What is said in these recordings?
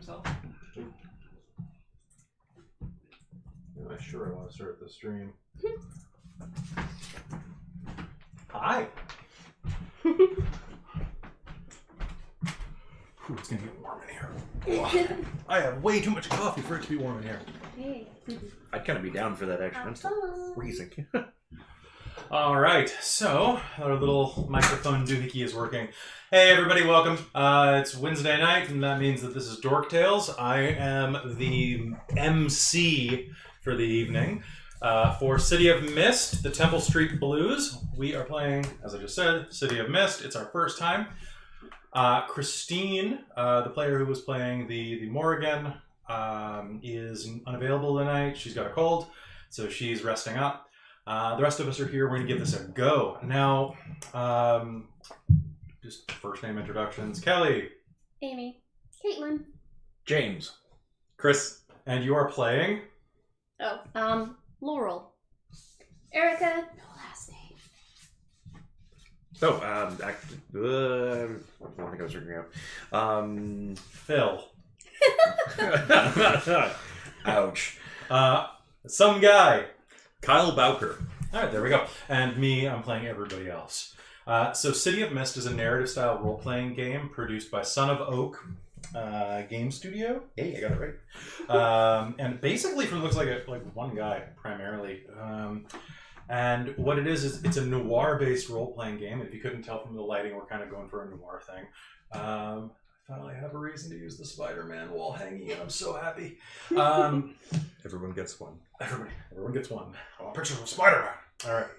myself. Am I sure I want to start the stream? Hi. Ooh, it's gonna get warm in here. I have way too much coffee for it to be warm in here. Hey. I'd kind of be down for that, actually. I'm still freezing. All right, so our little microphone doohickey is working. Hey everybody, welcome. It's Wednesday night, and that means that this is Dork Tales. I am the MC for the evening. For City of Mist, the Temple Street Blues, we are playing, as I just said, City of Mist. It's our first time. Christine, the player who was playing the Morrigan, is unavailable tonight. She's got a cold, so she's resting up. The rest of us are here. We're going to give this a go. Now, just first name introductions. Kelly. Amy. Caitlin. James. Chris. And you are playing? Laurel. Erica. No last name. Oh, actually, I don't think I was figuring out. Phil. Ouch. Some guy. Kyle Bowker. All right, there we go. And me, I'm playing everybody else. So City of Mist is a narrative-style role-playing game produced by Son of Oak Game Studio. Hey, I got it right. And basically, from looks like one guy primarily. And what it is it's a noir-based role-playing game. If you couldn't tell from the lighting, we're kind of going for a noir thing. I finally have a reason to use the Spider-Man wall hanging, and I'm so happy. Everyone gets one. Everyone gets one. Oh, pictures of Spider-Man. All right.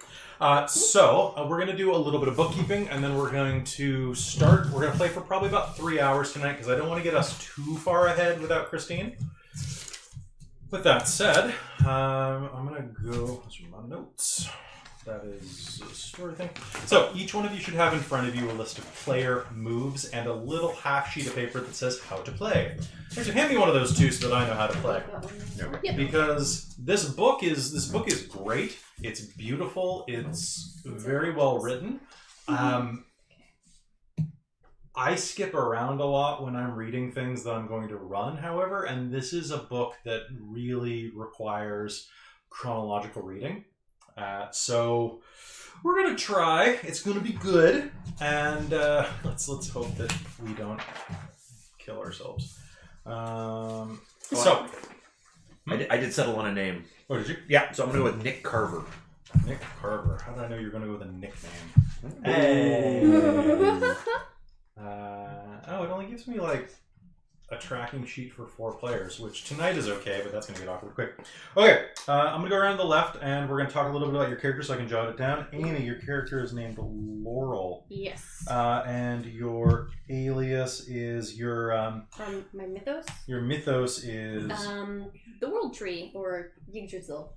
So we're going to do a little bit of bookkeeping, and then we're going to start. We're going to play for probably about 3 hours tonight, because I don't want to get us too far ahead without Christine. With that said, I'm going to go through my notes. That is a story thing. So each one of you should have in front of you a list of player moves and a little half sheet of paper that says how to play. Actually, hand me one of those too so that I know how to play. Yep. Because this book is great. It's beautiful. It's very well written. I skip around a lot when I'm reading things that I'm going to run, however, and this is a book that really requires chronological reading. So we're gonna try. It's gonna be good, and let's hope that we don't kill ourselves. I did settle on a name. Oh, did you? Yeah, so I'm gonna go with Nick Carver. Nick Carver. How did I know you were gonna go with a nickname? Hey. It only gives me like a tracking sheet for 4 players, which tonight is okay, but that's going to get awkward quick. Okay, I'm going to go around to the left, and we're going to talk a little bit about your character so I can jot it down. Amy, your character is named Laurel. Yes. And your alias is your... My mythos? Your mythos is... The World Tree, or Yggdrasil.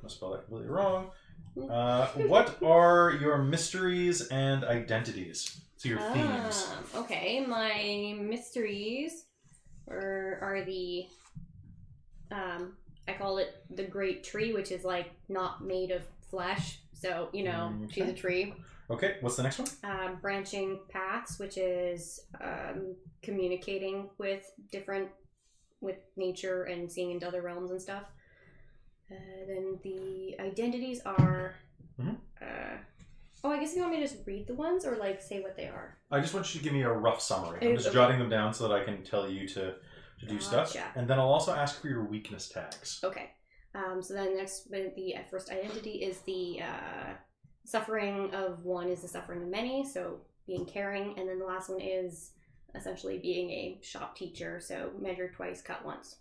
I'll spell that completely wrong. What are your mysteries and identities? So your themes. Okay, my mysteries are the I call it the Great Tree, which is like not made of flesh, so she's a tree. Okay, what's the next one? Branching paths, which is communicating with nature and seeing into other realms and stuff. Then the identities are I guess you want me to just read the ones or like say what they are? I just want you to give me a rough summary. I'm just jotting them down so that I can tell you to do stuff. And then I'll also ask for your weakness tags. Okay. So then the first identity is the suffering of one is the suffering of many, so being caring. And then the last one is essentially being a shop teacher, so measure twice, cut once.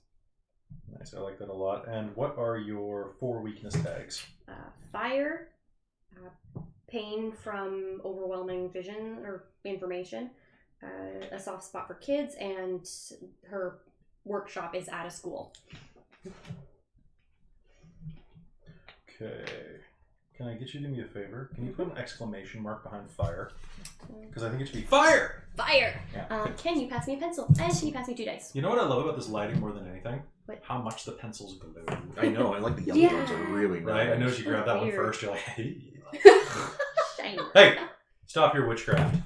Nice, I like that a lot. And what are your 4 weakness tags? Fire, pain from overwhelming vision or information, a soft spot for kids, and her workshop is at a school. Okay. Can I get you to do me a favor? Can you put an exclamation mark behind fire? Because I think it should be FIRE! Fire! Yeah. Can you pass me a pencil? And can you pass me 2 dice? You know what I love about this lighting more than anything? What? How much the pencils glow. I know, I like the yellow ones are really nice. Right? I noticed you That's grabbed that one weird. first. You're like, hey. Shiny. Hey! Stop your witchcraft.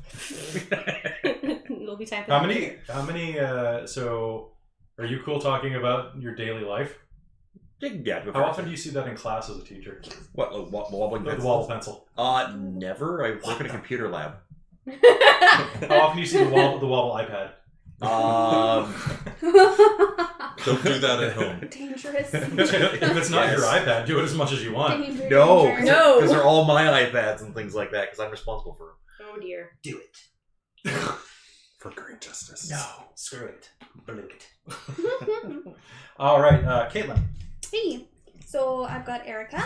Little be time for How that many? later. How many? So, are you cool talking about your daily life? Yeah. How often do you see that in class as a teacher? What? Wobbling The pencil? wobble pencil. Never. I work in a computer lab. How often do you see the wobble iPad? Don't do that at home. Dangerous. If it's not your Yes. iPad, do it as much as you want. Danger, No, danger. because they're all my iPads and things like that. Because I'm responsible for them. Oh dear. Do it. For great justice. No, screw it. Blink it. All right, Caitlin. Hey, so I've got Erica.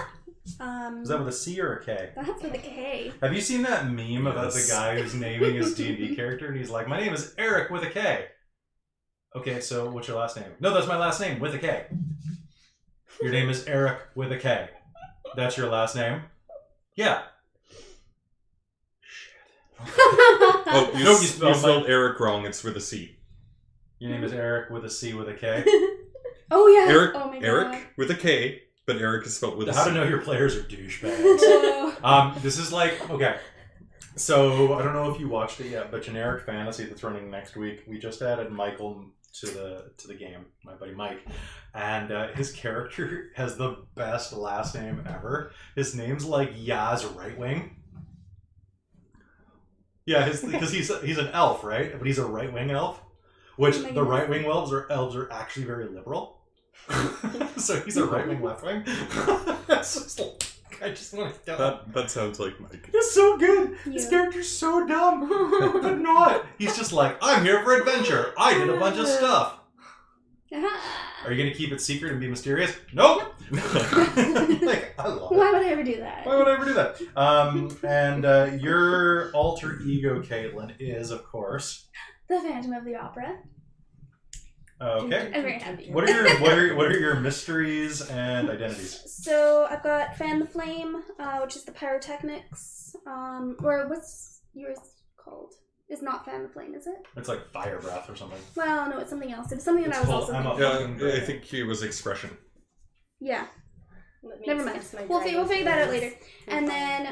Is that with a C or a K? That's with a K. Have you seen that meme about the Yes. guy who's naming his D&D character and he's like, my name is Eric with a K. Okay, so what's your last name? No, that's my last name with a K. Your name is Eric with a K. That's your last name? Yeah. Oh, you, No, you you spelled spelled Eric wrong. It's with a C. Your name is Eric with a C with a K. Oh yeah. Eric, Oh my god. Eric with a K, but Eric is spelled with a C. How to know your players are douchebags. Oh. This is like, okay. So I don't know if you watched it yet, but Generic Fantasy that's running next week, we just added Michael to the game, my buddy Mike, and his character has the best last name ever. His name's like Yaz Right Wing. Yeah, because he's an elf, right? But he's a right wing elf, which Oh my the goodness. right wing elves are actually very liberal. So he's a right wing, left wing. It's just like, I just want to tell him. That sounds like Mike. He's so good. His Yeah. character's so dumb, but not. He's just like, I'm here for adventure. I did a bunch of stuff. Are you gonna keep it secret and be mysterious? Nope. Like, I love it. Why would I ever do that? Why would I ever do that? And your alter ego, Caitlin, is of course. The Phantom of the Opera. Okay. I'm very happy. What are your mysteries and identities? So I've got Fan the Flame, which is the pyrotechnics. Or what's yours called? It's not Fan the Flame, is it? It's like fire breath or something. Well, no, it's something else. It was something that It's I was called also I'm a thinking. fucking Yeah, I think it was expression. Yeah, That makes never mind. sense, my We'll dragon figure that out friends. later. And then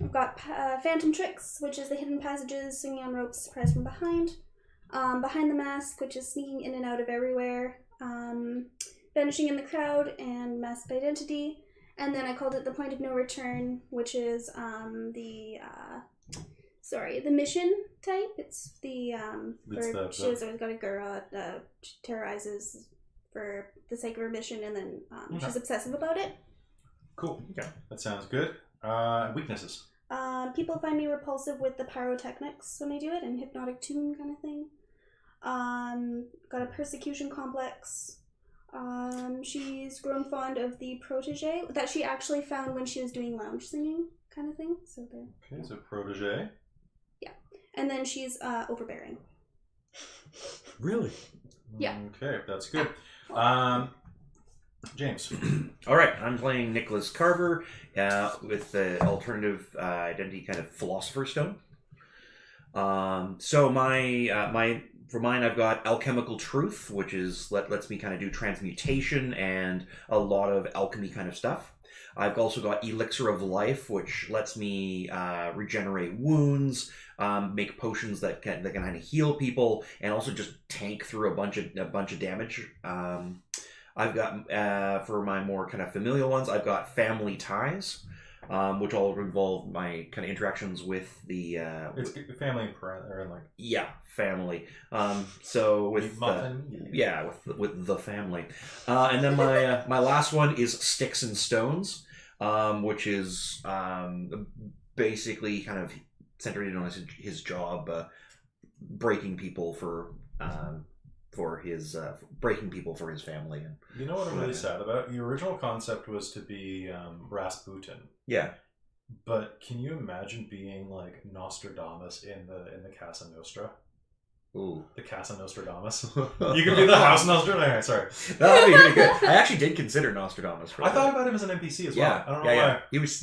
I've got Phantom Tricks, which is the hidden passages, swinging on ropes, surprise from behind. Behind the Mask, which is sneaking in and out of everywhere. Vanishing in the crowd, and Masked Identity. And then I called it the Point of No Return, which is the mission type. It's the where she has always got a girl she terrorizes for the sake of her mission, and then she's obsessive about it. Cool. Okay. That sounds good. Weaknesses. People find me repulsive with the pyrotechnics when I do it, and hypnotic tune kind of thing. Got a persecution complex. She's grown fond of the protege that she actually found when she was doing lounge singing kind of thing. So there. Okay, so protege. And then she's overbearing. Really? Yeah. Okay, that's good. James. All right, I'm playing Nicholas Carver with the alternative identity kind of philosopher's stone. So for mine, I've got alchemical truth, which is lets me kind of do transmutation and a lot of alchemy kind of stuff. I've also got elixir of life, which lets me regenerate wounds, make potions that can kind of heal people, and also just tank through a bunch of damage. I've got for my more kind of familial ones, I've got family ties, which all involve my kind of interactions with the It's family and parent, or like family. So with muffin. with the family, and then my last one is sticks and stones, which is basically kind of centered in on his job, breaking people for his family. And You know what I'm really sad about? The original concept was to be Rasputin. yeah, But can you imagine being like Nostradamus in the Casa Nostra? ooh, The Casa Nostradamus. You could be the House Nostradamus. Sorry. that would be pretty good. I actually did consider Nostradamus. For I thought about him as an NPC as well. I don't know why. It's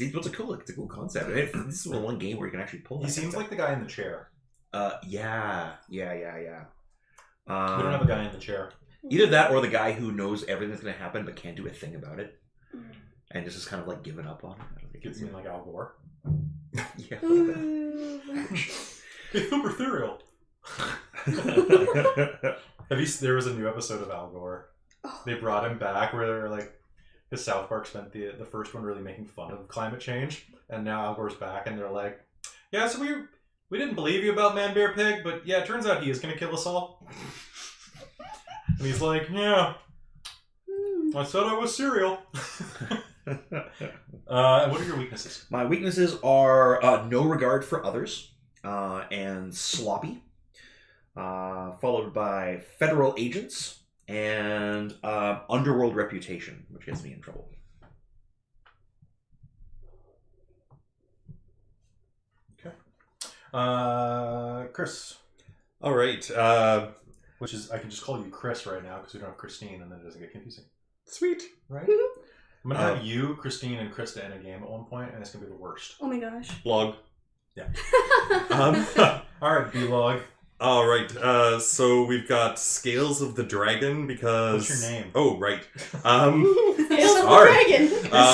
a cool concept. This is the one game where you can actually pull. He that seems kind like the guy in the chair. of stuff. Yeah. We don't have a guy in the chair. Either that or the guy who knows everything that's going to happen but can't do a thing about it, and just is kind of like giving up on it. I don't think Gives me like Al Gore. yeah. Ooh. It's super ethereal. Have you? There was a new episode of Al Gore. Oh. They brought him back where they're like, because South Park spent the first one really making fun of climate change, and now Al Gore's back, and they're like, yeah, so we didn't believe you about Man Bear Pig, but yeah, it turns out he is going to kill us all. And he's like, yeah, I said I was cereal. And what are your weaknesses? My weaknesses are no regard for others and sloppy, followed by federal agents and underworld reputation, which gets me in trouble. Chris. All right. Which is, I can just call you Chris right now because we don't have Christine, and then it doesn't get confusing. Sweet. Right? I'm going to have you, Christine, and Krista in a game at one point, and it's going to be the worst. Oh my gosh. Blog. Yeah. All right, B-Log. All right. So we've got Scales of the Dragon because... What's your name? Oh, right. Scales of the Dragon.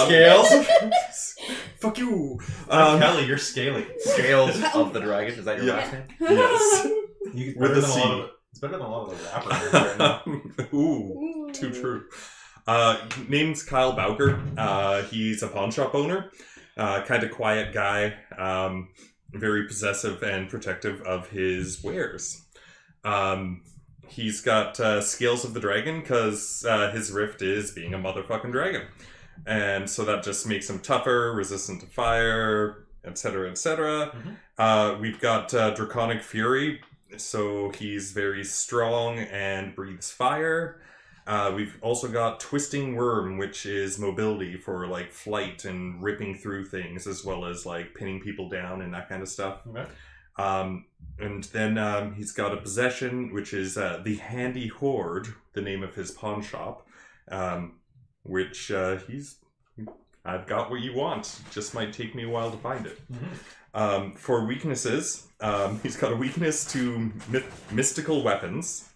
Scales? Fuck you. Kelly, you're scaly. Scales of the Dragon. Is that your last name? Yes. With a C. It's better than a lot of the rappers right now. Ooh, too true. Name's Kyle Bowker. He's a pawn shop owner. Kind of quiet guy. Very possessive and protective of his wares. He's got Scales of the Dragon because his rift is being a motherfucking dragon. And so that just makes him tougher, resistant to fire, etc., etc. Mm-hmm. We've got Draconic Fury. So he's very strong and breathes fire. We've also got Twisting Worm, which is mobility for like flight and ripping through things, as well as like pinning people down and that kind of stuff. Okay. And then he's got a possession, which is the Handy Hoard, the name of his pawn shop, which I've got what you want. Just might take me a while to find it. Mm-hmm. For weaknesses, he's got a weakness to mystical weapons,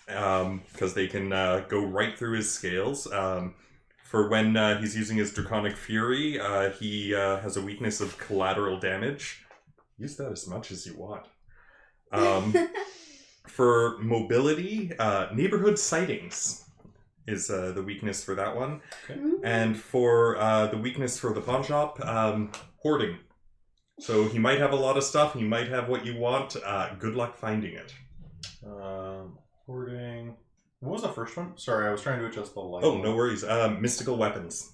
because they can go right through his scales. For when he's using his Draconic Fury, he has a weakness of collateral damage. Use that as much as you want. For mobility, neighborhood sightings is the weakness for that one. Okay. And for the weakness for the pawn shop, hoarding. So he might have a lot of stuff, he might have what you want. Good luck finding it. Hoarding. What was the first one? Sorry, I was trying to adjust the light. Oh, no worries. Mystical weapons.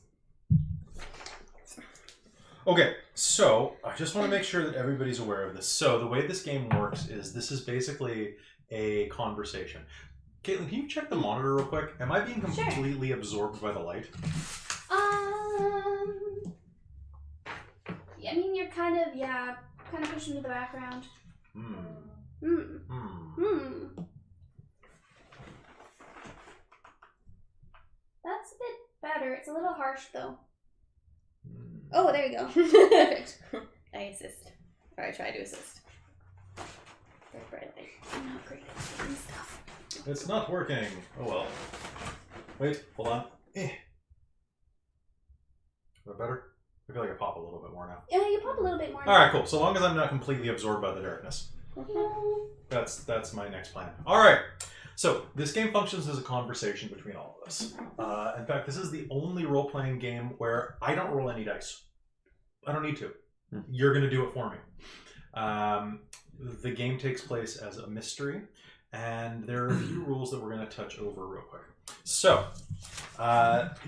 Okay, so I just want to make sure that everybody's aware of this. So the way this game works is this is basically a conversation. Caitlin, can you check the monitor real quick? Am I being completely absorbed by the light? Yeah, I mean, you're kind of pushing to the background. That's a bit better. It's a little harsh, though. Oh, there you go. Perfect. I assist. Or I try to assist. Very bright light. I'm not great at doing stuff. It's not working. Oh well. Wait, hold on. Is that better? I feel like I pop a little bit more now. Yeah, you pop a little bit more. Alright, cool. So long as I'm not completely absorbed by the darkness. That's my next plan. Alright. So, this game functions as a conversation between all of us. In fact, this is the only role-playing game where I don't roll any dice. I don't need to. You're going to do it for me. The game takes place as a mystery, and there are a few rules that we're going to touch over real quick. So,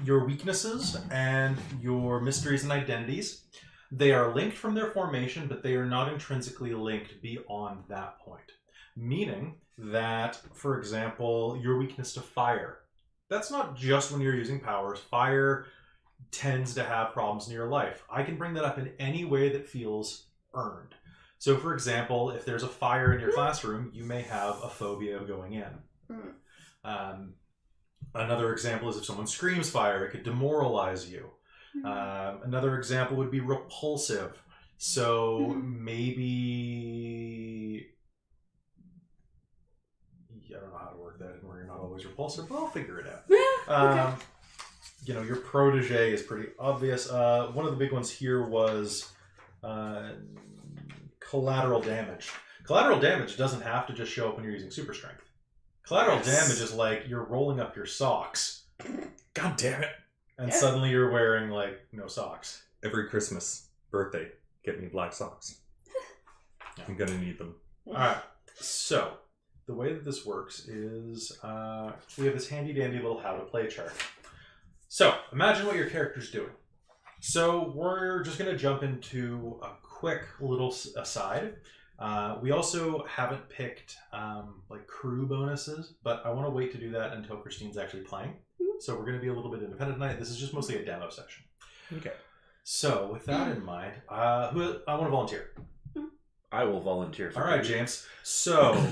your weaknesses and your mysteries and identities, they are linked from their formation, but they are not intrinsically linked beyond that point. Meaning that, for example, your weakness to fire. That's not just when you're using powers. Fire tends to have problems in your life. I can bring that up in any way that feels earned. So, for example, if there's a fire in your classroom, you may have a phobia of going in. Another example is if someone screams fire, it could demoralize you. Another example would be repulsive. So maybe... I don't know how to work that and where you're not always repulsive, but I'll figure it out. Okay. You know, your protege is pretty obvious. One of the big ones here was collateral damage. Collateral damage doesn't have to just show up when you're using super strength. Collateral damage is like you're rolling up your socks. God damn it. And suddenly you're wearing, like, no socks. Every Christmas, birthday, get me black socks. I'm gonna need them. Alright, so the way that this works is we have this handy dandy little how to play chart. So imagine what your character's doing. So we're just going to jump into a quick little aside. We also haven't picked like crew bonuses, but I want to wait to do that until Christine's actually playing. So we're going to be a little bit independent tonight. This is just mostly a demo session. Okay. So with that in mind, I want to volunteer. I will volunteer. All right, James. So,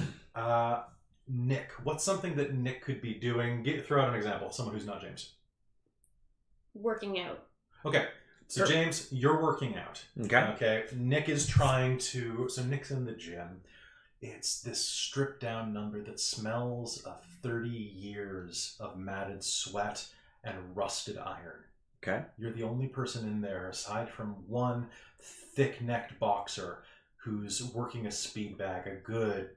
Nick, what's something that Nick could be doing? Throw out an example. Someone who's not James. Working out. Okay. So, Sure. James, you're working out. Okay. Okay. Nick is trying to. So, Nick's in the gym. It's this stripped down number that smells of 30 years of matted sweat and rusted iron. Okay. You're the only person in there, aside from one thick-necked boxer who's working a speed bag a good,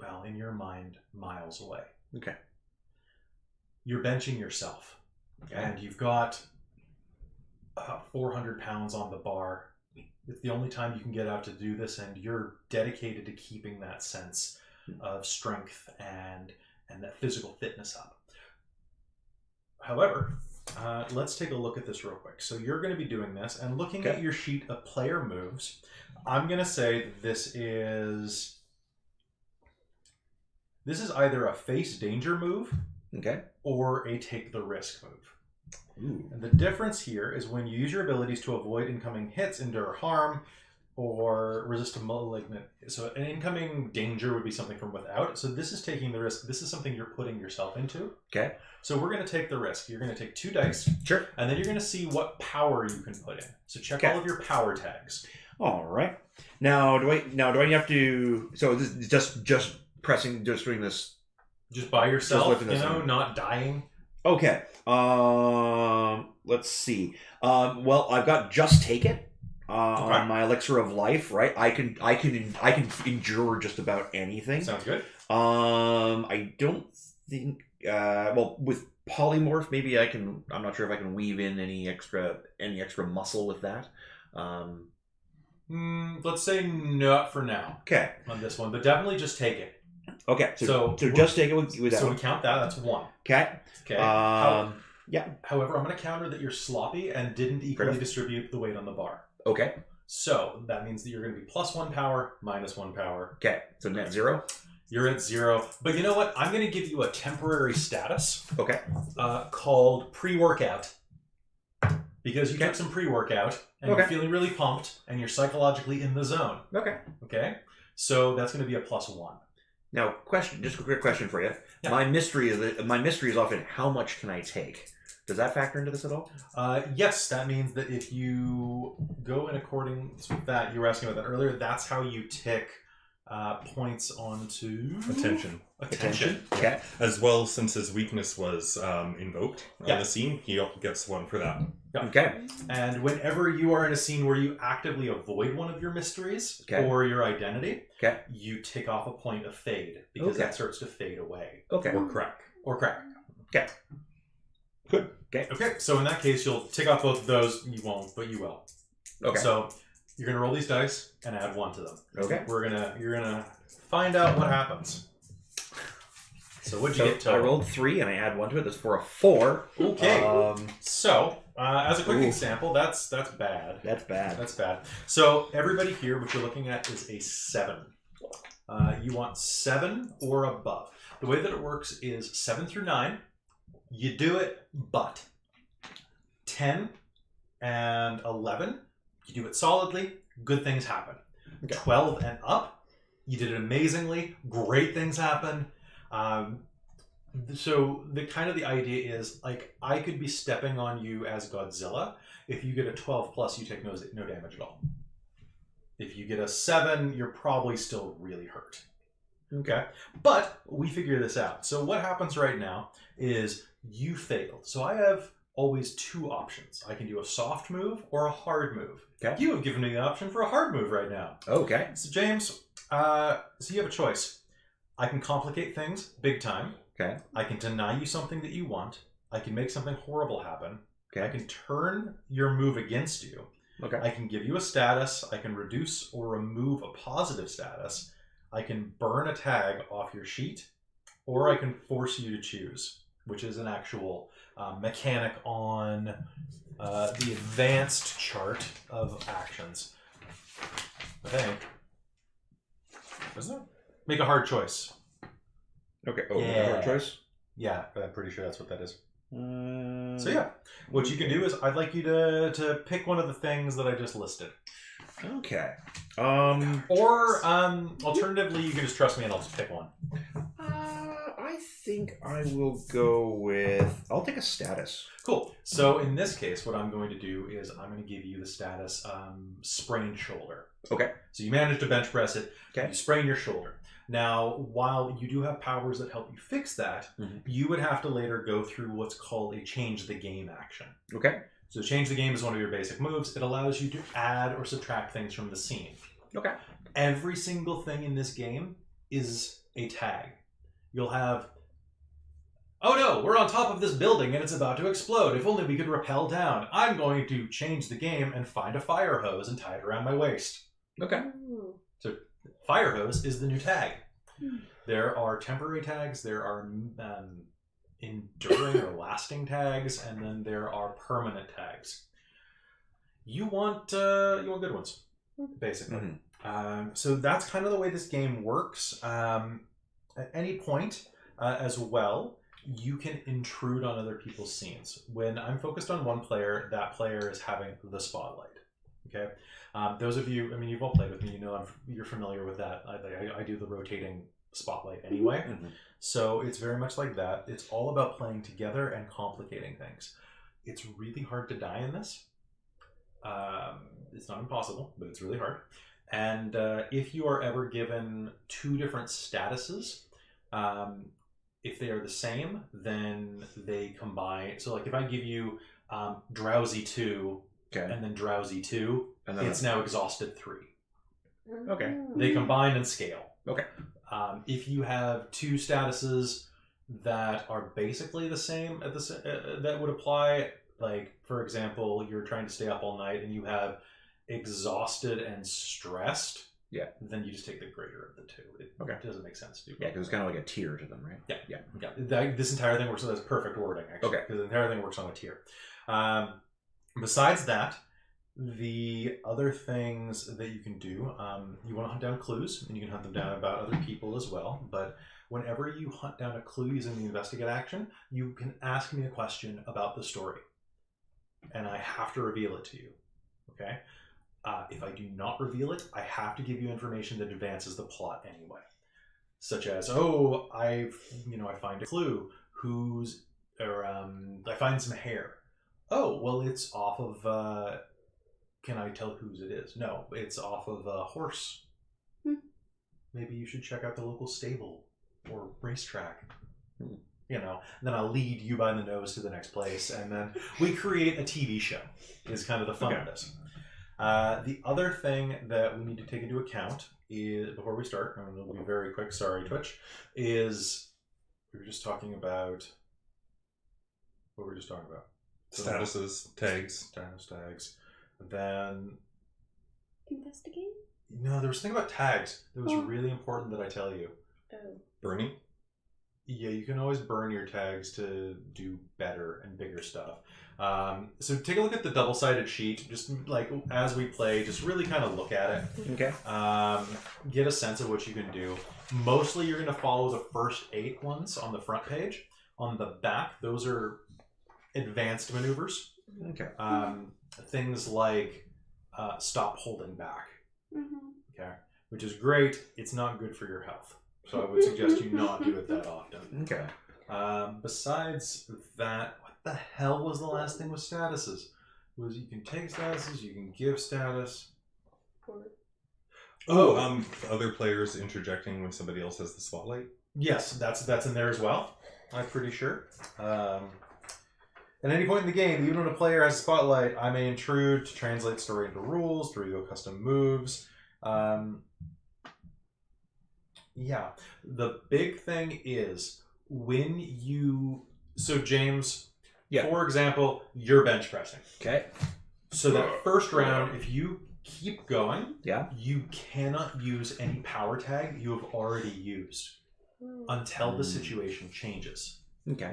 well, in your mind, miles away. Okay. You're benching yourself, and you've got 400 pounds on the bar. It's the only time you can get out to do this, and you're dedicated to keeping that sense of strength and that physical fitness up. However, let's take a look at this real quick. So you're going to be doing this, and looking at your sheet of player moves, I'm going to say that this is either a face danger move or a take the risk move. Ooh. And the difference here is when you use your abilities to avoid incoming hits, endure harm, or resist a malignant. So an incoming danger would be something from without. So this is taking the risk. This is something you're putting yourself into. Okay. So we're going to take the risk. You're going to take 2 dice. Sure. And then you're going to see what power you can put in. So check all of your power tags. All right. Now, do I have to? So this is just pressing, just doing this. Just by yourself, lifting this you know, one. not dying. Okay. Let's see. Well, I've got just take it. On my elixir of life, right? I can endure just about anything. Sounds good. I don't think. Well, with polymorph, maybe I can. I'm not sure if I can weave in any extra muscle with that. Let's say not for now Okay. on this one, but definitely just take it. Okay. So So just take it with that. So one. we count that. That's 1. Okay. Okay. Yeah. However, I'm going to counter that you're sloppy and didn't equally enough. distribute the weight on the bar. Okay. So that means that you're going to be +1 power, -1 power. Okay. So net 0. You're at 0. But you know what? I'm going to give you a temporary status Okay. called pre-workout. Because you took some pre-workout and you're feeling really pumped and you're psychologically in the zone. Okay. Okay? So that's going to be a +1. Now, just a quick question for you. Yeah. My mystery is often how much can I take? Does that factor into this at all? Yes, that means that if you go in accordance with that, you were asking about that earlier, that's how you tick points onto... Attention. Okay. As well, since his weakness was invoked on the scene, he gets 1 for that. Yeah. Okay. And whenever you are in a scene where you actively avoid one of your mysteries or your identity, you tick off a point of fade, because that starts to fade away. Okay. Or crack. Okay. Good. Okay, so in that case, you'll tick off both of those. You won't, but you will. Okay. So you're gonna roll these dice and add 1 to them. Okay. You're gonna find out what happens. So what'd you get to? I rolled 3 and I add 1 to it. That's for a 4. Okay. So as a quick example, that's bad. That's bad. That's bad. So everybody here, what you're looking at is a 7. You want 7 or above. The way that it works is 7 through 9. You do it, but 10 and 11, you do it solidly, good things happen. Okay. 12 and up, you did it amazingly, great things happen. So the idea is, like, I could be stepping on you as Godzilla. If you get a 12 plus, you take no damage at all. If you get a 7, you're probably still really hurt. Okay, but we figure this out. So what happens right now is you failed. So I have always 2 options. I can do a soft move or a hard move. Okay. You have given me the option for a hard move right now. Okay. So James, So you have a choice. I can complicate things big time. Okay. I can deny you something that you want. I can make something horrible happen. Okay. I can turn your move against you. Okay. I can give you a status. I can reduce or remove a positive status. I can burn a tag off your sheet, or I can force you to choose, which is an actual mechanic on the advanced chart of actions. Okay. Isn't it? Make a hard choice. Okay. Oh, Yeah. hard choice. Yeah, I'm pretty sure that's what that is. So So yeah, what you can do is I'd like you to pick one of the things that I just listed. Okay. Or alternatively, you can just trust me and I'll just pick one. I think I will go with. I'll take a status. Cool. So in this case, what I'm going to do is I'm going to give you the status sprained shoulder. Okay. So you manage to bench press it. Okay. You sprain your shoulder. Now, while you do have powers that help you fix that, you would have to later go through what's called a change the game action. Okay. So change the game is one of your basic moves. It allows you to add or subtract things from the scene. Okay. Every single thing in this game is a tag. You'll have, oh no, we're on top of this building and it's about to explode. If only we could rappel down. I'm going to change the game and find a fire hose and tie it around my waist. Okay. So fire hose is the new tag. There are temporary tags, there are enduring or lasting tags, and then there are permanent tags. You want good ones, basically. So that's kind of the way this game works. At any point as well, you can intrude on other people's scenes. When I'm focused on one player, that player is having the spotlight. Okay. Those of you, I mean, you've all played with me. You know, you're familiar with that. I do the rotating spotlight anyway. So it's very much like that. It's all about playing together and complicating things. It's really hard to die in this. It's not impossible, but it's really hard. And if you are ever given two different statuses, if they are the same, then they combine. So like if I give you drowsy 2 and then drowsy 2, and then it's now exhausted 3. Okay. They combine and scale. Okay. If you have two statuses that are basically the same at that would apply, like for example, you're trying to stay up all night and you have exhausted and stressed. Yeah. Then you just take the greater of the two. It doesn't make sense to do. Yeah, because it's kind of like a tier to them, right? Yeah. This entire thing works. So that's perfect wording, actually. Okay. Because the entire thing works on a tier. Besides that, the other things that you can do, you want to hunt down clues, and you can hunt them down about other people as well. But whenever you hunt down a clue using the investigate action, you can ask me a question about the story, and I have to reveal it to you. Okay. If I do not reveal it, I have to give you information that advances the plot anyway. Such as, I find a clue. I find some hair. Oh, well, it's off of, can I tell whose it is? No, it's off of a horse. Maybe you should check out the local stable or racetrack. You know, then I'll lead you by the nose to the next place, and then we create a TV show, is kind of the fun of this. The other thing that we need to take into account is, before we start, and it'll be very quick, sorry Twitch, is we were just talking about, what were we just talking about? Statuses, tags. Tags. Then... Investigate? No, there was a thing about tags that was really important that I tell you. Burning? Yeah, you can always burn your tags to do better and bigger stuff. So take a look at the double-sided sheet, just like as we play, just really kind of look at it. Okay. Get a sense of what you can do. Mostly you're going to follow the first 8 ones on the front page. On the back, those are advanced maneuvers. Okay. Things like stop holding back. Okay. Which is great. It's not good for your health. So I would suggest you not do it that often. Okay. Besides that, what the hell was the last thing with statuses? Was you can take statuses, you can give status. Other players interjecting when somebody else has the spotlight? Yes, that's in there as well. I'm pretty sure. At any point in the game, even when a player has a spotlight, I may intrude to translate story into rules, to reveal custom moves. Yeah. The big thing is when you... So, James, for example, you're bench pressing. Okay. So that first round, if you keep going, Yeah. you cannot use any power tag you have already used until the situation changes. Okay.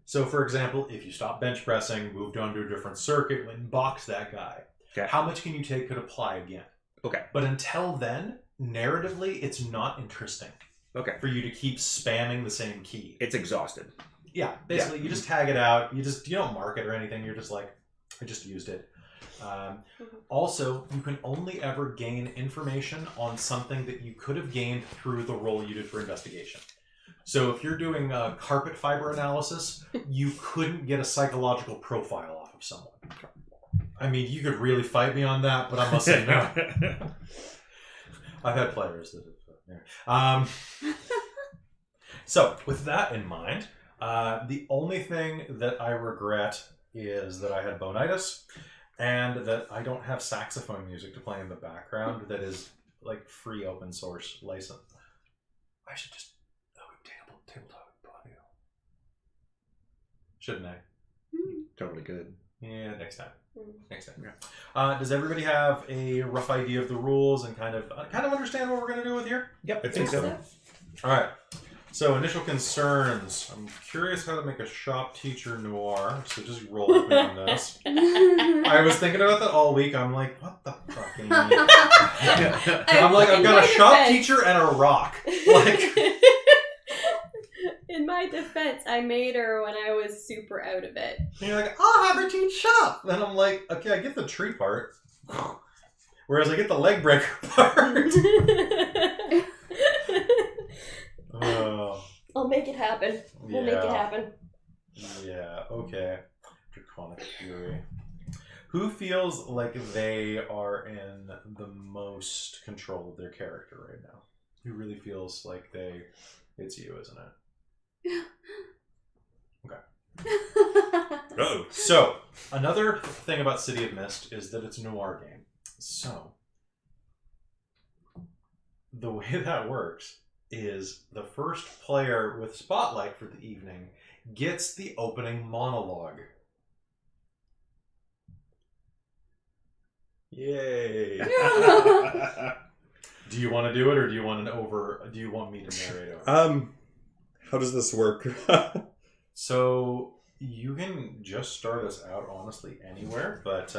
So, for example, if you stop bench pressing, moved on to a different circuit, went and boxed that guy, how much can you take could apply again? Okay. But until then, narratively, it's not interesting. Okay. For you to keep spamming the same key. It's exhausted. Yeah, basically, you just tag it out. You don't mark it or anything. You're just like, I just used it. Also, you can only ever gain information on something that you could have gained through the roll you did for investigation. So if you're doing carpet fiber analysis, you couldn't get a psychological profile off of someone. I mean, you could really fight me on that, but I must say no. I've had players that have... So, with that in mind, the only thing that I regret is that I had bonitis, and that I don't have saxophone music to play in the background that is like free open source license. I should just tabletop audio. Shouldn't I? Totally good. Yeah, next time. Next time. Yeah. Does everybody have a rough idea of the rules and kind of understand what we're going to do with here? Yep, I think so. All right. So, initial concerns. I'm curious how to make a shop teacher noir. So, just roll with me on this. I was thinking about that all week. I'm like, what the fucking... I'm like, I've got a shop teacher and a rock. Like... In my defense, I made her when I was super out of it. And you're like, I'll have her teach shop. And I'm like, okay, I get the tree part. Whereas I get the leg breaker part. I'll make it happen. We'll make it happen. Yeah, okay. Draconic Fury. Who feels like they are in the most control of their character right now? Who really feels like it's you, isn't it? Okay. Oh. So, another thing about City of Mist is that it's a noir game. So, the way that works is the first player with Spotlight for the evening gets the opening monologue. Yay. Do you want to do it, or do you want me to narrate over? How does this work? So you can just start us out honestly anywhere, but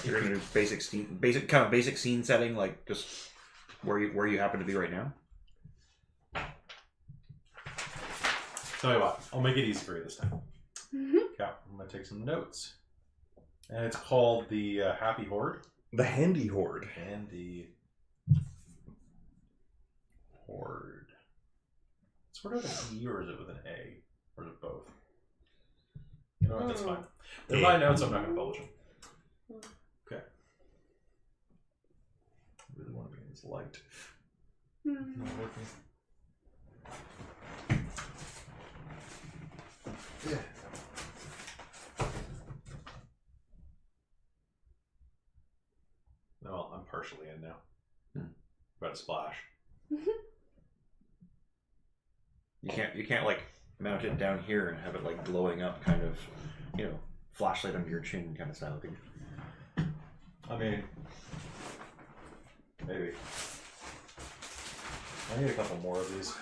you're gonna do basic scene setting, like just where you happen to be right now. Tell you what, I'll make it easy for you this time. Mm-hmm. Yeah, I'm gonna take some notes, and it's called the Happy Horde. The Handy Horde. Handy Horde. Sort of an E, or is it with an A? Or is it both? You know what, that's fine. They're my notes, I'm not going to publish them. Okay. I really want to be in this light. Not working. Yeah. No, I'm partially in now. About to splash. You can't like mount it down here and have it like glowing up, kind of, flashlight under your chin kind of style thing. I mean, maybe. I need a couple more of these.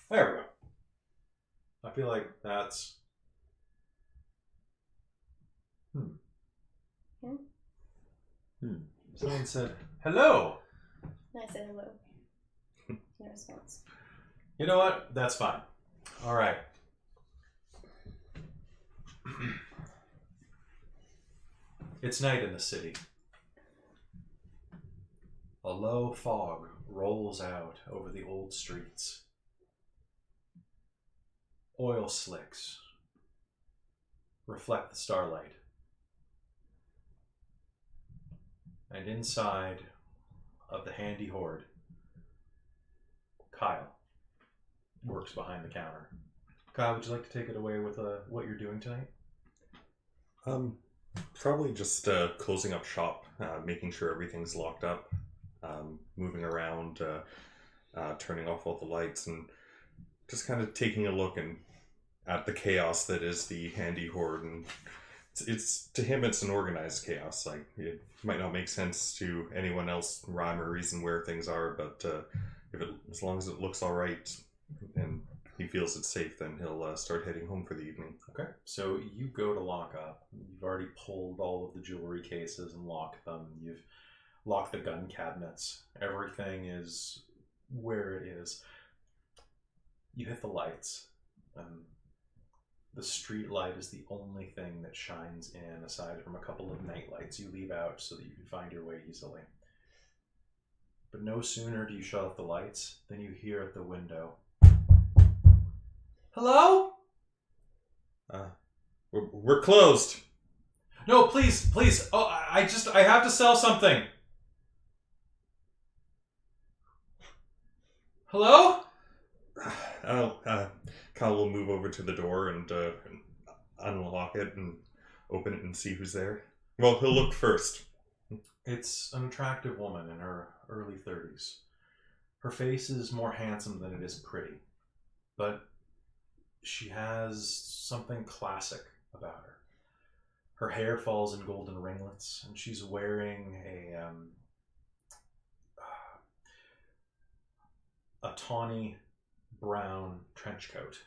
There we go. I feel like that's... Someone said, hello! I said hello. No response. You know what? That's fine. All right. It's night in the city. A low fog rolls out over the old streets. Oil slicks reflect the starlight. And inside of the Handy Horde, Kyle works behind the counter. Kyle, would you like to take it away with what you're doing tonight? Probably just closing up shop, making sure everything's locked up, moving around, turning off all the lights, and just kind of taking a look at the chaos that is the Handy Horde. And it's to him, it's an organized chaos. Like, it might not make sense to anyone else, rhyme or reason where things are, but as long as it looks all right and he feels it's safe, then he'll start heading home for the evening. Okay, so you go to lock up. You've already pulled all of the jewelry cases and locked them. You've locked the gun cabinets. Everything is where it is. You hit the lights. The street light is the only thing that shines in, aside from a couple of night lights you leave out so that you can find your way easily. But no sooner do you shut off the lights than you hear at the window, "Hello?" We're closed. "No, please. Oh, I have to sell something." "Hello?" Kyle will move over to the door and unlock it and open it and see who's there. Well, he'll look first. It's an attractive woman in her early 30s. Her face is more handsome than it is pretty, but she has something classic about her. Her hair falls in golden ringlets, and she's wearing a tawny brown trench coat,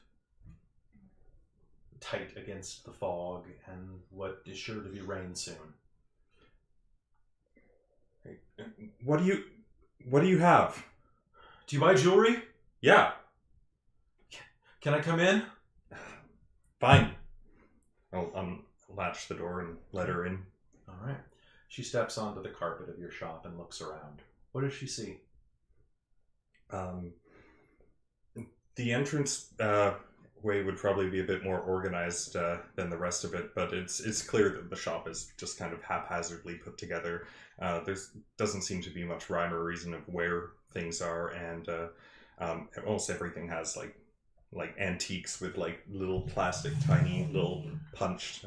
tight against the fog and what is sure to be rain soon. What do you have? "Do you buy jewelry? Yeah, Can I come in?" fine. I'll unlatch the door and let her in. All right. She steps onto the carpet of your shop and looks around. What does she see? The entrance way would probably be a bit more organized than the rest of it, but it's clear that the shop is just kind of haphazardly put together. There doesn't seem to be much rhyme or reason of where things are, and almost everything has like antiques with like little plastic, tiny little punched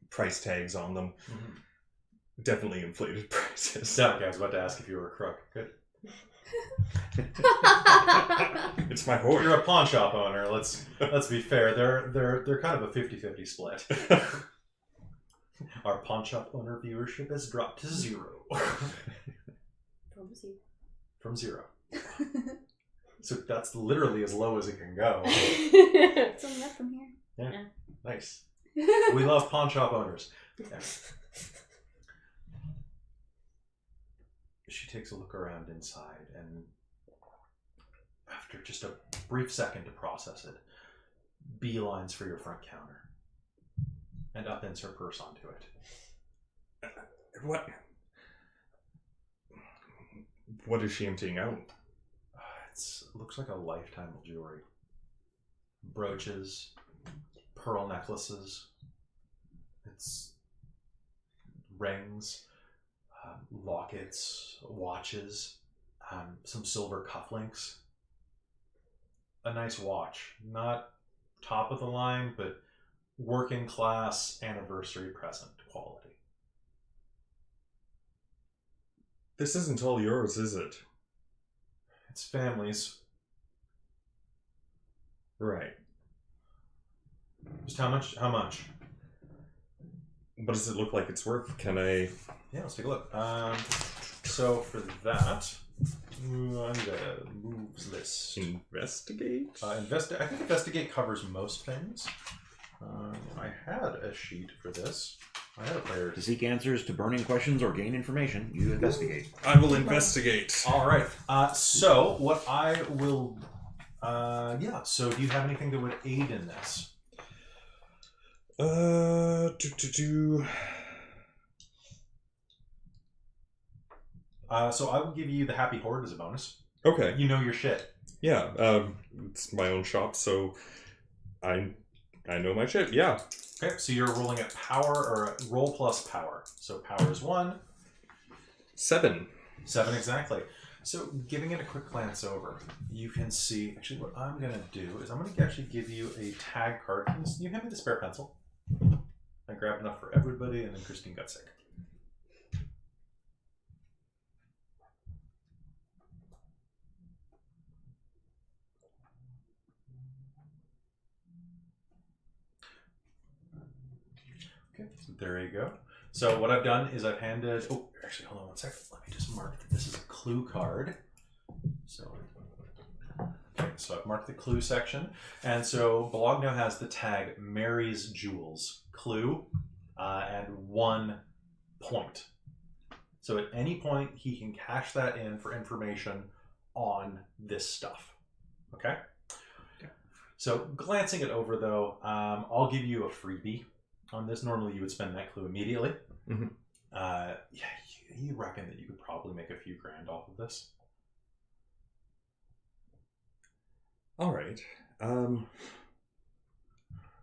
price tags on them. Mm-hmm. Definitely inflated prices. Okay, I was about to ask if you were a crook. Good. It's my horse. You're a pawn shop owner. Let's be fair. They're kind of a 50-50 split. Our pawn shop owner viewership has dropped to 0. From 0. So that's literally as low as it can go. It's only up from here. Yeah. Nice. We love pawn shop owners. Yeah. She takes a look around inside, and after just a brief second to process it, beelines for your front counter and upends her purse onto it. What is she emptying out? It looks like a lifetime of jewelry. Brooches, pearl necklaces, it's rings, lockets, watches, some silver cufflinks, a nice watch. Not top of the line, but working class anniversary present quality. This isn't all yours, is it? It's family's. Right. Just how much? How much? What does it look like it's worth? Can I... Yeah, let's take a look. So for that, on the moves list. Investigate? I think investigate covers most things. I had a sheet for this. I had a player To seek answers to burning questions or gain information, you investigate. I will investigate. All right. So what I will, So do you have anything that would aid in this? So I will give you the Happy Horde as a bonus. Okay. You know your shit. Yeah. It's my own shop, so I know my shit. Yeah. Okay. So you're rolling at power or roll plus power. So power is 1. 7. 7 exactly. So giving it a quick glance over, you can see, actually what I'm going to do is I'm going to actually give you a tag card. Can you hand me the spare pencil? Thank grabbed enough for everybody, and then Christine got sick. Okay, so there you go. So what I've done is I've handed... Oh, actually, hold on one second. Let me just mark that this is a clue card. So... Okay, so I've marked the clue section. And so Bologna has the tag Mary's Jewels. Clue, and 1 point. So at any point, he can cash that in for information on this stuff. Okay? So glancing it over, though, I'll give you a freebie on this. Normally, you would spend that clue immediately. Mm-hmm. Yeah, you reckon that you could probably make a few grand off of this? All right.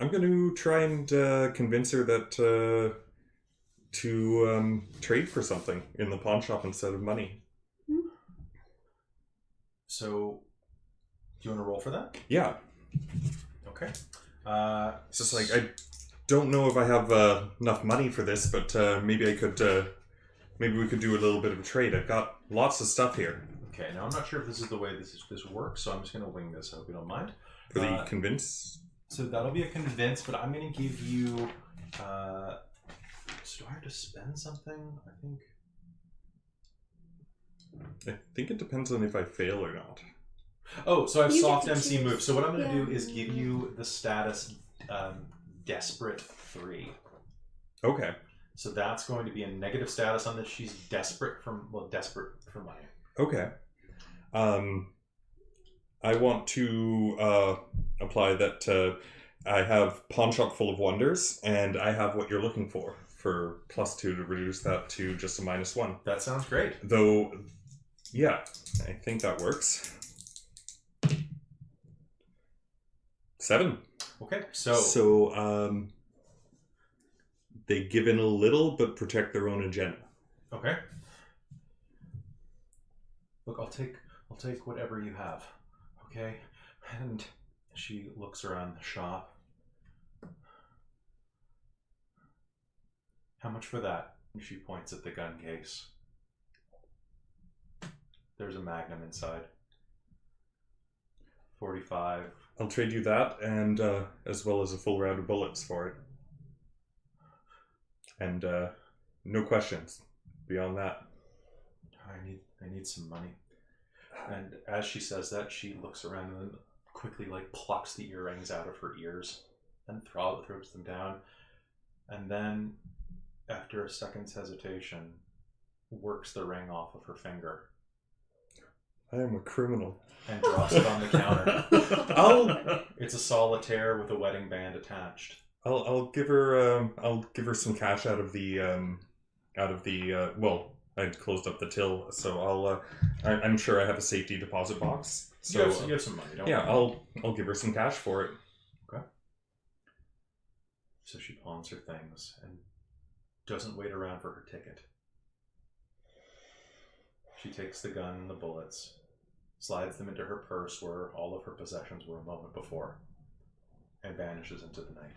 I'm going to try and convince her that to trade for something in the pawn shop instead of money. So, do you want to roll for that? Yeah. Okay. It's just like, I don't know if I have enough money for this, but maybe I could, maybe we could do a little bit of a trade. I've got lots of stuff here. Okay, now I'm not sure if this is the way this works, so I'm just going to wing this. I hope you don't mind. For the convince? So that'll be a convince, but I'm going to give you... so do I have to spend something? I think it depends on if I fail or not. Oh, so I have You soft get to MC choose. move. So what I'm going to Yeah. do is give you the status Desperate 3. Okay. So that's going to be a negative status on this. She's desperate for money. Okay. I want to apply that I have Pawn Shop Full of Wonders, and I have what you're looking for +2 to reduce that to just a -1. That sounds great. Though, yeah, I think that works. 7. Okay, so they give in a little, but protect their own agenda. okay. Look, I'll take whatever you have. Okay? And she looks around the shop. How much for that? And she points at the gun case. There's a Magnum inside. 45. I'll trade you that, and as well as a full round of bullets for it. And no questions beyond that. I need some money. And as she says that, she looks around and then quickly plucks the earrings out of her ears and throws them down. And then, after a second's hesitation, works the ring off of her finger I am a criminal. and drops it on the counter. It's a solitaire with a wedding band attached. I'll give her some cash out of the well, I closed up the till, so I'm sure I have a safety deposit box. So You have some money, don't yeah, worry. I'll give her some cash for it. Okay. So she pawns her things and doesn't wait around for her ticket. She takes the gun and the bullets, slides them into her purse where all of her possessions were a moment before, and vanishes into the night.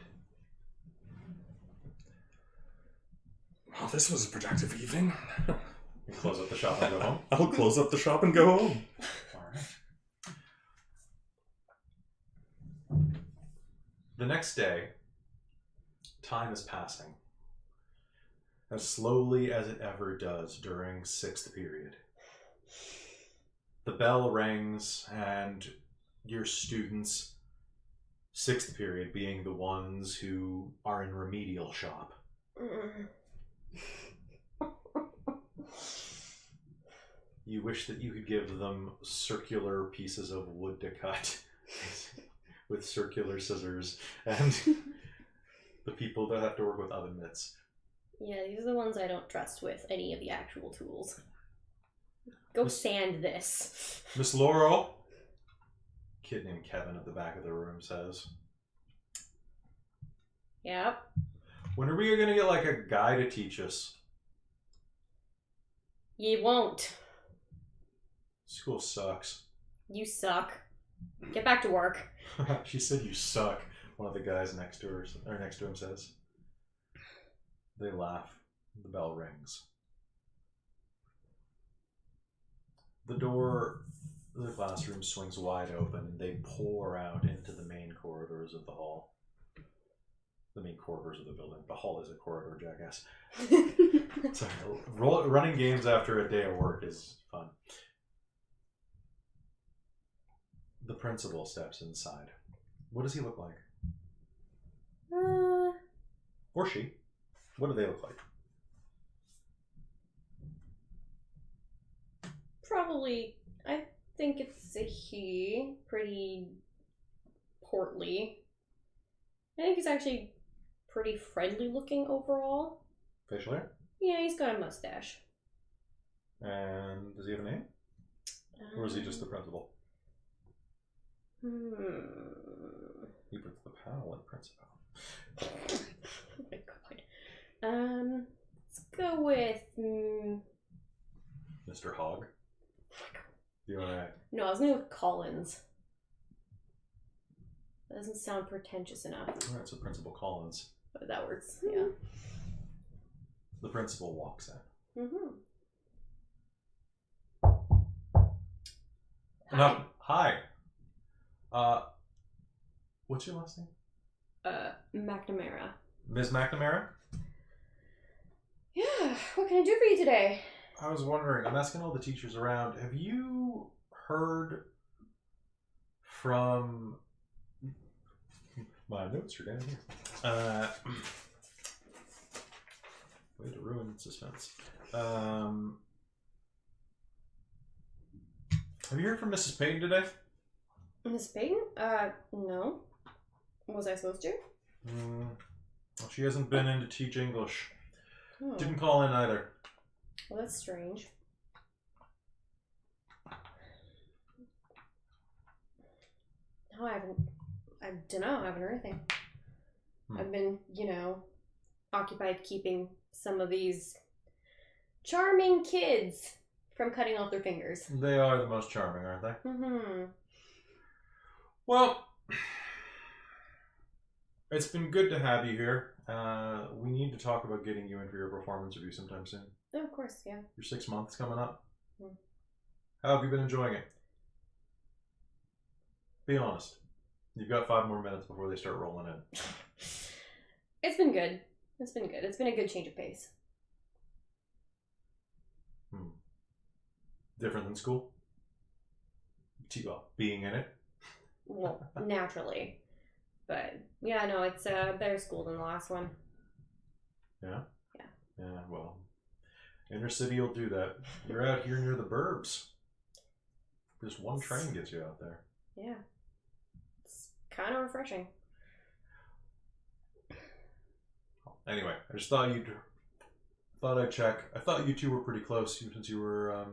Well, this was a productive evening. You close up the shop and go home? I'll close up the shop and go home. Alright. The next day, time is passing. As slowly as it ever does during 6th period. The bell rings and your students, 6th period being the ones who are in remedial shop. You wish that you could give them circular pieces of wood to cut with circular scissors, and the people that have to work with oven mitts. Yeah, these are the ones I don't trust with any of the actual tools. Go sand this. Miss Laurel, kid named Kevin at the back of the room says, Yep. when are we gonna get a guy to teach us? You won't. School sucks. You suck. Get back to work. She said you suck, one of the guys next to him says. They laugh. The bell rings. The door of the classroom swings wide open and they pour out into the main corridors of the hall. The main corridors of the building. The hall is a corridor, jackass. Sorry, running games after a day of work is fun. The principal steps inside. What does he look like? Or she. What do they look like? Probably, I think it's a he. Pretty portly. I think he's actually pretty friendly looking overall. Facial hair? Yeah, he's got a mustache. And does he have a name? Or is he just the principal? He puts the pal in principal. Oh my god. Let's go with Mr. Hogg. Do you want to... No, I was going to go with Collins. That doesn't sound pretentious enough. Alright, so Principal Collins. But that works, yeah. The principal walks in. Hi. Hi. What's your last name? McNamara. Ms. McNamara? Yeah, what can I do for you today? I was wondering, I'm asking all the teachers around, have you heard from... My notes are down here. Way to ruin suspense. Have you heard from Mrs. Payton today? Miss Payton? No. Was I supposed to? Well, she hasn't been in to teach English. Oh. Didn't call in either. Well, that's strange. No, I don't know, I haven't heard anything. I've been, occupied keeping some of these charming kids from cutting off their fingers. They are the most charming, aren't they? Mm-hmm. Well, it's been good to have you here. We need to talk about getting you in for your performance review sometime soon. Oh, of course, yeah. Your 6 months coming up. Mm. How have you been enjoying it? Be honest. You've got 5 more minutes before they start rolling in. It's been good. It's been good. It's been a good change of pace. Different than school? Being in it? Well, naturally. But, yeah, no, it's better school than the last one. Yeah? Yeah. Yeah, well, inner city will do that. You're out here near the burbs. Just one train gets you out there. Yeah. It's kind of refreshing. Anyway, I just thought I'd check. I thought you two were pretty close since you were,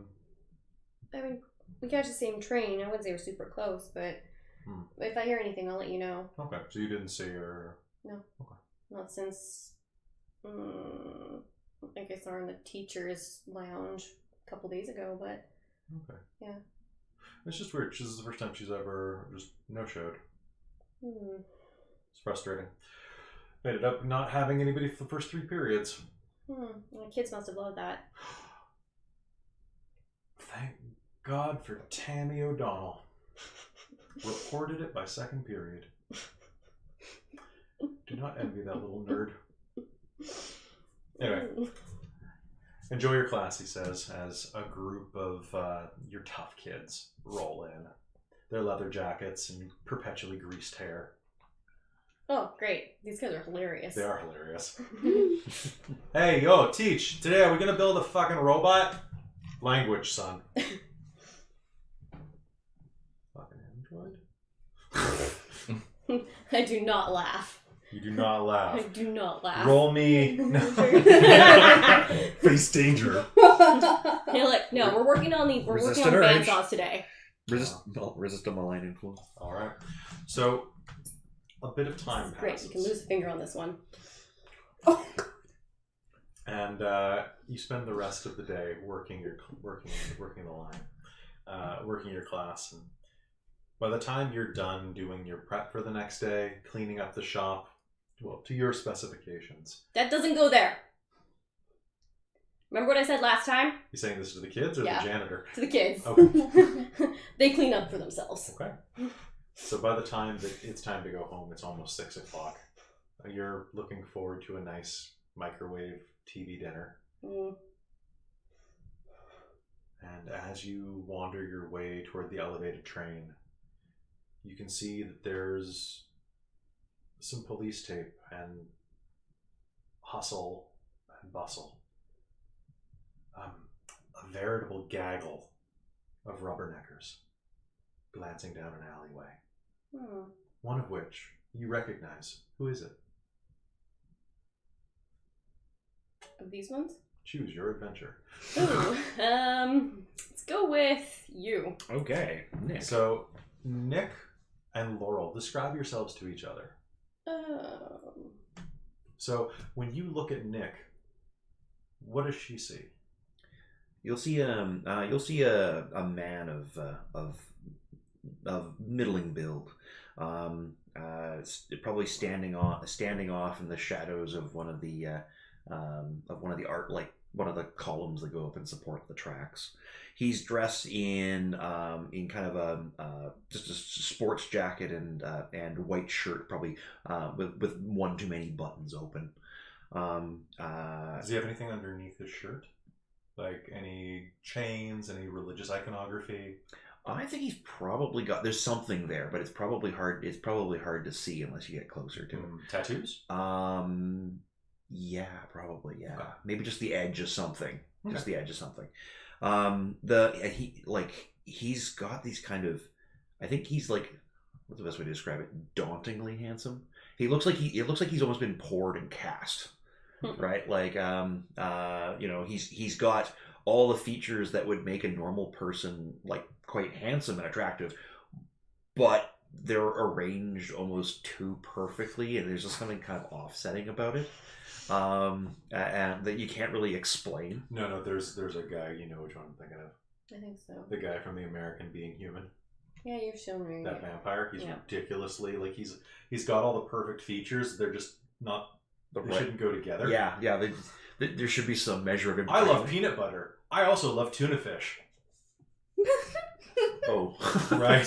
I mean, we catch the same train. I wouldn't say we're super close, but if I hear anything, I'll let you know. Okay, so you didn't see her? No. Okay. Not since, I guess I saw her in the teacher's lounge a couple days ago, but... Okay. Yeah. It's just weird. This is the first time she's ever just no-showed. It's frustrating. Ended up not having anybody for the first 3 periods. My kids must have loved that. Thank God for Tammy O'Donnell. Reported it by 2nd period. Do not envy that little nerd. Anyway. Enjoy your class, he says, as a group of your tough kids roll in. Their leather jackets and perpetually greased hair. Oh, great. These guys are hilarious. They are hilarious. Hey, yo, teach. Today, are we going to build a fucking robot? Language, son. Fucking android? I do not laugh. You do not laugh. I do not laugh. Roll me. No. Face danger. Hey, look, no, we're working on Resistant band urge. saws today. Resist a malign influence. All right. So, a bit of time passes. Great, you can lose a finger on this one. And you spend the rest of the day working the line, working your class. And by the time you're done doing your prep for the next day, cleaning up the shop, well, to your specifications. That doesn't go there. Remember what I said last time? You saying this to the kids or Yeah. the janitor? To the kids. Okay. They clean up for themselves. Okay. So by the time that it's time to go home, it's almost 6 o'clock. You're looking forward to a nice microwave TV dinner. Mm. And as you wander your way toward the elevated train, you can see that there's some police tape and hustle and bustle. A veritable gaggle of rubberneckers glancing down an alleyway. Hmm. One of which you recognize. Who is it? Of these ones? Choose your adventure. Ooh, let's go with you. Okay, Nick. So, Nick and Laurel, describe yourselves to each other. So, when you look at Nick, what does she see? You'll see a man of middling build, probably standing off in the shadows of one of the art, like one of the columns that go up and support the tracks. He's dressed in kind of a just a sports jacket and white shirt, probably with one too many buttons open. Does he have anything underneath his shirt? Like any chains, any religious iconography? I think he's probably got. There's something there, but it's probably hard. It's probably hard to see unless you get closer to him. Tattoos? Yeah, probably. Yeah, Okay. maybe just the edge of something. Okay. Just the edge of something. He's got these kind of. I think he's like. What's the best way to describe it? Dauntingly handsome. He looks like It looks like he's almost been poured and cast. Right, like he's got all the features that would make a normal person like quite handsome and attractive, but they're arranged almost too perfectly, and there's just something kind of offsetting about it, and that you can't really explain. No, there's a guy, you know which one I'm thinking of. I think so. The guy from the American Being Human. Yeah, you've shown me. That vampire. He's Yeah. ridiculously like he's got all the perfect features. They're just not. They shouldn't go together. Yeah. There should be some measure of I imperfection. love peanut butter. I also love tuna fish. Oh, Right.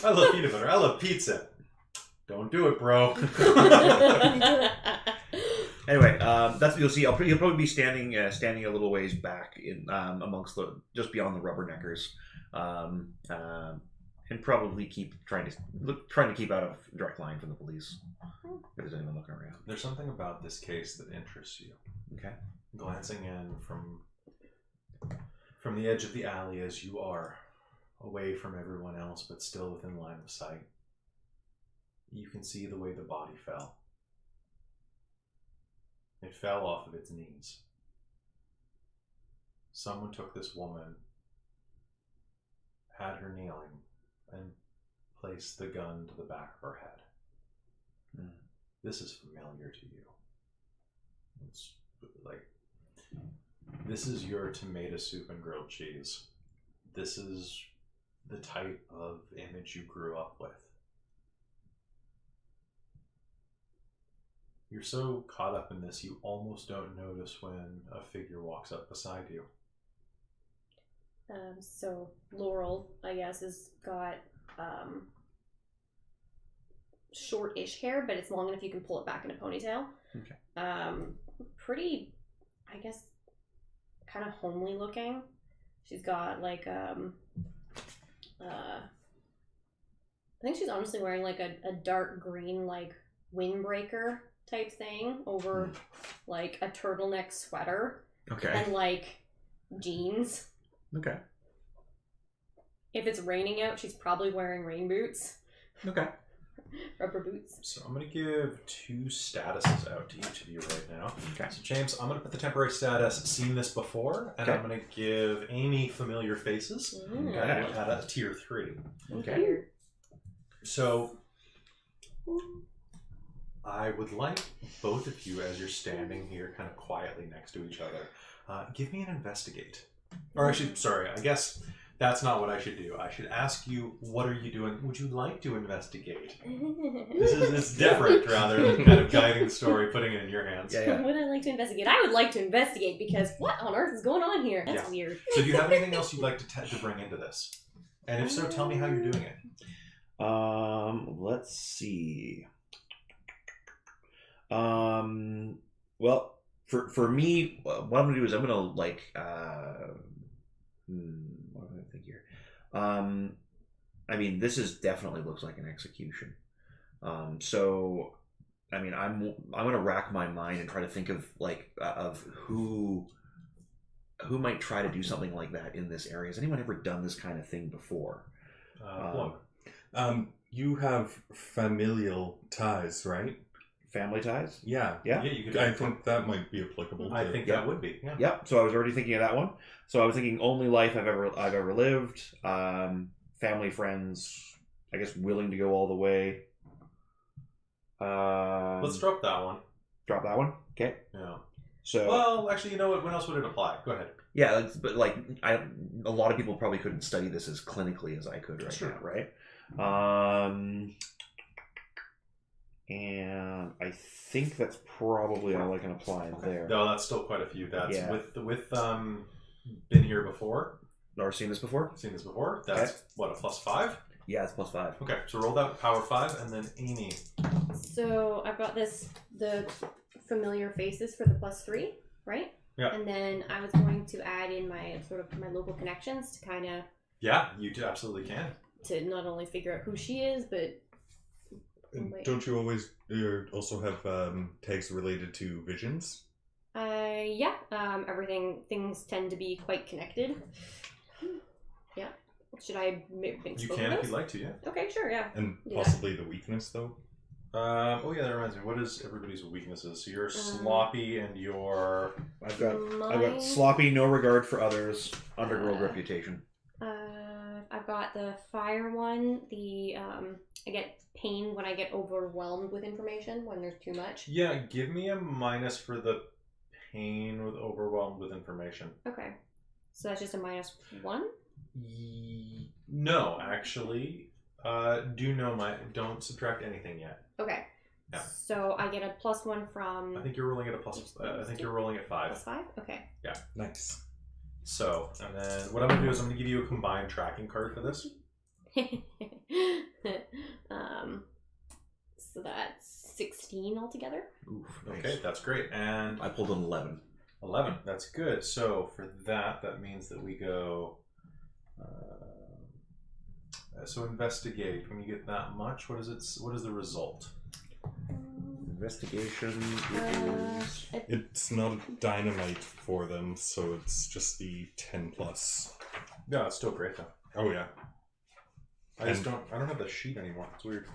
I love peanut butter. I love pizza. Don't do it, bro. Anyway, that's what you'll see. He'll probably be standing a little ways back in amongst just beyond the rubberneckers, and probably trying to keep out of direct line from the police if there's anyone looking around. There's something about this case that interests you. Okay. Glancing in from the edge of the alley as you are, away from everyone else but still within line of sight, you can see the way the body fell. It fell off of its knees. Someone took this woman, had her kneeling, and placed the gun to the back of her head. This is familiar to you. It's like, this is your tomato soup and grilled cheese. This is the type of image you grew up with. You're so caught up in this, you almost don't notice when a figure walks up beside you. So Laurel, I guess, has got short-ish hair, but it's long enough you can pull it back in a ponytail. Okay. Pretty, I guess, kind of homely looking. She's got like I think she's honestly wearing like a dark green like windbreaker type thing over like a turtleneck sweater Okay. and like jeans. Okay. If it's raining out, she's probably wearing rain boots. Okay. Rubber boots. So I'm going to give 2 statuses out to each of you right now. Okay. So James, I'm going to put the temporary status seen this before, and Okay. I'm going to give Amy familiar faces at a tier 3. Okay. So I would like both of you, as you're standing here kind of quietly next to each other, give me an investigate. Or actually, sorry, I guess That's not what I should do. I should ask you, what are you doing? Would you like to investigate? It's different rather than kind of guiding the story, putting it in your hands. Yeah. Would I like to investigate? I would like to investigate because what on earth is going on here? That's weird. So do you have anything else you'd like to bring into this? And if so, tell me how you're doing it. Let's see. Well, for me, what I'm gonna do is I'm gonna like what do I think here? I mean, this is definitely looks like an execution. So, I mean, I'm gonna rack my mind and try to think of like of who might try to do something like that in this area. Has anyone ever done this kind of thing before? You have familial ties, right? Family ties? Yeah. Yeah. You could. I think that might be applicable. I think that would be. Yeah. Yep. So I was already thinking of that one. So I was thinking only life I've ever lived. Family, friends. I guess willing to go all the way. Let's drop that one. Drop that one. Okay. Yeah. So. Well, actually, you know what? When else would it apply? Go ahead. Yeah, but like a lot of people probably couldn't study this as clinically as I could right Sure. now, right? And I think that's probably all I can apply there. No, that's still quite a few. That's Yeah. with been here before. Never seen this before? Seen this before. That's what, a +5? Yeah, it's +5. Okay, so roll that power 5, and then Amy. So I've got the familiar faces for the +3, right? Yeah. And then I was going to add in my my local connections to kind of Yeah, you absolutely can. to not only figure out who she is, but And don't you always also have tags related to visions? things tend to be quite connected. Yeah. Should I make You both can of if those? you'd like to, yeah. Okay, sure, yeah. And Yeah. possibly the weakness, though? Oh yeah, that reminds me. What is everybody's weaknesses? So you're sloppy and you're... I've got Mine- sloppy, no regard for others, underworld reputation. I've got the fire one. I get pain when I get overwhelmed with information when there's too much. Yeah, give me a minus for the pain with overwhelmed with information. Okay, so that's just a -1. No, actually, don't subtract anything yet. Okay. Yeah. So I get a +1 from I think you're rolling at a plus. I think you're rolling at 5. +5. Okay. Nice. So, and then what I'm gonna do is I'm gonna give you a combined tracking card for this. So that's 16 altogether. Oof, nice. Okay, that's great. And I pulled an 11. 11. That's good. So for that means that we go. So investigate. When you get that much, what is it? What is the result? Investigation is... It's not dynamite for them, so it's just the 10+. No, it's still great though. Oh, yeah. I don't have the sheet anymore. It's weird.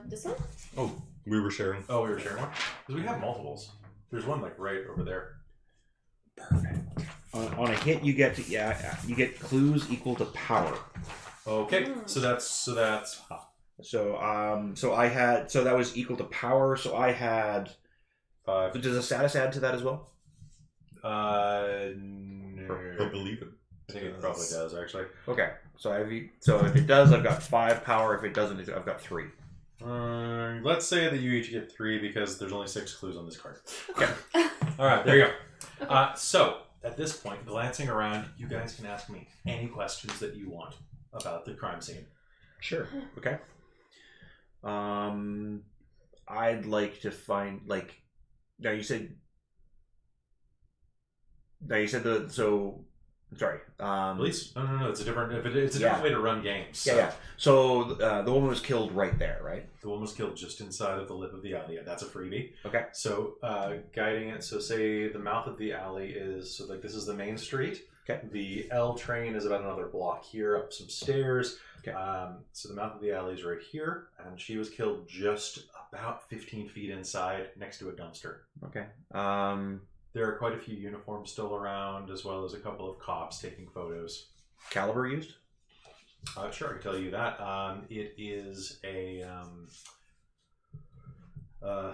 This one? Oh, we were sharing. Oh, we were sharing one? Because we have multiples. There's one like right over there. Perfect. On a hit, you get you get clues equal to power. Okay, so that's So that was equal to power. So I had 5. Does a status add to that as well? No. I believe it. I think it probably does actually. Okay. So if it does, I've got 5 power. If it doesn't, I've got 3. Let's say that you each get 3 because there's only 6 clues on this card. Okay. All right, there you go. So at this point, glancing around, you guys can ask me any questions that you want about the crime scene. Sure. Okay. I'd like to find now you said sorry. Police? No. It's a different. It's a different way to run games. So Yeah. So the woman was killed right there, right? the woman was killed just inside of the lip of the alley. Yeah, that's a freebie. Okay. So guiding it. So say the mouth of the alley is this is the main street. Okay. The L train is about another block here up some stairs. Okay. So the mouth of the alley is right here, and she was killed just about 15 feet inside, next to a dumpster. Okay. There are quite a few uniforms still around, as well as a couple of cops taking photos. Caliber used? Sure, I can tell you that. It is a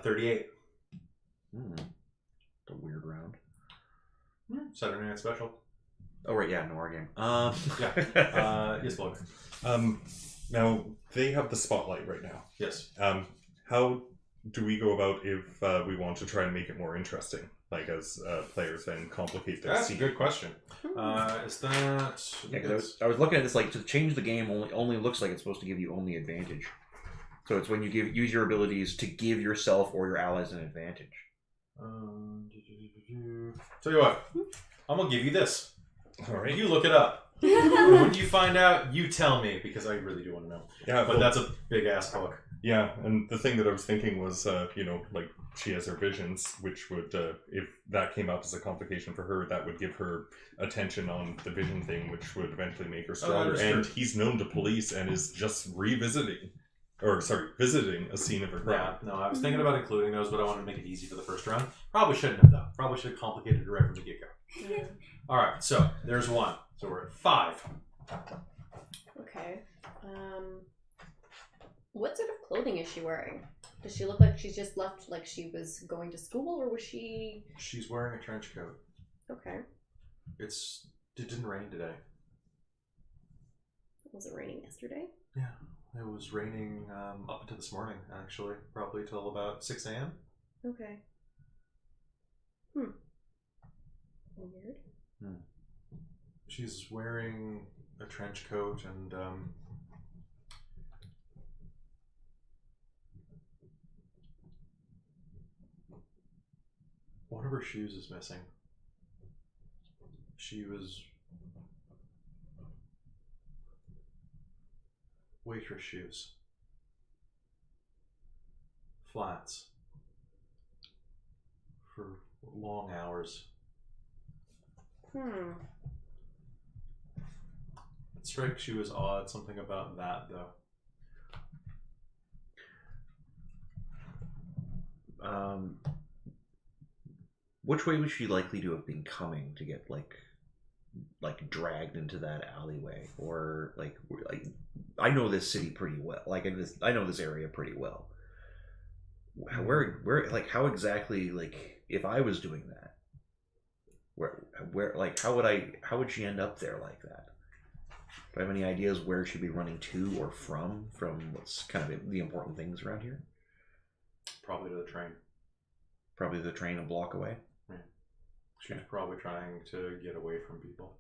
38. It's a weird round. Saturday Night Special. Oh right, yeah, no, our game. Yes, Blog. Now they have the spotlight right now. Yes. How do we go about if we want to try and make it more interesting, like as players, and complicate their That's a scene? good question. Is that... Yeah, because I was looking at this, like, to change the game only looks like it's supposed to give you only advantage. So it's when you use your abilities to give yourself or your allies an advantage. Tell you what, I'm gonna give you this. All right. You look it up. And when you find out, you tell me, because I really do want to know. Yeah, But that's a big ass book. yeah, and the thing that I was thinking was, like she has her visions, which would, if that came up as a complication for her, that would give her attention on the vision thing, which would eventually make her stronger. understood. And he's known to police and is just visiting a scene of a crime. Yeah, no, I was thinking about including those, but I wanted to make it easy for the first round. Probably shouldn't have, though. Probably should have complicated it right from the get-go. Alright, so there's one. So we're at 5. Okay. What sort of clothing is she wearing? Does she look like she's just left, like she was going to school, or was she... She's wearing a trench coat. Okay. It didn't rain today. Was it raining yesterday? Yeah, it was raining up until this morning, actually. Probably till about 6 a.m. Okay. Weird. She's wearing a trench coat and one of her shoes is missing. She was waitress shoes. Flats. For long hours. It strikes you as odd, something about that, though. Which way was she likely to have been coming to get like dragged into that alleyway, or like I know this city pretty well. Like I know this area pretty well. Where like how exactly, like if I was doing that, where like how would she end up there like that? Do I have any ideas where she'd be running to or from what's kind of the important things around here? Probably to the train. Probably the train a block away. Yeah. She's probably trying to get away from people.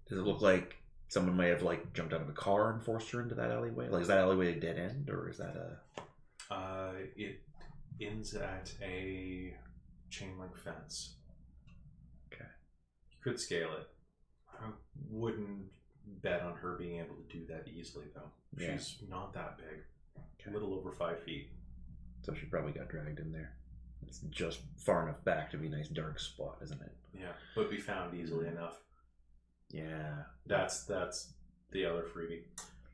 Does it look like someone may have like jumped out of a car and forced her into that alleyway? Like, is that alleyway a dead end, or is that a... It ends at a chain link fence. Okay. You could scale it. I wouldn't bet on her being able to do that easily, though. Yeah. She's not that big. Okay. A little over 5 feet. So she probably got dragged in there. It's just far enough back to be a nice dark spot, isn't it? Yeah, but be found easily enough. Yeah. That's the other freebie.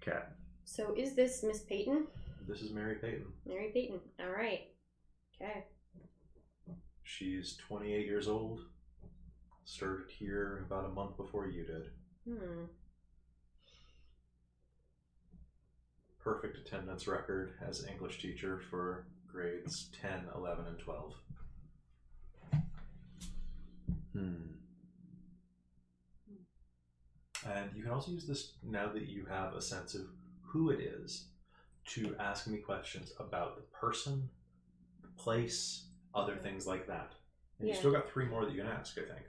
Okay. So is this Miss Payton? This is Mary Payton. Mary Payton. All right. Okay. She's 28 years old. Started here about a month before you did. Perfect attendance record as English teacher for grades 10, 11, and 12. And you can also use this, now that you have a sense of who it is, to ask me questions about the person, the place, other things like that. And you still got 3 more that you can ask, I think.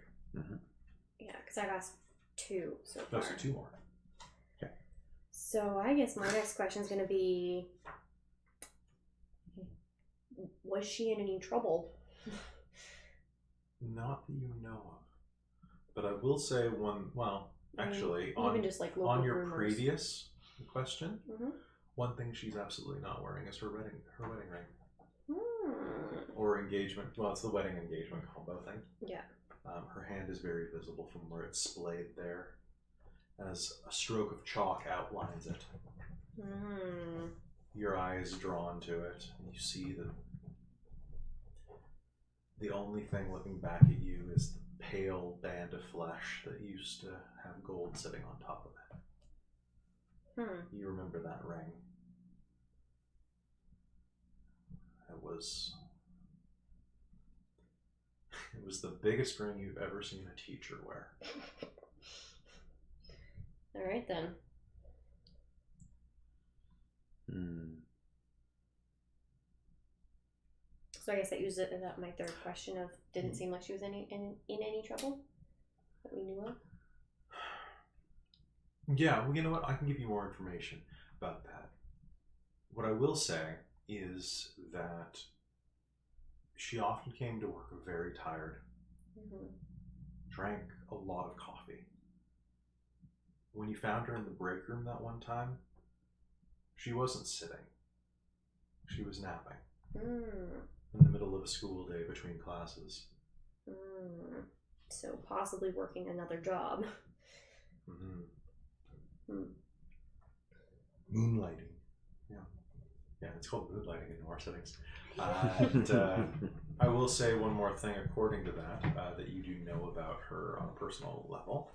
Yeah, because I've asked 2 so far. No, so 2 more. Okay. So I guess my next question is going to be, was she in any trouble? Not that you know of. But I will say actually, even just like local on your rumors. previous question, one thing she's absolutely not wearing is her wedding ring. Or engagement. Well, it's the wedding engagement combo thing. Yeah. Her hand is very visible from where it's splayed there, as a stroke of chalk outlines it. Your eye is drawn to it, and you see that the only thing looking back at you is the pale band of flesh that used to have gold sitting on top of it. You remember that ring. It was the biggest ring you've ever seen a teacher wear. All right then. So I guess that used my third question of didn't seem like she was in any trouble that we knew of. Yeah, well, you know what? I can give you more information about that. What I will say is that she often came to work very tired, drank a lot of coffee. When you found her in the break room that one time, she wasn't sitting. She was napping in the middle of a school day between classes. So possibly working another job. Moonlighting. Yeah, it's called moonlighting in our settings. And I will say one more thing according to that you do know about her on a personal level.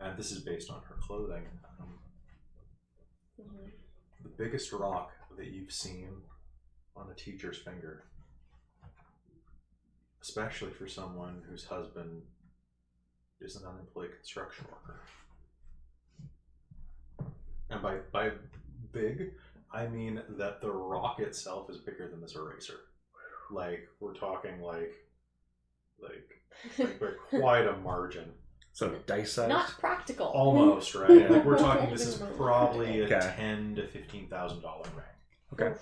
And this is based on her clothing. The biggest rock that you've seen on a teacher's finger, especially for someone whose husband is an unemployed construction worker. And by big, I mean that the rock itself is bigger than this eraser. Like, we're talking like by quite a margin. So dice size? Not practical. Almost, right? Like, we're talking this is probably a $10,000 to $15,000 ring. Okay.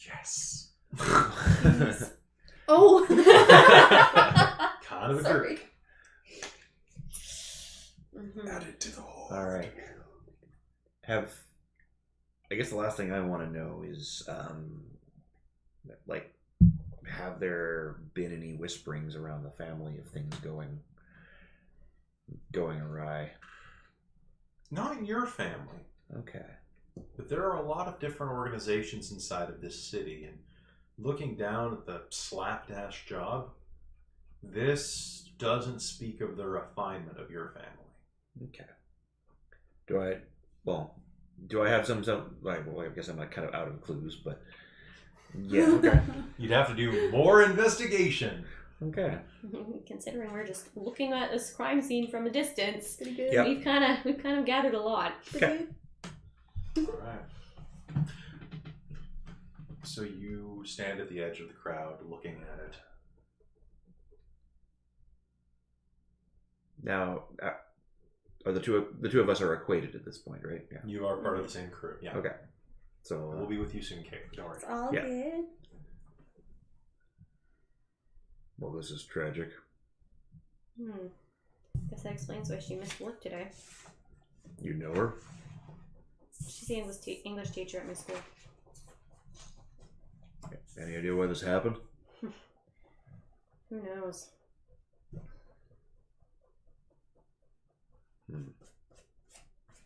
Yes. Oh. Kind of a Sorry. jerk. Add it to the whole. All right. I guess the last thing I want to know is, have there been any whisperings around the family of things going awry? Not in your family. Okay. But there are a lot of different organizations inside of this city, and looking down at the slapdash job, this doesn't speak of the refinement of your family. Okay. Do I have some like? Well, I guess I'm like kind of out of clues, but yeah. Okay. You'd have to do more investigation. Okay. Considering we're just looking at this crime scene from a distance, Pretty good. Yep. we've kind of gathered a lot. Okay. All right. So you stand at the edge of the crowd, looking at it. Now, are the two of us are equated at this point, right? Yeah. You are part of the same crew. Yeah. Okay. So We'll be with you soon, Kate. Don't worry. It's all Yeah. good. well, this is tragic. Guess that explains why she missed work today. You know her? She's the English teacher at my school. Any idea why this happened? Who knows?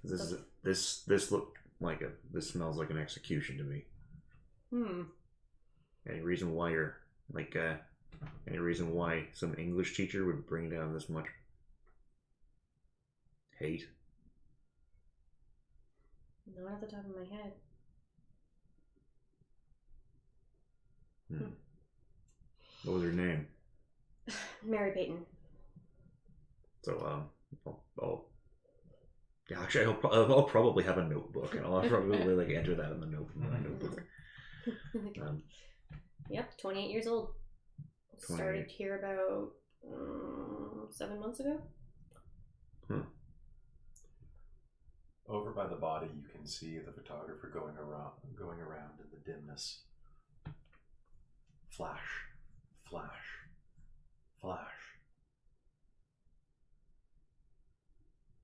This look like this smells like an execution to me. Any reason why you're like any reason why some English teacher would bring down this much hate? Not at the top of my head. What was her name? Mary Payton. So actually, I'll probably have a notebook, and I'll probably like enter that in the notebook. Yep, 28 years old. 28. Started here about 7 months ago. Over by the body, you can see the photographer going around in the dimness. Flash, flash, flash.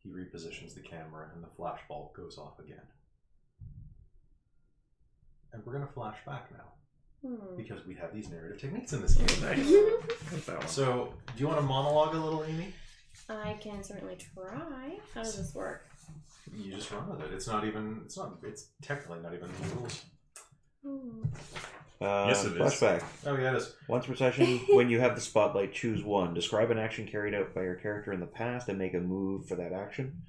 He repositions the camera and the flash bulb goes off again. And we're going to flash back now. Because we have these narrative techniques in this game. Nice. So, do you want to monologue a little, Amy? I can certainly try. How does this work? You just run with it. It's technically not even in the rules. Yes, it is. Flashback. Oh, yeah, it is. Once per session, when you have the spotlight, choose one. Describe an action carried out by your character in the past and make a move for that action.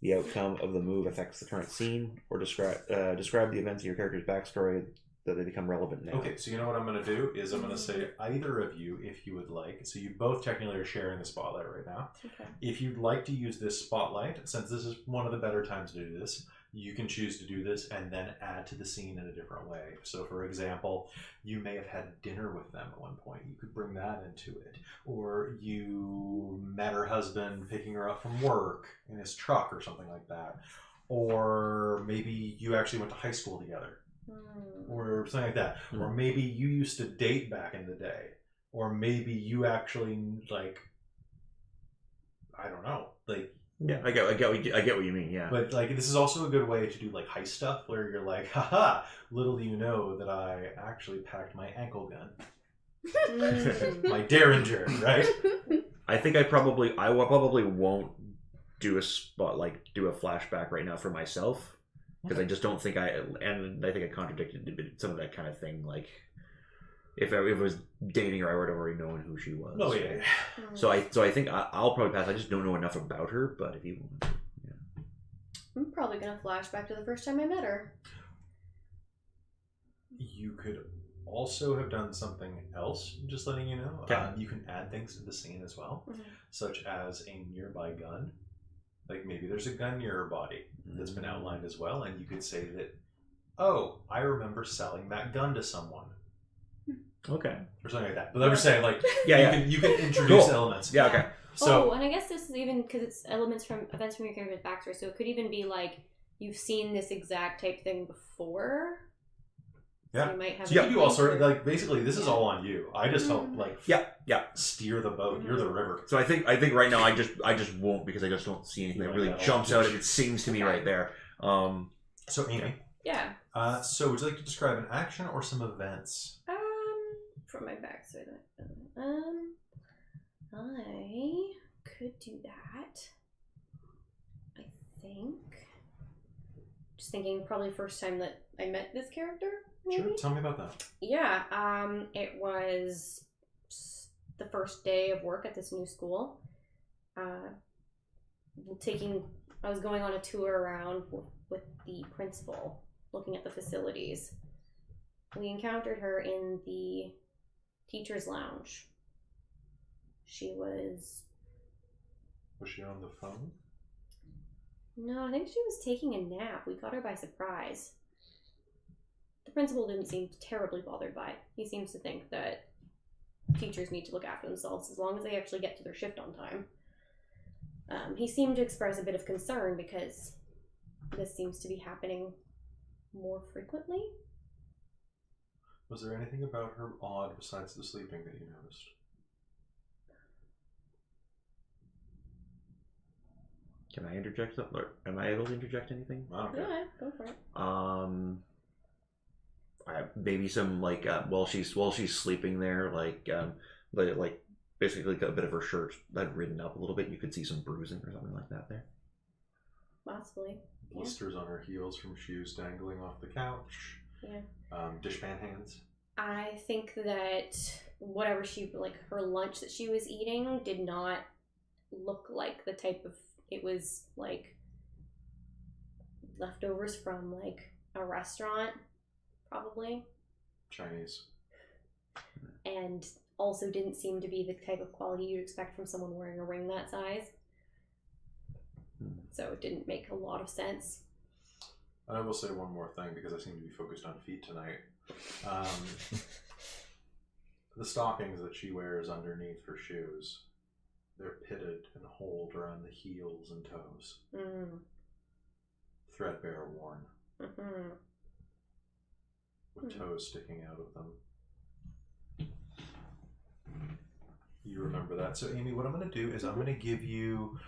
The outcome of the move affects the current scene, or describe the events in your character's backstory that they become relevant now. Okay, so you know what I'm going to do is I'm going to say either of you, if you would like. So you both technically are sharing the spotlight right now. Okay. If you'd like to use this spotlight, since this is one of the better times to do this, you can choose to do this and then add to the scene in a different way. So for example, you may have had dinner with them at one point. You could bring that into it. Or you met her husband picking her up from work in his truck or something like that. Or maybe you actually went to high school together. Or something like that. Or maybe you used to date back in the day. Or maybe you actually, like, I don't know, like... Yeah, I get what you mean, yeah. But, like, this is also a good way to do, like, heist stuff, where you're like, haha, little do you know that I actually packed my ankle gun. My Derringer, right? I think I probably won't do a flashback right now for myself. Because I just don't think I think I contradicted some of that kind of thing. Like, if I was dating her, I would have already known who she was. Oh yeah. So I think I'll probably pass. I just don't know enough about her. But if you want, yeah. I'm probably gonna flash back to the first time I met her. You could also have done something else. Just letting you know. Okay. You can add things to the scene as well, such as a nearby gun. Like maybe there's a gun near her body that's been outlined as well, and you could say that, oh, I remember selling that gun to someone. Okay. Or something like that. But I'm just saying, like, you can introduce elements. Yeah, okay. So, and I guess this is even because it's events from your character's backstory, so it could even be like you've seen this exact type thing before. Yeah. So you might have so you can do all sorts. Like basically, this is all on you. I just help steer the boat. You're the river. So I think right now I just won't, because I just don't see anything that really jumps out and it seems to me right there. So Amy. Yeah. So would you like to describe an action or some events? From my backstory. I could do that. I think. Just thinking, probably first time that I met this character. Maybe? Sure. Tell me about that. Yeah. It was the first day of work at this new school. I was going on a tour around with the principal, looking at the facilities. We encountered her in the teacher's lounge. Was she on the phone? No, I think she was taking a nap. We got her by surprise. The principal didn't seem terribly bothered by it. He seems to think that teachers need to look after themselves as long as they actually get to their shift on time. He seemed to express a bit of concern because this seems to be happening more frequently. Was there anything about her odd besides the sleeping that you noticed? Can I interject something? Or am I able to interject anything? Okay. Yeah, go for it. Maybe some while she's sleeping there, basically a bit of her shirt had ridden up a little bit. You could see some bruising or something like that there. Possibly. Blisters on her heels from shoes dangling off the couch. Yeah. Dishpan hands. I think that whatever her lunch that she was eating did not look like the type of, it was like leftovers from like a restaurant, probably. Chinese. And also didn't seem to be the type of quality you'd expect from someone wearing a ring that size. So it didn't make a lot of sense. I will say one more thing because I seem to be focused on feet tonight. The stockings that she wears underneath her shoes, they're pitted and holed around the heels and toes. Threadbare worn. With toes sticking out of them. You remember that. So Amy, what I'm going to do is I'm going to give you...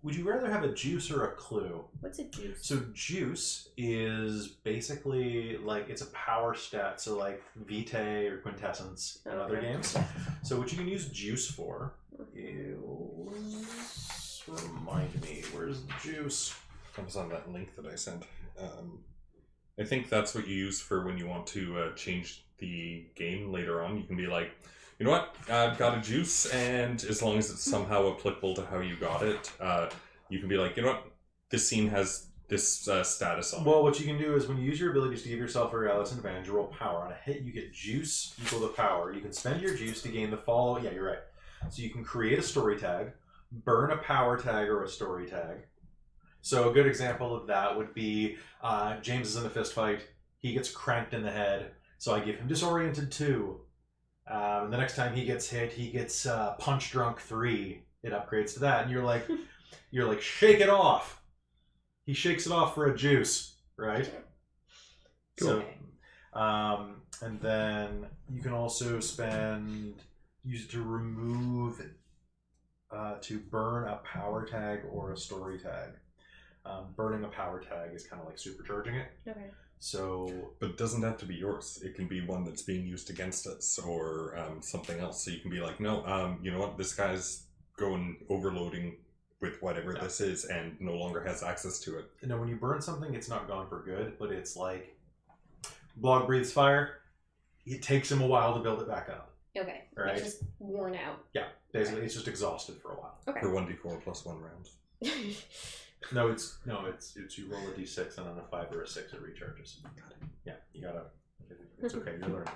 Would you rather have a juice or a clue? What's a juice? So juice is basically like, it's a power stat. So like Vitae or Quintessence and other games. So what you can use juice for is... Remind me, where's the juice? Comes on that link that I sent. I think that's what you use for when you want to change the game later on. You can be like, you know what, I've got a juice, and as long as it's somehow applicable to how you got it, you can be like, you know what, this scene has this status on. Well, what you can do is when you use your abilities to give yourself or Alice an advantage, you roll power. On a hit, you get juice equal to power. You can spend your juice to gain the follow. Yeah, you're right. So you can create a story tag, burn a power tag or a story tag. So a good example of that would be James is in a fist fight. He gets cranked in the head. So I give him disoriented 2. And the next time he gets hit, he gets punch drunk 3. It upgrades to that, and you're like, shake it off. He shakes it off for a juice, right? Cool. So, and then you can also use it to remove, to burn a power tag or a story tag. Burning a power tag is kind of like supercharging it. Okay. So, But it doesn't have to be yours. It can be one that's being used against us or something else. So you can be like, no, you know what? This guy's going overloading with whatever this is and no longer has access to it. you know, when you burn something, it's not gone for good, but it's like Blog breathes fire. It takes him a while to build it back up. Okay. Right. It's just worn out. Yeah, basically, it's just exhausted for a while. Okay. For 1d4 plus 1 round. No, it's you roll a d6 and on a 5 or a 6 it recharges. Yeah, you gotta. It's okay, you're learning.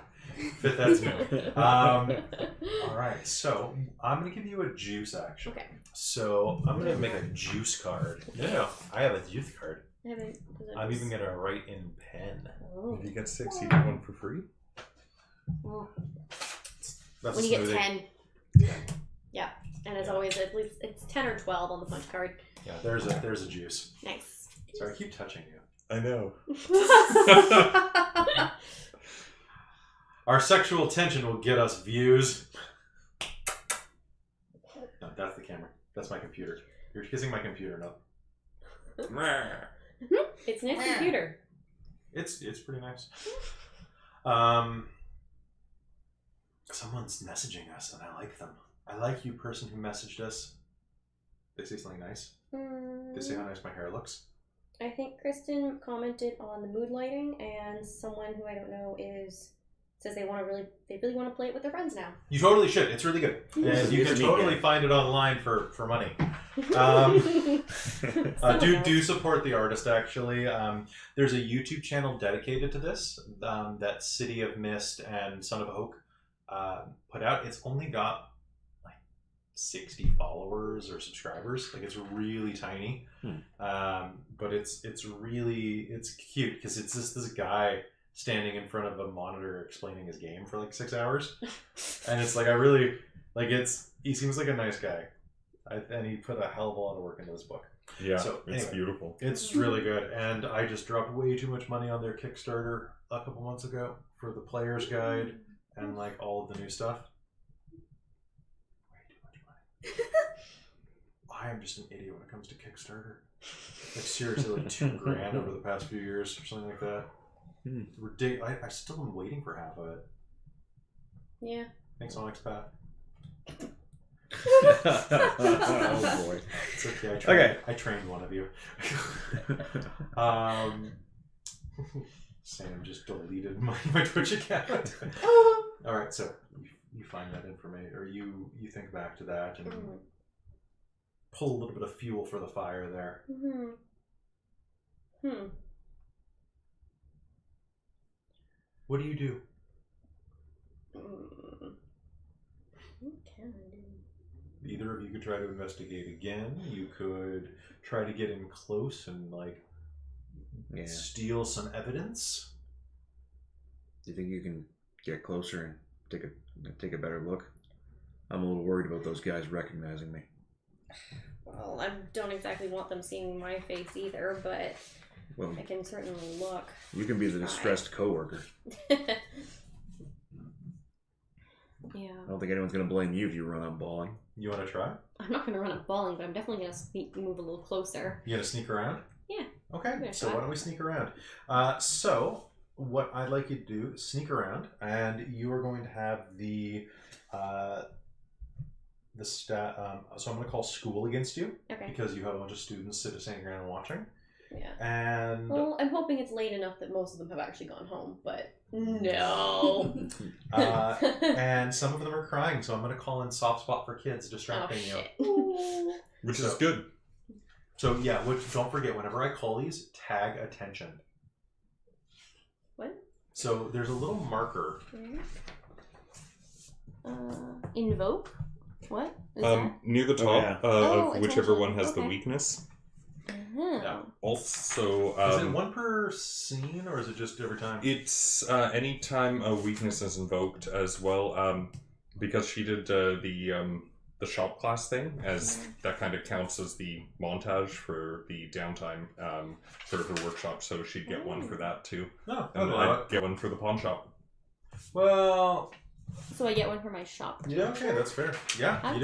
Fifth ed's new. All right, so I'm gonna give you a juice action. Okay. So I'm gonna make a juice card. No, I have a juice card. I haven't. I'm even gonna write in pen. Oh. If you get 6, you get 1 for free. Well, That's when a you get smoothie. 10. Yeah. And as always, I believe it's 10 or 12 on the punch card. Yeah, there's a juice. Nice. Sorry, I keep touching you. I know. Our sexual tension will get us views. No, that's the camera. That's my computer. You're kissing my computer, no? It's Nick's computer. It's pretty nice. Someone's messaging us, and I like them. I like you, person who messaged us. They say something nice. They say how nice my hair looks. I think Kristen commented on the mood lighting, and someone who I don't know says they really want to play it with their friends now. You totally should. It's really good, and you can totally find it online for money. Do support the artist. Actually, there's a YouTube channel dedicated to this that City of Mist and Son of Oak put out. It's only got like 60 followers or subscribers. Like, it's really tiny, but it's cute because it's just this guy standing in front of a monitor explaining his game for like 6 hours, and it's like, I really like he seems like a nice guy, and he put a hell of a lot of work into this book. Yeah, So, it's anyway, beautiful. It's really good, and I just dropped way too much money on their Kickstarter a couple months ago for the player's guide and like all of the new stuff. Way too much money. I am just an idiot when it comes to Kickstarter. Like, seriously, like $2,000 over the past few years or something like that. Ridiculous. I still am waiting for half of it. Yeah. Thanks, Onyx Pat. Oh boy. It's okay. I trained one of you. Sam just deleted my Twitch account. All right, so you find that information, or you think back to that and pull a little bit of fuel for the fire there. What do you do? What can I do? Either of you could try to investigate again. You could try to get in close and like steal some evidence. Do you think you can get closer and take a better look? I'm a little worried about those guys recognizing me. Well, I don't exactly want them seeing my face either, but Well, I can certainly look. you can be the distressed coworker. Yeah. I don't think anyone's going to blame you if you run out bawling. You want to try? I'm not going to run up bawling, but I'm definitely going to move a little closer. You gonna sneak around? Yeah. Okay, so why don't we sneak around? So what I'd like you to do is sneak around, and you are going to have the stat. So I'm going to call school against you Okay. because you have a bunch of students sitting around and watching. Yeah. And Well, I'm hoping it's late enough that most of them have actually gone home, but no. and some of them are crying, so I'm going to call in soft spot for kids, distracting Oh, you. shit. Which So- is good. So yeah, don't forget, whenever I call these, tag attention. What? So there's a little marker. Invoke? What? Is that? Near the top of whichever attention. one has the Okay. weakness. Yeah. Also, Is it one per scene, or is it just every time? it's anytime a weakness is invoked as well. Because she did the shop class thing, as that kind of counts as the montage for the downtime for her workshop. So she'd get one for that too, No, and I'd get one for the pawn shop. Well, So I get one for my shop. yeah, okay, that's fair. Yeah, How you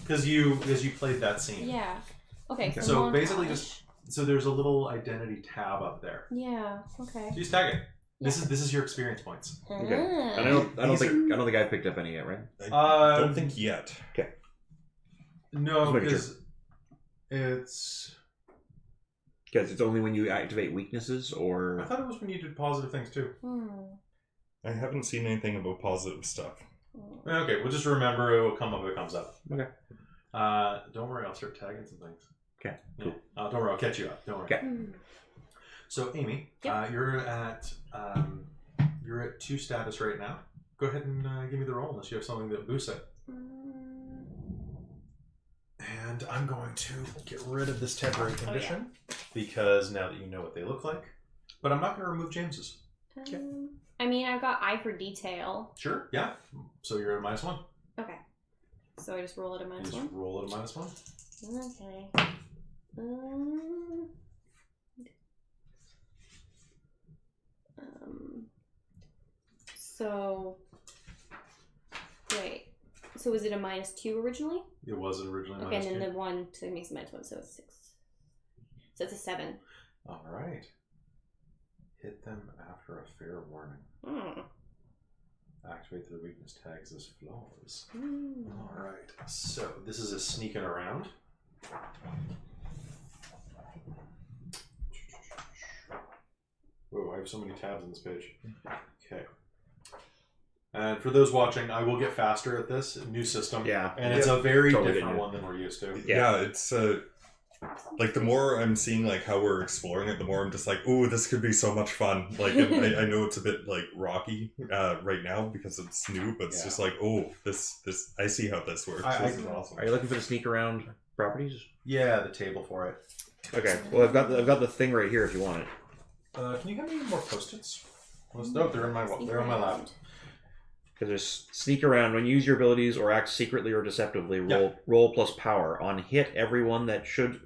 does do, because you played that scene. Yeah. Okay. So montage. basically, so there's a little identity tab up there. Yeah. Okay. So you just tag it. This is your experience points. Okay. And I don't think I've picked up any yet, right? I don't think yet. No, Just making because it's. Because it's only when you activate weaknesses, I or thought it was when you did positive things too. I haven't seen anything about positive stuff. Okay, we'll just remember it will come up if it comes up. Okay. Don't worry, I'll start tagging some things. Okay, cool. Don't worry, I'll catch you up. Don't worry. Okay. So, Amy, Yep. you're at 2 status right now. Go ahead and give me the roll unless you have something that boosts it. And I'm going to get rid of this temporary condition because now that you know what they look like, but I'm not going to remove James's. I mean, I've got eye for detail. Sure. Yeah. So you're at a -1. Okay. So I just roll it a You minus just one. roll at a -1. Okay. So wait. So was it a -2 originally? It was originally Okay, and then -2. the one, so it makes it -1, so it's 6. So it's a 7. All right. Hit them after a fair warning. Activate their weakness tags as flaws. All right. So this is a sneaking around. Whoa, I have so many tabs on this page. Okay. And for those watching, I will get faster at this new system. Yeah. And it's a very Totally different good, one than we're used to. Yeah, it's like the more I'm seeing like how we're exploring it, the more I'm just like, ooh, this could be so much fun. Like, and I know it's a bit like rocky right now because it's new, but it's just like, oh, this I see how this works. This is awesome. are you looking for the sneak around properties? Yeah, the table for it. Okay. Well, I've got the thing right here if you want it. Can you give me more post-its? No, they're in my lap. Because there's sneak around. When you use your abilities or act secretly or deceptively, roll plus power. On hit, everyone that should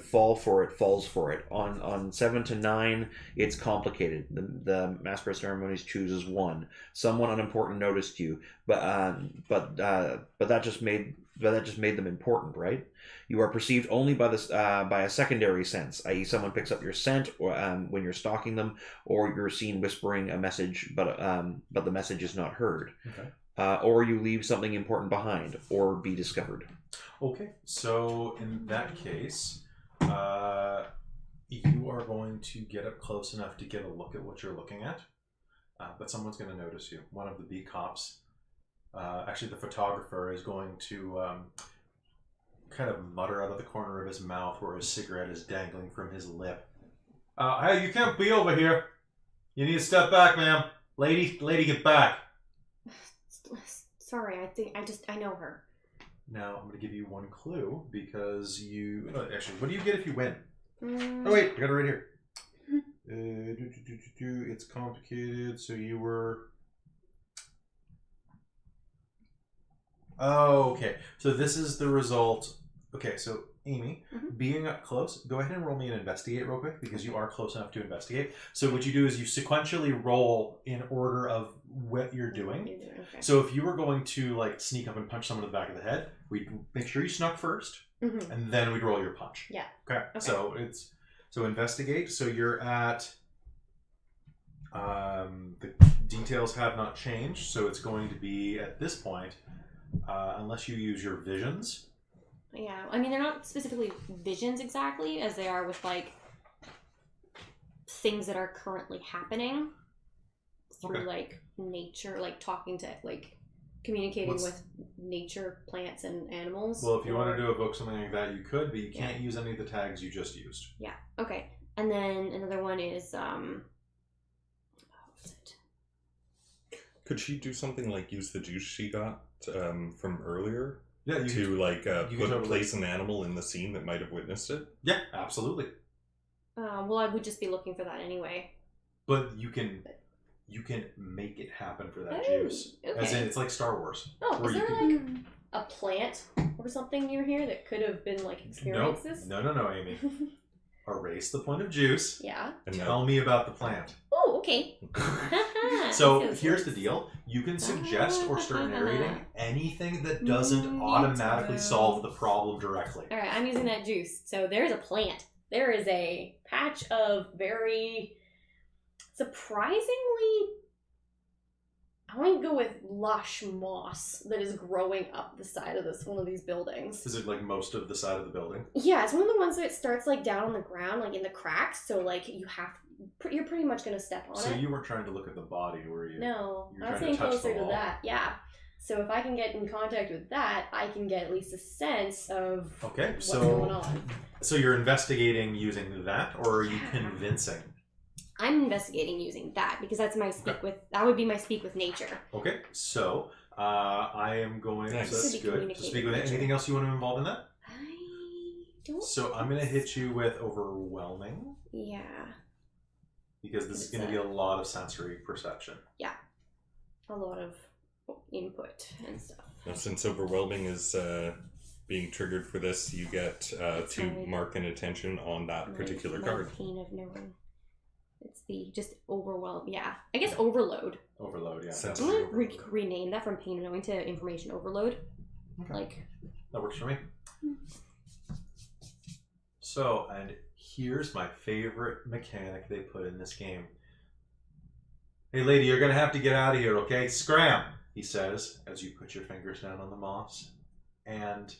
fall for it falls for it. On 7 to 9, it's complicated. The Master of Ceremonies chooses 1. Someone unimportant noticed you, but that just made them important, right? You are perceived only by a secondary sense, i.e., someone picks up your scent, or when you're stalking them, or you're seen whispering a message, but the message is not heard. Okay. Or you leave something important behind, or be discovered. Okay, so in that case, you are going to get up close enough to get a look at what you're looking at, but someone's going to notice you. One of the beat cops, actually the photographer, is going to kind of mutter out of the corner of his mouth where his cigarette is dangling from his lip. Hey, you can't be over here. You need to step back, ma'am. Lady, get back. Sorry, I know her. Now, I'm going to give you one clue because you... Oh, actually, what do you get if you win? Mm. Oh, wait, I got it right here. It's complicated, so you were... Oh, okay. So this is the result. Okay, so Amy, being up close, go ahead and roll me an investigate real quick because you are close enough to investigate. So what you do is you sequentially roll in order of what you're doing. Okay. So if you were going to like sneak up and punch someone in the back of the head, we'd make sure you snuck first, and then we'd roll your punch. Yeah. Okay. So investigate. So you're at. The details have not changed, so it's going to be at this point, unless you use your visions. Yeah, I mean, they're not specifically visions exactly, as they are with, like, things that are currently happening through, like, nature, like, talking to, like, communicating What's- with nature, plants, and animals. Well, if you or- wanted to evoke something like that, you could, but you Yeah. can't use any of the tags you just used. Yeah. Okay. And then another one is what was it? Could she do something like use the juice she got from earlier Yeah, you to like you can totally- place an animal in the scene that might have witnessed it? Yeah, absolutely. Well, I would just be looking for that anyway. But you can make it happen for that Oh, juice. As in, okay. it's like Star Wars. Oh, Or is you there could- like a plant or something near here that could have been like No, experienced this? no, Amy. Erase the point of juice. Yeah. And Tell me about the plant. Oh, okay. So That sounds here's the nice. deal. You can suggest or start narrating anything that doesn't automatically solve the problem directly. All right, I'm using that juice. So there's a plant. There is a patch of very surprisingly, I want to go with lush moss that is growing up the side of one of these buildings. Is it like most of the side of the building? Yeah, it's one of the ones that starts like down on the ground, like in the cracks. So like you're pretty much gonna step on So it. you weren't trying to look at the body, were you? No, You're I was trying to saying touch the closer to wall? that. Yeah. So if I can get in contact with that, I can get at least a sense of Okay, what's going so on. so you're investigating using that, or are you Yeah. convincing? I'm investigating using that because that's my speak with. That would be my speak with nature. Okay, so I am going. Nice. So that's To be good. To communicating speak with with nature. anything else you want to involve in that? I don't. So I'm going to hit you with overwhelming Yeah, because this is going to be a lot of sensory perception. a lot of input and stuff. Now, since overwhelming is being triggered for this, you get to Sorry. mark an attention on that particular my card. pain of knowing. It's the just overwhelm. Yeah, I guess overload. Overload, yeah. Sense- I'm sensory gonna overload. rename that from pain of knowing to information overload. Okay. Like, That works for me. So, and here's my favorite mechanic they put in this game. Hey, lady, you're going to have to get out of here, okay? Scram, he says, as you put your fingers down on the moss. And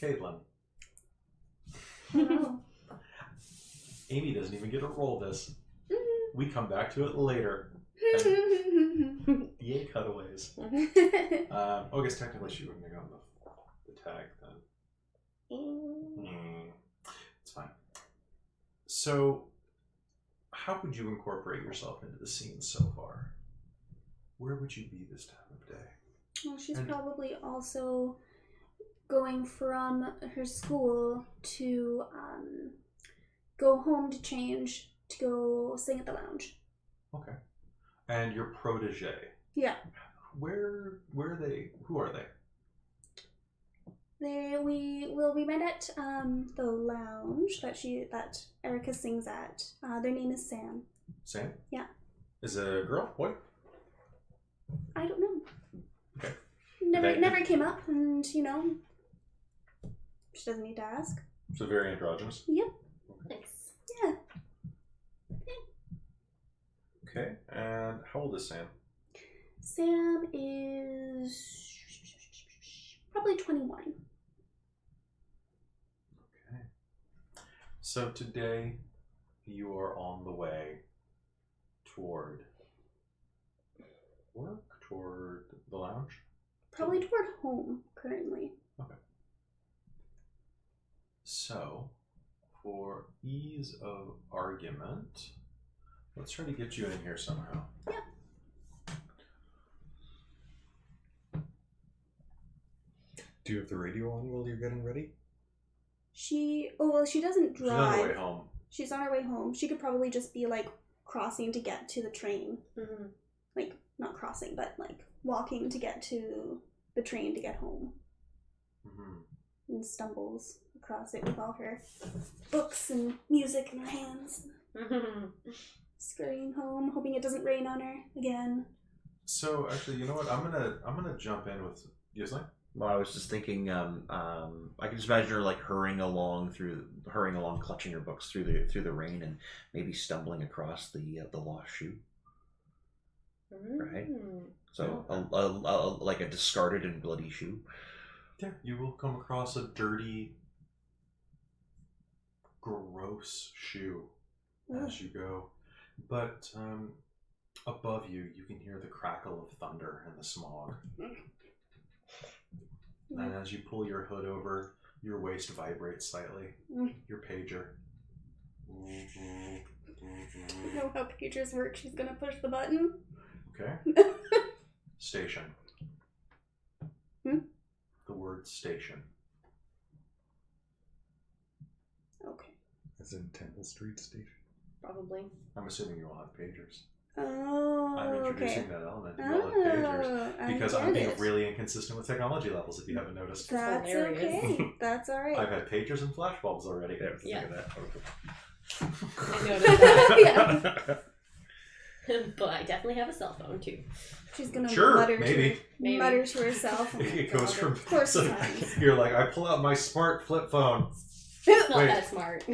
Caitlin. Oh. Amy doesn't even get to roll this. We come back to it later. Yay, cutaways. I guess technically she wouldn't have gotten the tag then. It's fine. So, how would you incorporate yourself into the scene so far? Where would you be this time of day? Well, she's And- probably also going from her school to go home to change to go sing at the lounge. Okay. And your protege. Yeah. Where are they? Who are they? We met at the lounge that Erica sings at. Their name is Sam. Sam? Yeah. Is it a girl? Boy? I don't know. Okay. Never came up, and she doesn't need to ask. So very androgynous. Yep. nice. Yeah. Okay. And how old is Sam? Sam is probably 21. Okay. So today you are on the way toward work, toward the lounge? Probably toward home currently. So, for ease of argument, let's try to get you in here somehow. Do you have the radio on while you're getting ready? She doesn't She's on her way drive. home. She's on her way home. She could probably just be like crossing to get to the train. Mm-hmm. Like, not crossing, but like walking to get to the train to get home. Mm-hmm. And stumbles across it with all her books and music in her hands. Scurrying home, hoping it doesn't rain on her again. So, actually, you know what? I'm gonna jump in with Gisling. Well, I was just thinking, I can just imagine her like hurrying along, clutching her books through the rain, and maybe stumbling across the lost shoe. Right. So, like a discarded and bloody shoe. Yeah, you will come across a dirty, gross shoe Ugh. as you go. But Above you, you can hear the crackle of thunder and the smog. And as you pull your hood over, your waist vibrates slightly. Your pager. I know how pagers work. She's gonna push the button. Okay. Station. The word station. Okay. As in Temple Street Station. Probably. I'm assuming you all have pagers. Oh, I'm introducing okay. that element. You all have pagers. Because I'm being it. really inconsistent with technology levels, if you haven't noticed. That's hilarious. okay. That's alright. I've had pagers and flashbulbs already. There, Yeah. look at I noticed that. Yeah. But I definitely have a cell phone too. She's gonna Sure, mutter maybe. Maybe. mutter to herself. Oh my It goes God, from of course so it has. you're like, I pull out my smart flip phone. It's not Wait. that smart.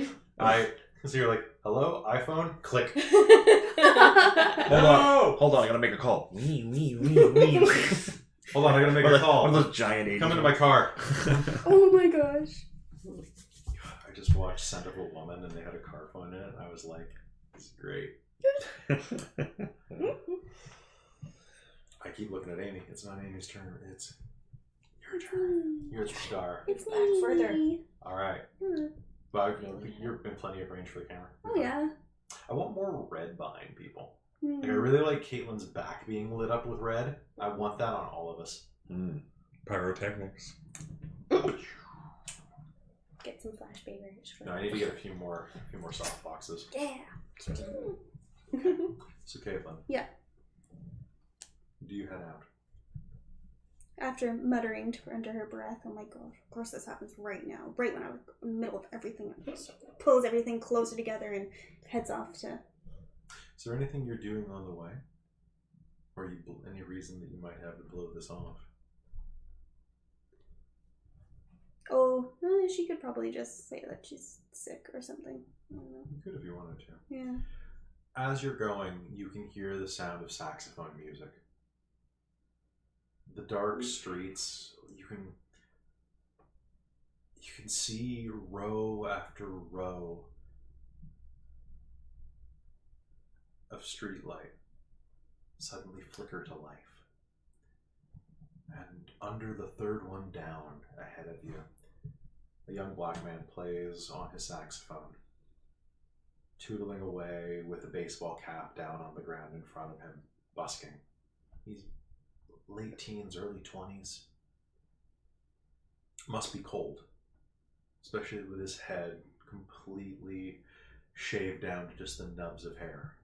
So you're like, hello, iPhone, click. Hold on. Hold on, I gotta make a call. Wee, wee, wee, wee. Hold on, I gotta make a One call. of those giant 80s. Come into my car. Oh my gosh. I just watched Scent of a Woman and they had a car phone in it. And I was like, this is great. I keep looking at Amy. It's not Amy's turn. It's your turn. You're the star. It's Back me. further. All right. But you're in plenty of range for the camera. Oh yeah. I want more red behind people. Hmm. Like I really like Caitlin's back being lit up with red. I want that on all of us. Pyrotechnics. Get some flash bangers. No, I need to get a few more soft boxes. Yeah. So Caitlin. Yeah. Do you head out? After muttering to her under her breath, oh my gosh, of course this happens right now. Right when I was in the middle of everything. Just pulls everything closer together and heads off to... Is there anything you're doing on the way? Or any reason that you might have to blow this off? Oh, she could probably just say that she's sick or something. I don't know. You could if you wanted to. Yeah. As you're going, you can hear the sound of saxophone music. The dark streets, you can see row after row of streetlight suddenly flicker to life. And under the third one down ahead of you, a young black man plays on his saxophone, tootling away with a baseball cap down on the ground in front of him, busking. He's late teens, early 20s. Must be cold, especially with his head completely shaved down to just the nubs of hair.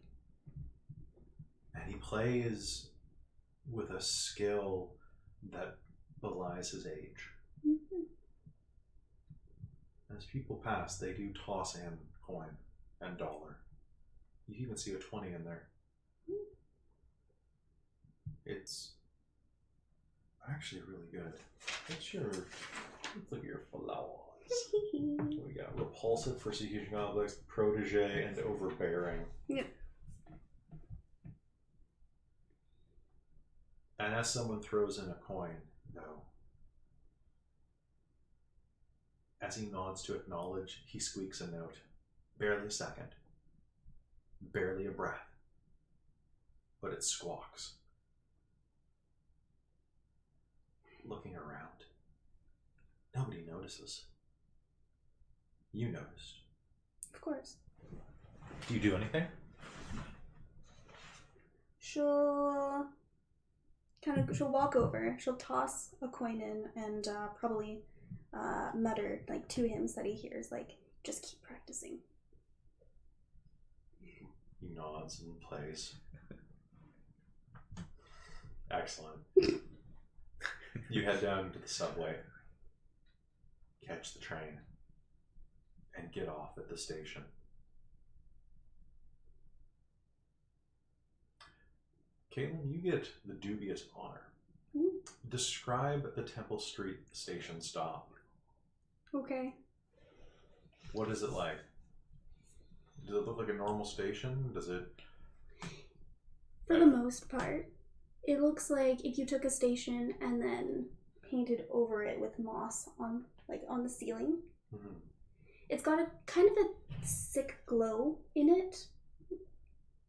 And he plays with a skill that belies his age. Mm-hmm. As people pass, they do toss in coin and dollar. You even see a 20 in there. It's actually really good. Let's look at your flowers. We got repulsive, persecution complex, protege, and overbearing. Yep. And as someone throws in a coin, though, as he nods to acknowledge, he squeaks a note. Barely a second. Barely a breath. But it squawks. Looking around. Nobody notices. You noticed. Of course. Do you do anything? She'll walk over. She'll toss a coin in and probably mutter like to him so that he hears, like, just keep practicing. He nods and plays. Excellent. You head down into the subway, catch the train, and get off at the station. Caitlin, you get the dubious honor. Describe the Temple Street station stop. Okay. What is it like? Does it look like a normal station? Does it... For the most part, it looks like if you took a station and then painted over it with moss on the ceiling. Mm-hmm. It's got a kind of a sick glow in it,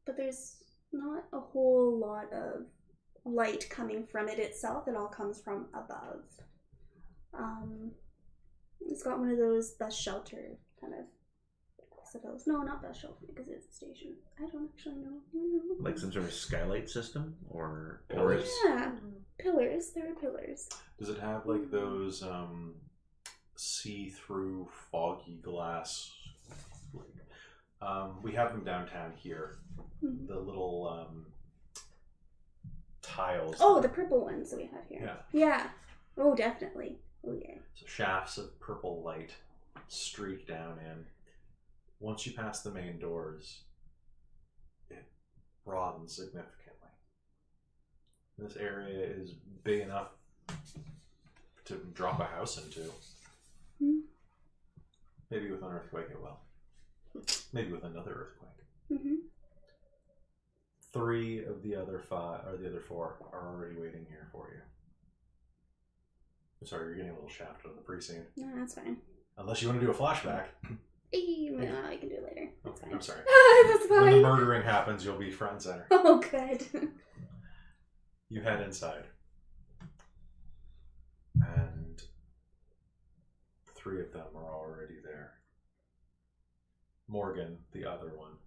but there's not a whole lot of light coming from it itself. It all comes from above. It's got one of those bus shelter kind of, I suppose. No, not bus shelter because it's a station. I don't actually know. Like some sort of skylight system or Pillars? Yeah, pillars. There are pillars. Does it have like those see-through foggy glass? We have them downtown here. Mhm. The little tiles. Oh, the purple ones that we have here. Yeah. Yeah. Oh, definitely. Oh, yeah. So shafts of purple light streak down in. Once you pass the main doors, it broadens significantly. This area is big enough to drop a house into. Hmm. Maybe with an earthquake it will. Maybe with another earthquake. Mm-hmm. 3 of the other 5, or the other 4, are already waiting here for you. Sorry, you're getting a little shafted on the pre-scene. No, that's fine. Unless you want to do a flashback. No, I can do it later. That's fine. I'm sorry. That's When the fine. murdering happens, you'll be front and center. Oh, good. You head inside. And 3 of them are already there. Morgan, the other one,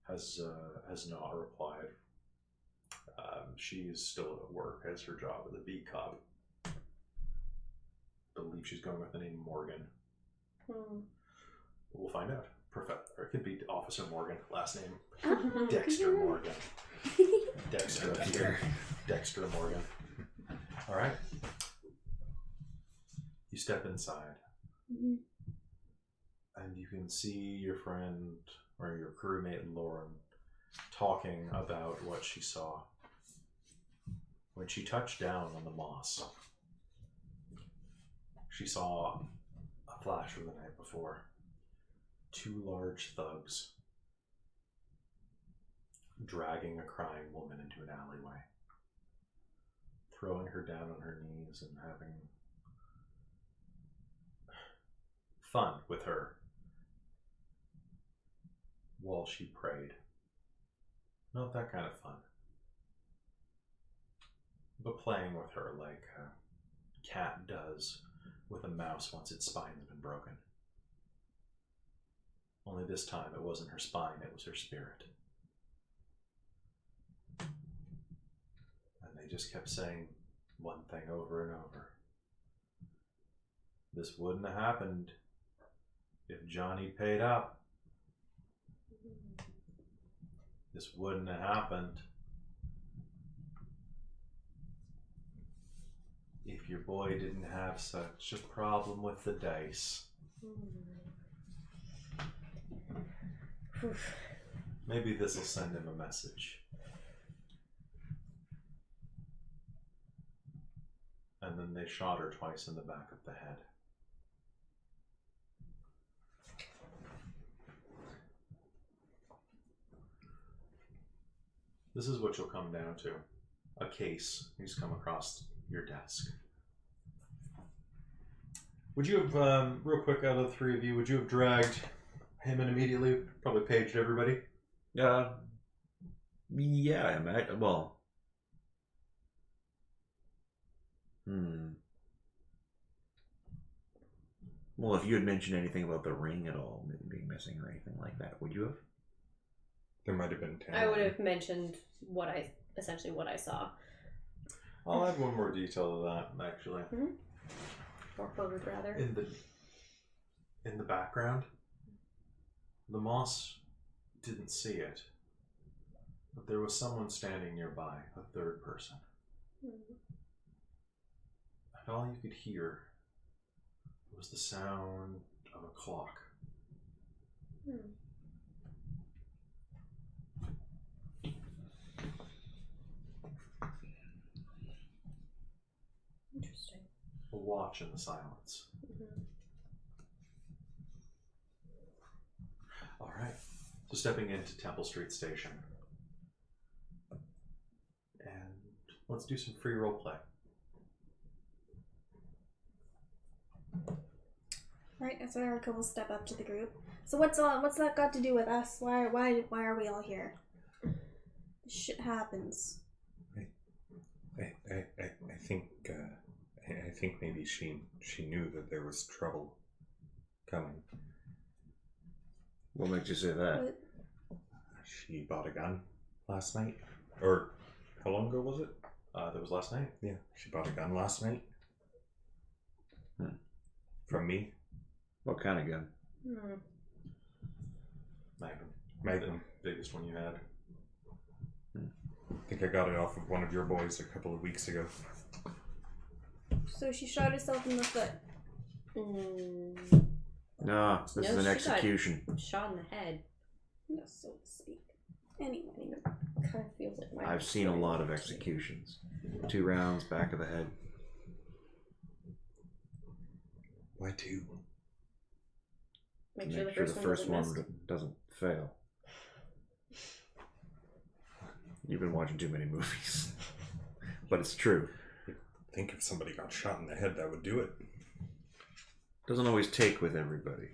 has not replied. She's still at work as her job as a bee cop. Believe she's going with the name Morgan. We'll find out. Or it could be Officer Morgan, last name Oh, Dexter yeah. Morgan. Dexter Morgan. All right. You step inside, Mhm. and you can see your friend or your crewmate Lauren talking about what she saw when she touched down on the moss. She saw a flash from the night before. 2 large thugs dragging a crying woman into an alleyway, throwing her down on her knees and having fun with her while she prayed. Not that kind of fun, but playing with her like a cat does with a mouse once its spine has been broken. Only this time it wasn't her spine, it was her spirit. And they just kept saying one thing over and over. This wouldn't have happened if Johnny paid up. This wouldn't have happened if your boy didn't have such a problem with the dice. Maybe this will send him a message. And then they shot her twice in the back of the head. This is what you'll come down to. A case who's come across your desk. Would you have, real quick out of the 3 of you, would you have dragged him in immediately? Probably paged everybody? Yeah, I imagine. Well, Well, if you had mentioned anything about the ring at all, maybe being missing or anything like that, would you have? There might have been 10. I would have mentioned what I saw. I'll add one more detail to that, actually. Or forward, rather. In the background, the moss didn't see it, but there was someone standing nearby, a 3rd person. And all you could hear was the sound of a clock. Interesting. A watch in the silence. All right. So stepping into Temple Street Station. And let's do some free role play. Right, so Erica will step up to the group. So what's that got to do with us? Why are we all here? Shit happens. I think maybe she knew that there was trouble coming. What makes you say that? But She bought a gun last night, or how long ago was it? That was last night. Yeah, she bought a gun last night. Hmm. From me. What kind of gun? Magnum. Biggest one you had. I think I got it off of one of your boys a couple of weeks ago. so she shot herself in the foot. No, this No, is an she got- execution. Shot in the head. No, so to speak. Anyway. I mean, it kind of feels like my. I've seen a lot of executions. 2 rounds, back of the head. Why 2? Make Make sure the sure first, the first one one doesn't fail. You've been watching too many movies. But it's true. I think if somebody got shot in the head, that would do it. Doesn't always take with everybody.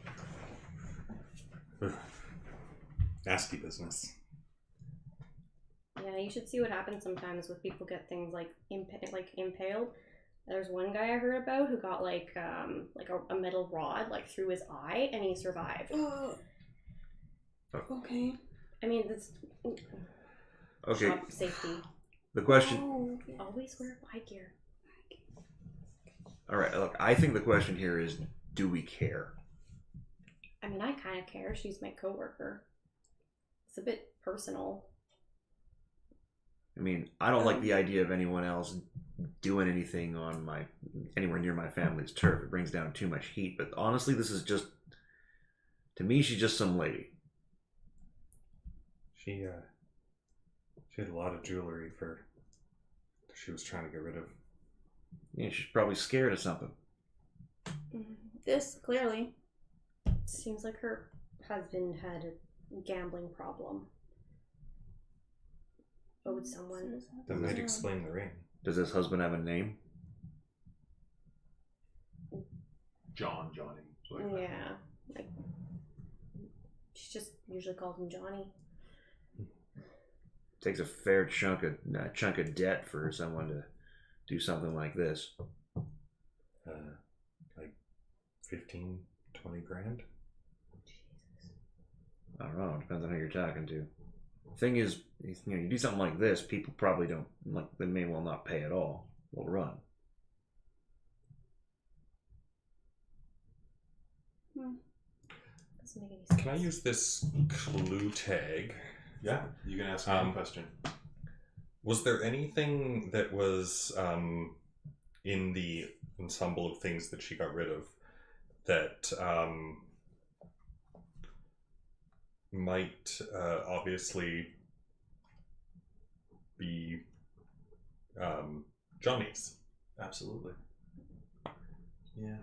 Nasty business. Yeah, you should see what happens sometimes with people get things like impaled. There's one guy I heard about who got like a metal rod like through his eye and he survived. Oh. Okay. I mean, that's Okay, shop safety. the question... Oh, yeah. Always wear eye gear. Alright, look, I think the question here is, do we care? I mean, I kind of care. She's my coworker. It's a bit personal. I mean, I don't like the idea of anyone else doing anything on anywhere near my family's turf. It brings down too much heat. But honestly, this is just, to me, she's just some lady. She had a lot of jewelry she was trying to get rid of. Yeah, she's probably scared of something. This, clearly. Seems like her husband had a gambling problem. Owed someone. That might explain the ring. Does this husband have a name? Johnny. Something like that. Yeah. Like, she just usually calls him Johnny. Takes a fair chunk of debt for someone to do something like this. Like 15, 20 grand. I don't know. It depends on who you're talking to. The thing is, you do something like this, people probably don't, like, they may well not pay at all. Will run. Doesn't make any sense. Can I use this clue tag? Yeah, you can ask me any question. Was there anything that was in the ensemble of things that she got rid of that might obviously be Johnny's? Absolutely. Yeah.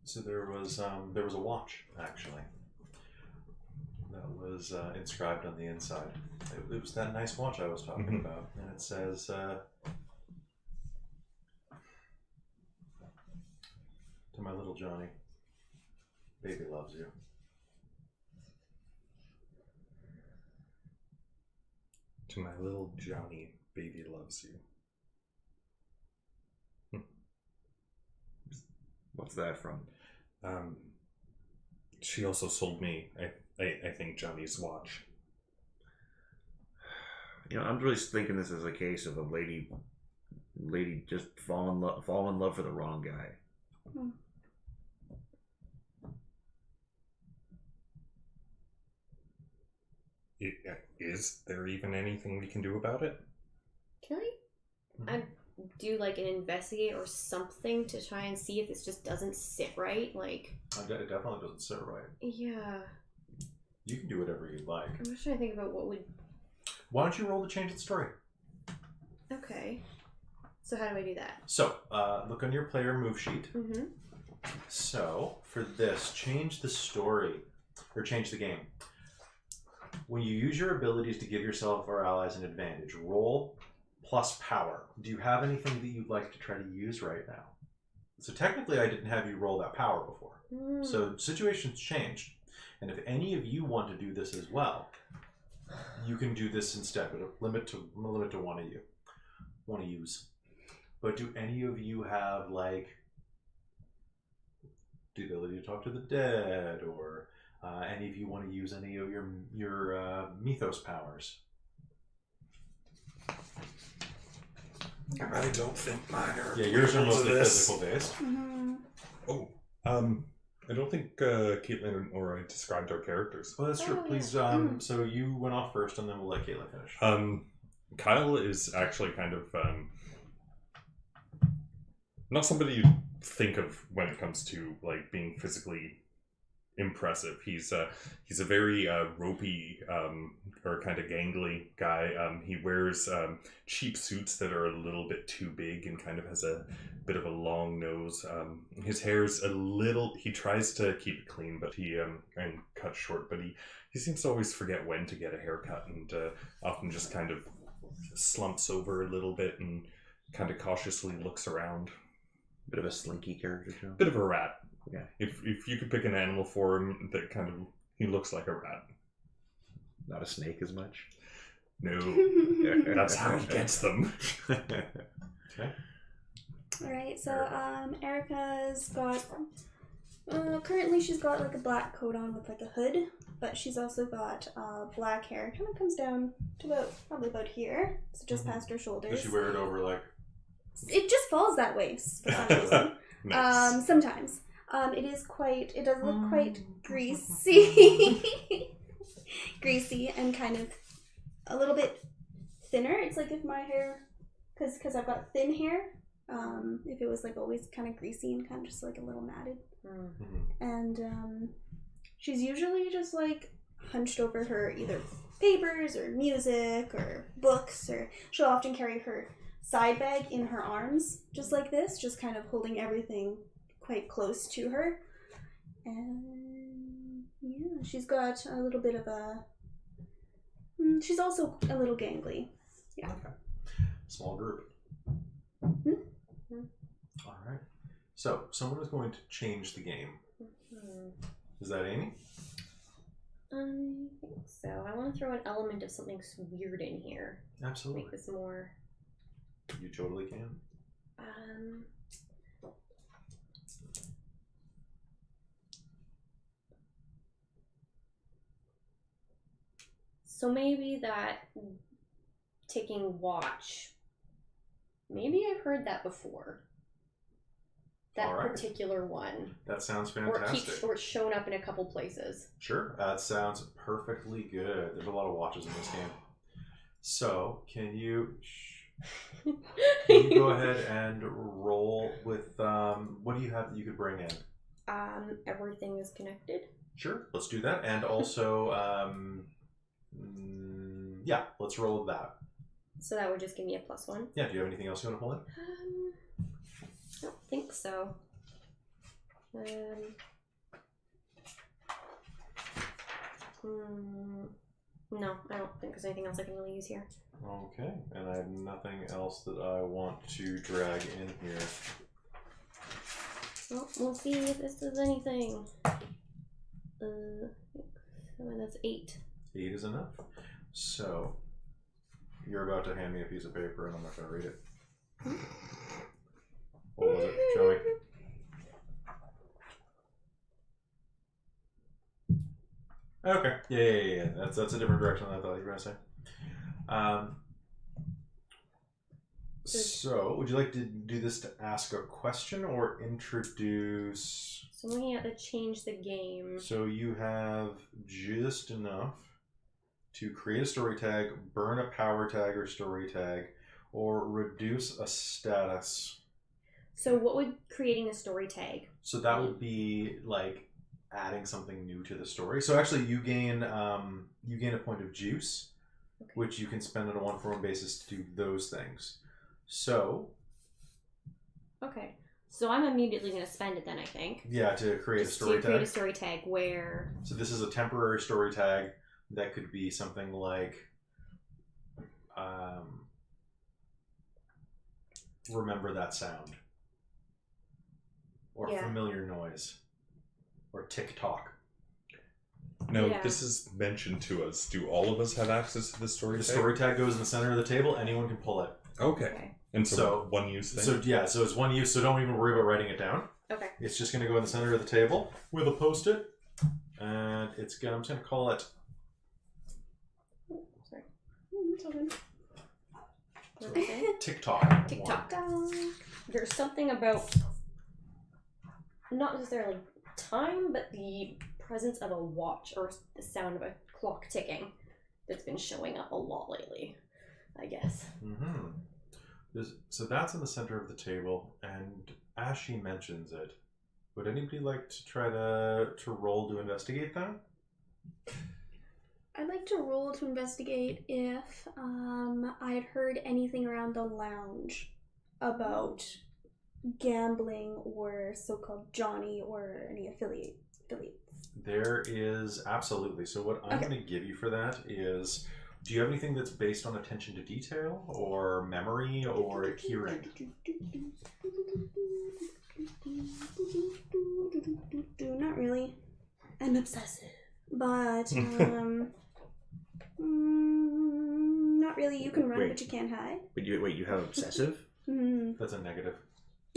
So there was a watch actually that was inscribed on the inside. It was that nice watch I was talking about, and it says, "To my little Johnny, baby loves you." To my little Johnny, baby loves you. What's that from? She also sold me, I think, Johnny's watch. I'm really thinking this is a case of a lady just fall in love for the wrong guy. Is there even anything we can do about it? Can I do like an investigate or something to try and see if this just doesn't sit right? Like, It definitely doesn't sit right. yeah. You can do whatever you'd like. I'm just trying to think about what would. Why don't you roll to change the story? Okay. So how do I do that? So, look on your player move sheet. Mm-hmm. So, for this, change the story, or change the game. When you use your abilities to give yourself or allies an advantage, roll plus power. Do you have anything that you'd like to try to use right now? So technically I didn't have you roll that power before. So situations changed. And if any of you want to do this as well, you can do this instead, but limit to one of you. Want to use. But do any of you have like the ability to talk to the dead, or any of you want to use any of your mythos powers? I don't think mine are. Yeah, yours are mostly this. physical based. Mm-hmm. Oh, I don't think Caitlin or I described our characters. Well, that's true. Oh, Please, yeah. so you went off first, and then we'll let Caitlin finish. Kyle is actually kind of not somebody you think of when it comes to like being physically impressive. He's a very ropey or kind of gangly guy. He wears cheap suits that are a little bit too big and kind of has a bit of a long nose. His hair's a little. He tries to keep it clean, but he and cut short. But he seems to always forget when to get a haircut, and often just kind of slumps over a little bit and kind of cautiously looks around. Bit of a slinky character, Joe. Bit of a rat. Yeah. If you could pick an animal for him that kind of he looks like a rat. Not a snake as much. No, that's how he gets them. Okay. Alright, so Erica's got currently she's got like a black coat on with like a hood, but she's also got black hair. Kind of comes down to probably about here, so just past her shoulders. Does she wear it over like? It just falls that way for some reason. Nice. Sometimes. It does look quite greasy. Greasy and kind of a little bit thinner. It's like if my hair, because I've got thin hair, if it was like always kind of greasy and kind of just like a little matted. And she's usually just like hunched over her either papers or music or books, or she'll often carry her side bag in her arms, just like this, just kind of holding everything quite close to her. And yeah, she's got a little bit of she's also a little gangly. Yeah. Okay. Small group. Mm-hmm. All right. So someone is going to change the game. Is that Amy? I think so. I want to throw an element of something weird in here. Absolutely. Make this more. You totally can. So maybe that ticking watch. Maybe I've heard that before. That All right. particular one. That sounds fantastic. Or it's shown up in a couple places. Sure. That sounds perfectly good. There's a lot of watches in this game. So, can you go ahead and roll with what do you have that you could bring in? Everything is connected. Sure, let's do that. And also, yeah, let's roll with that. So that would just give me a +1. Yeah, do you have anything else you want to pull in? I don't think so. No, I don't think there's anything else I can really use here. Okay, and I have nothing else that I want to drag in here. Well, we'll see if this does anything. That's 8. 8 is enough. So, you're about to hand me a piece of paper and I'm not going to read it. What was it? Show me. Okay. Yeah. That's a different direction than I thought you were going to say. So, would you like to do this to ask a question or introduce? So I'm looking at the change the game. So you have just enough to create a story tag, burn a power tag or story tag, or reduce a status. So what would creating a story tag? So that would be like adding something new to the story. So actually, you gain a point of juice, Okay. which you can spend on a 1-for-1 basis to do those things. So Okay. So I'm immediately going to spend it then, I think. yeah, to create Just a story to tag. create a story tag where... So this is a temporary story tag that could be something like remember that sound, or Yeah. familiar noise, or tick tock. Now, Yeah. this is mentioned to us. Do all of us have access to the story The tag? story tag goes in the center of the table. Anyone can pull it. Okay. And so one use thing? So yeah, so it's one use, so don't even worry about writing it down. Okay. It's just going to go in the center of the table with a post-it. And I'm just going to call it Sorry. It's all good. What was I saying? TikTok. TikTok. There's something about not necessarily time, but the presence of a watch or the sound of a clock ticking that's been showing up a lot lately, I guess. Mm-hmm. So that's in the center of the table, and as she mentions it, would anybody like to try to roll to investigate that? I'd like to roll to investigate if I had heard anything around the lounge about gambling or so-called Johnny or any affiliates. There is absolutely. So what I'm Okay. going to give you for that is, do you have anything that's based on attention to detail or memory or hearing? Not really. I'm obsessive. But, not really. You can run, Wait. but you can't hide. Wait, you have obsessive? That's a negative.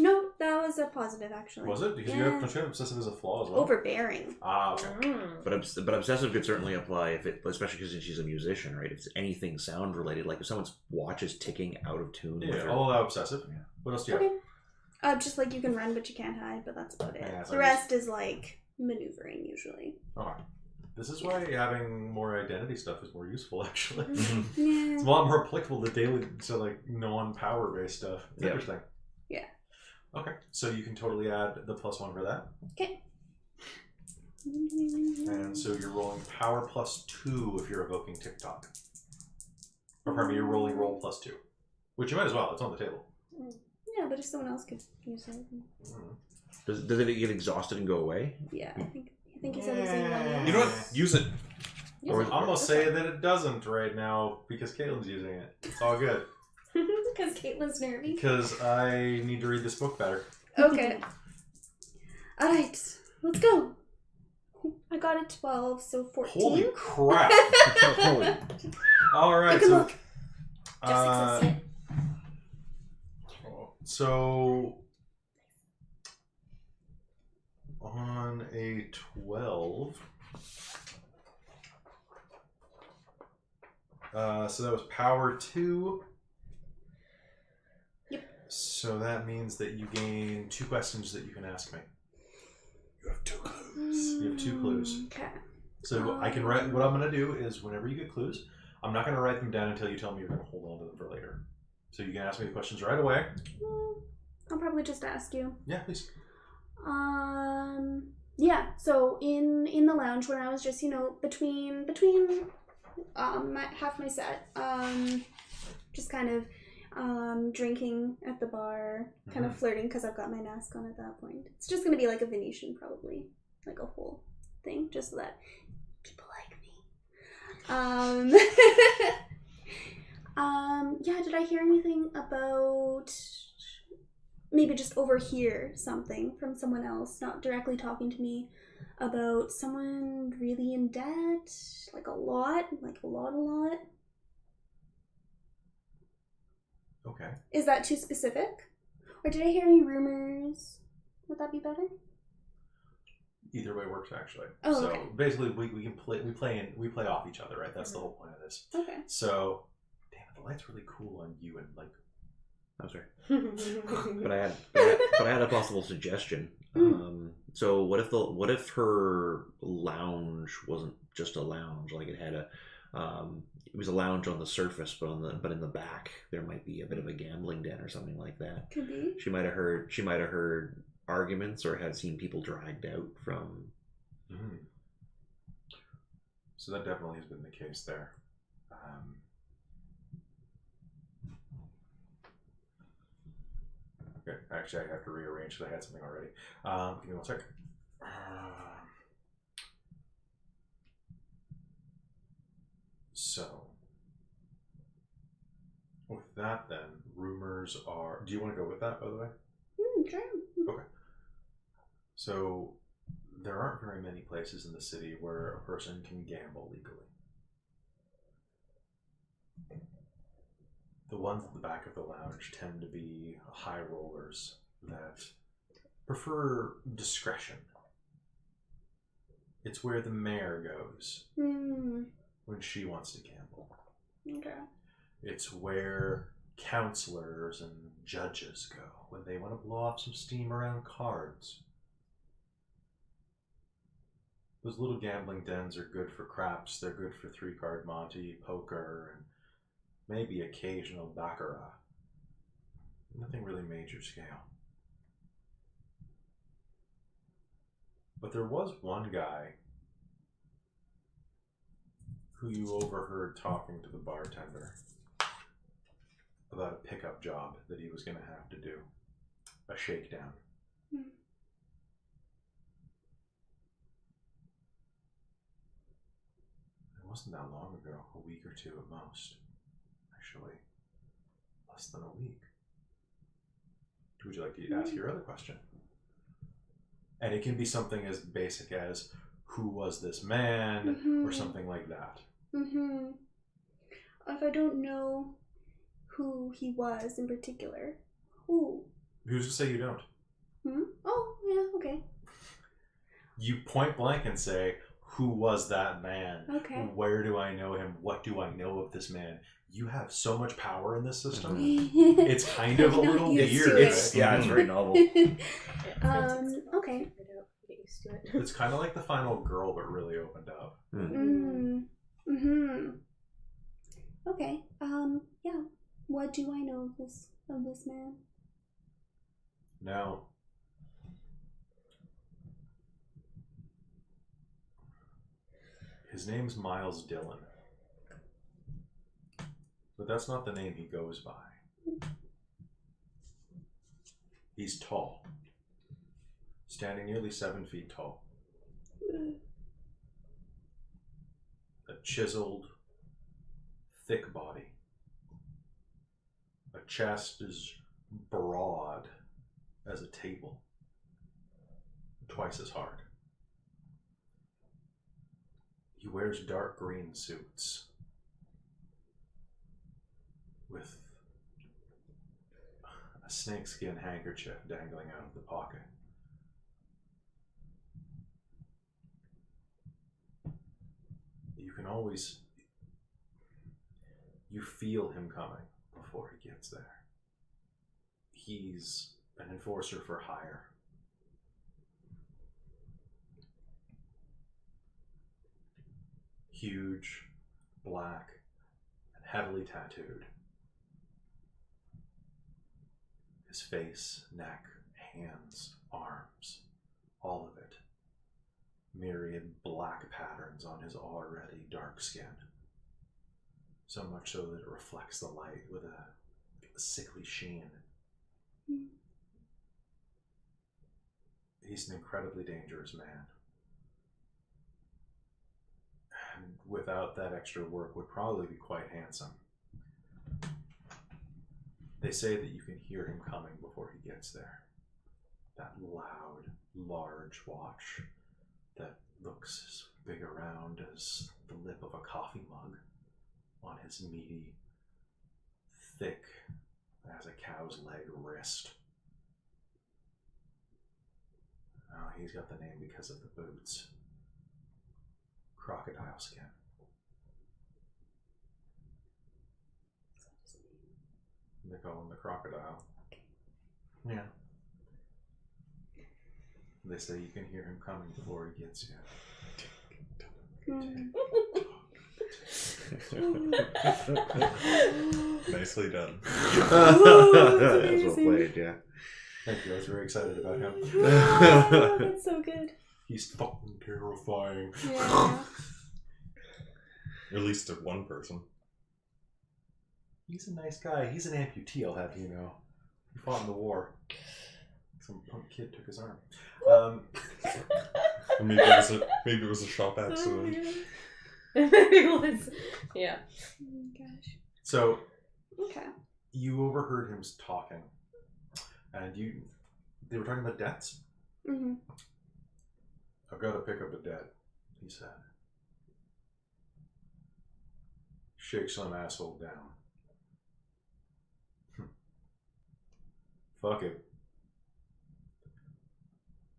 No, that was a positive, actually. Was it? Because Yeah. don't you have obsessive as a flaw as well? Overbearing. Ah, okay. Mm. But obsessive could certainly apply if it, especially because she's a musician, right? If it's anything sound related, like if someone's watch is ticking out of tune. with Yeah, her- I'll allow obsessive. Yeah. What else do you have? Okay. Just like you can run, but you can't hide, but that's about it. Yeah, so The rest is like maneuvering, usually. Alright. This is why having more identity stuff is more useful, actually. Mhm. Yeah. It's a lot more applicable to daily, to like non-power based stuff. It's Yeah. interesting. Yeah. Okay, so you can totally add the +1 for that. Okay. And so you're rolling power +2 if you're evoking TikTok. Or pardon me, you're rolling roll +2. Which you might as well, it's on the table. Yeah, but if someone else could use it. Mhm. Does it get exhausted and go away? Yeah, I think he said it was in one. You know what? Use it. Or I'm gonna say that it doesn't right now because Caitlin's using it. It's all good. Because Caitlin's nervy. Because I need to read this book better. Okay. Alright, let's go. I got a 12, so 14. Holy crap! Holy. Alright, Take a so look. Just succeed. so on a 12, so that was power 2. Yep. So that means that you gain 2 questions that you can ask me. You have 2 clues. You have 2 clues. Okay. So I can write. What I'm going to do is, whenever you get clues, I'm not going to write them down until you tell me you're going to hold on to them for later. So you can ask me the questions right away. Well, I'll probably just ask you. Yeah, please. Yeah, so in the lounge when I was just, between half my set, just kind of drinking at the bar, kind of flirting because I've got my mask on at that point. It's just going to be like a Venetian probably, like a whole thing, just so that people like me. Yeah, did I hear anything about maybe just overhear something from someone else, not directly talking to me, about someone really in debt, like a lot? Okay. Is that too specific? Or did I hear any rumors? Would that be better? Either way works actually. Oh, so okay. basically, we play off each other, right? That's the whole point of this. Okay. So, damn it, the light's really cool on you and like. I'm sorry. But I had a possible suggestion. So what if her lounge wasn't just a lounge? Like it had it was a lounge on the surface, but in the back there might be a bit of a gambling den or something like that. Could be. She might have heard arguments or had seen people dragged out from. So that definitely has been the case there. Okay, actually, I have to rearrange because I had something already. Give me 1 sec. So, with that, then rumors are. Do you want to go with that, by the way? Sure. Okay. So there aren't very many places in the city where a person can gamble legally. The ones at the back of the lounge tend to be high rollers that prefer discretion. It's where the mayor goes when she wants to gamble. Okay. It's where counselors and judges go when they want to blow off some steam around cards. Those little gambling dens are good for craps. They're good for 3-card Monte, poker, and maybe occasional baccarat. Nothing really major scale. But there was one guy who you overheard talking to the bartender about a pickup job that he was going to have to do. A shakedown. It wasn't that long ago, a week or two at most. Actually, less than a week. Would you like to ask your other question? And it can be something as basic as, who was this man, or something like that. If I don't know who he was in particular, who? Who's to say you don't? Oh, yeah, okay. You point blank and say, who was that man? Okay. Where do I know him? What do I know of this man? You have so much power in this system. It's kind of a little weird. It's very novel. Okay. Get used to it. It's kind of like The Final Girl, but really opened up. Okay. Yeah. What do I know of this man? Now, his name's Miles Dillon. But that's not the name he goes by. He's tall. Standing nearly 7 feet tall. A chiseled, thick body. A chest as broad as a table. Twice as hard. He wears dark green suits with a snakeskin handkerchief dangling out of the pocket. You feel him coming before he gets there. He's an enforcer for hire. Huge, black, and heavily tattooed. His face, neck, hands, arms, all of it. Myriad black patterns on his already dark skin. So much so that it reflects the light with a sickly sheen. He's an incredibly dangerous man. And without that extra work would probably be quite handsome. They say that you can hear him coming before he gets there. That loud, large watch that looks as big around as the lip of a coffee mug on his meaty, thick as a cow's leg wrist. Oh, he's got the name because of the boots. Crocodile skin. They call him the crocodile. Yeah. They say you can hear him coming before he gets you. Nicely done. That's well played, yeah. Thank you, I was very excited about him. Oh, that's so good. He's fucking terrifying. Yeah. At least to one person. He's a nice guy. He's an amputee, I'll have you know. He fought in the war. Some punk kid took his arm. Or maybe it was a shop accident. It was, yeah. Oh gosh. So, Okay. you overheard him talking. And they were talking about debts. I've got to pick up a debt, he said. Shake some asshole down. Fuck it.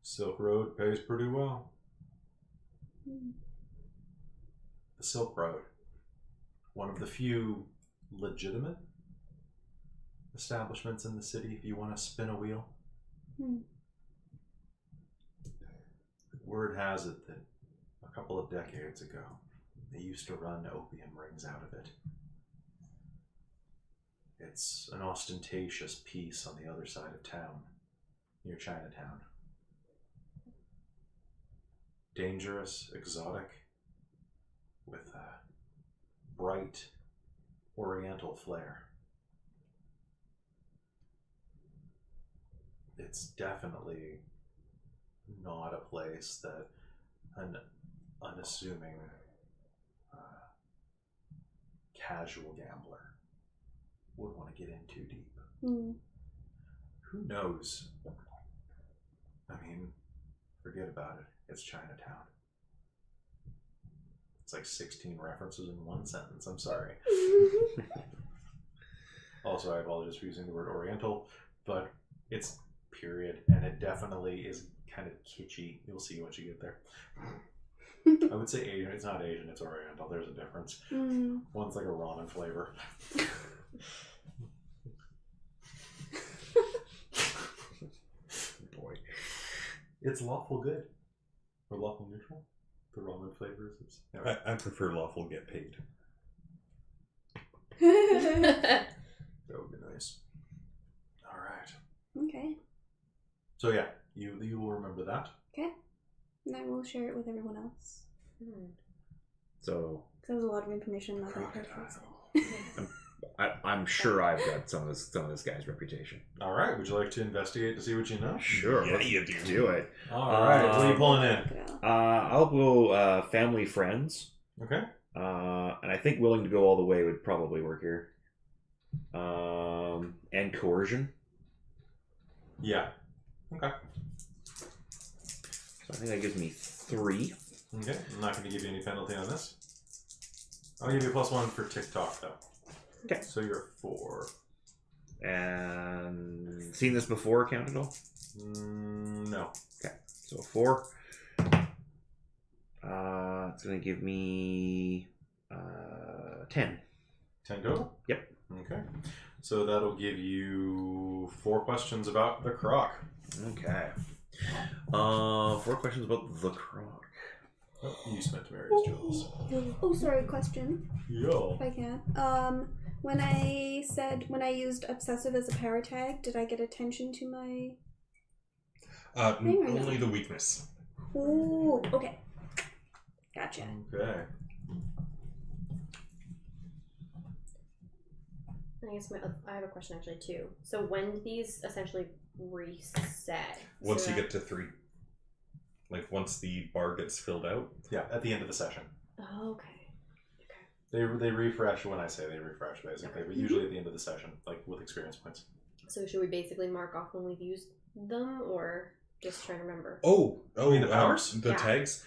Silk Road pays pretty well. The Silk Road. One of the few legitimate establishments in the city if you want to spin a wheel. Word has it that a couple of decades ago, they used to run opium rings out of it. It's an ostentatious piece on the other side of town, near Chinatown. Dangerous, exotic, with a bright oriental flair. It's definitely not a place that an unassuming casual gambler would want to get in too deep. Who knows? I mean, forget about it. It's Chinatown. It's like 16 references in one sentence. I'm sorry. Also, I apologize for using the word Oriental, but it's period, and it definitely is kind of kitschy. You'll see once you get there. I would say Asian. It's not Asian, it's Oriental. There's a difference. One's like a ramen flavor. Boy. It's lawful good. Or lawful neutral. The ramen flavors. I prefer lawful get paid. That would be nice. Alright. Okay. So yeah, you will remember that. Okay. And I will share it with everyone else. So That was a lot of information. Not that I'm sure I've got some of this guy's reputation. All right. Would you like to investigate to see what you know? Sure. Yeah, let's you do. do it. All right. What are you pulling in? I'll go family, friends. Okay. And I think willing to go all the way would probably work here. And coercion. Yeah. Okay. So I think that gives me 3. Okay. I'm not going to give you any penalty on this. I'll give you a +1 for TikTok though. Okay. So you're at 4. And seen this before, count at all? No. Okay. So 4. It's going to give me 10. 10 total? Yep. Okay. So that'll give you 4 questions about the croc. Okay. 4 questions about the croc. Oh, you spent Mary's jewels. Oh, sorry. Question. Yo. If I can. When I used obsessive as a paratag, did I get attention to my? Only the weakness. Oh, okay. Gotcha. Okay. I guess I have a question actually too. So when do these essentially reset? Once you get to 3. Like once the bar gets filled out. Yeah, at the end of the session. Oh, okay. They refresh when I say they refresh, basically, but usually at the end of the session, like with experience points. So should we basically mark off when we've used them, or just trying to remember? Oh, You mean the powers? The Yeah. tags.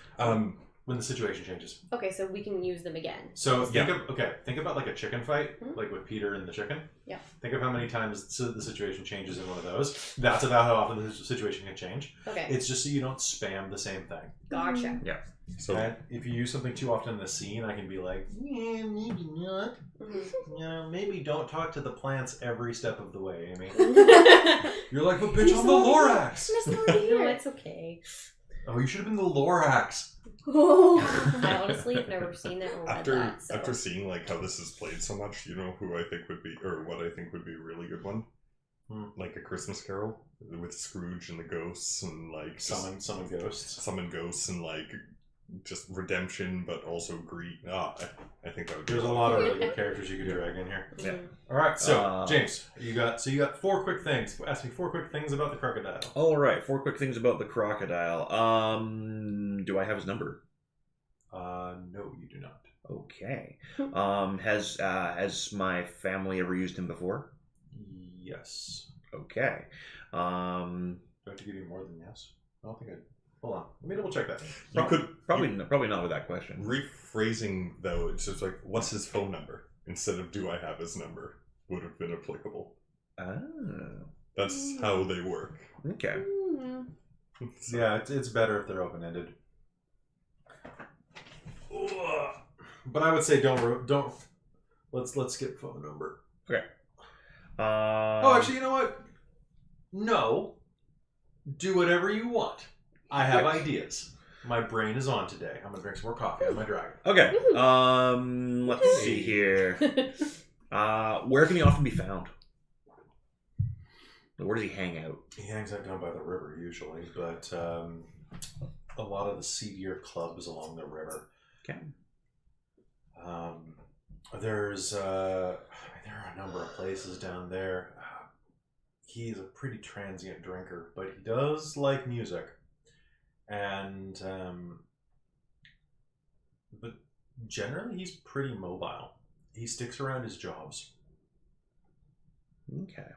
When the situation changes. Okay, so we can use them again. So think about like a chicken fight, like with Peter and the chicken. Yeah. Think of how many times the situation changes in one of those. That's about how often the situation can change. Okay. It's just so you don't spam the same thing. Gotcha. Yeah. So And if you use something too often in the scene, I can be like, yeah, maybe not. Mm-hmm. You know, maybe don't talk to the plants every step of the way, Amy. No, You're like, but bitch, I'm the Lorax. it's okay. Oh, you should have been the Lorax. I honestly have never seen that or read after that. So. after seeing like how this is played so much, you know who I think would be, or what I think would be a really good one, like a Christmas Carol with Scrooge and the ghosts and like Summon ghosts and like just redemption, but also greed. I think that would be. There's a lot of really good characters you could drag in here. Yeah. All right, so James, you got 4 quick things. Ask me 4 quick things about the crocodile. All right. 4 quick things about the crocodile. Do I have his number? No, you do not. Okay. Has my family ever used him before? Yes. Okay. Do I have to give you more than yes? I don't think I. Hold on. Let me double check that. You could Probably not with that question. rephrasing though. It's just like, what's his phone number instead of do I have his number would have been applicable. Oh, That's how they work. okay. Hmm. So- Yeah, it's better if they're open ended. But I would say don't. Let's skip phone number. Oh, actually, you know what? No. Do whatever you want. I have ideas. My brain is on today. I'm gonna drink some more coffee on my dragon. Okay. Let's see here. Where can he often be found? Where does he hang out? He hangs out down by the river usually, but a lot of the seedier clubs along the river. Okay. There are a number of places down there. He's a pretty transient drinker, but he does like music, and but generally he's pretty mobile. He sticks around his jobs. Okay.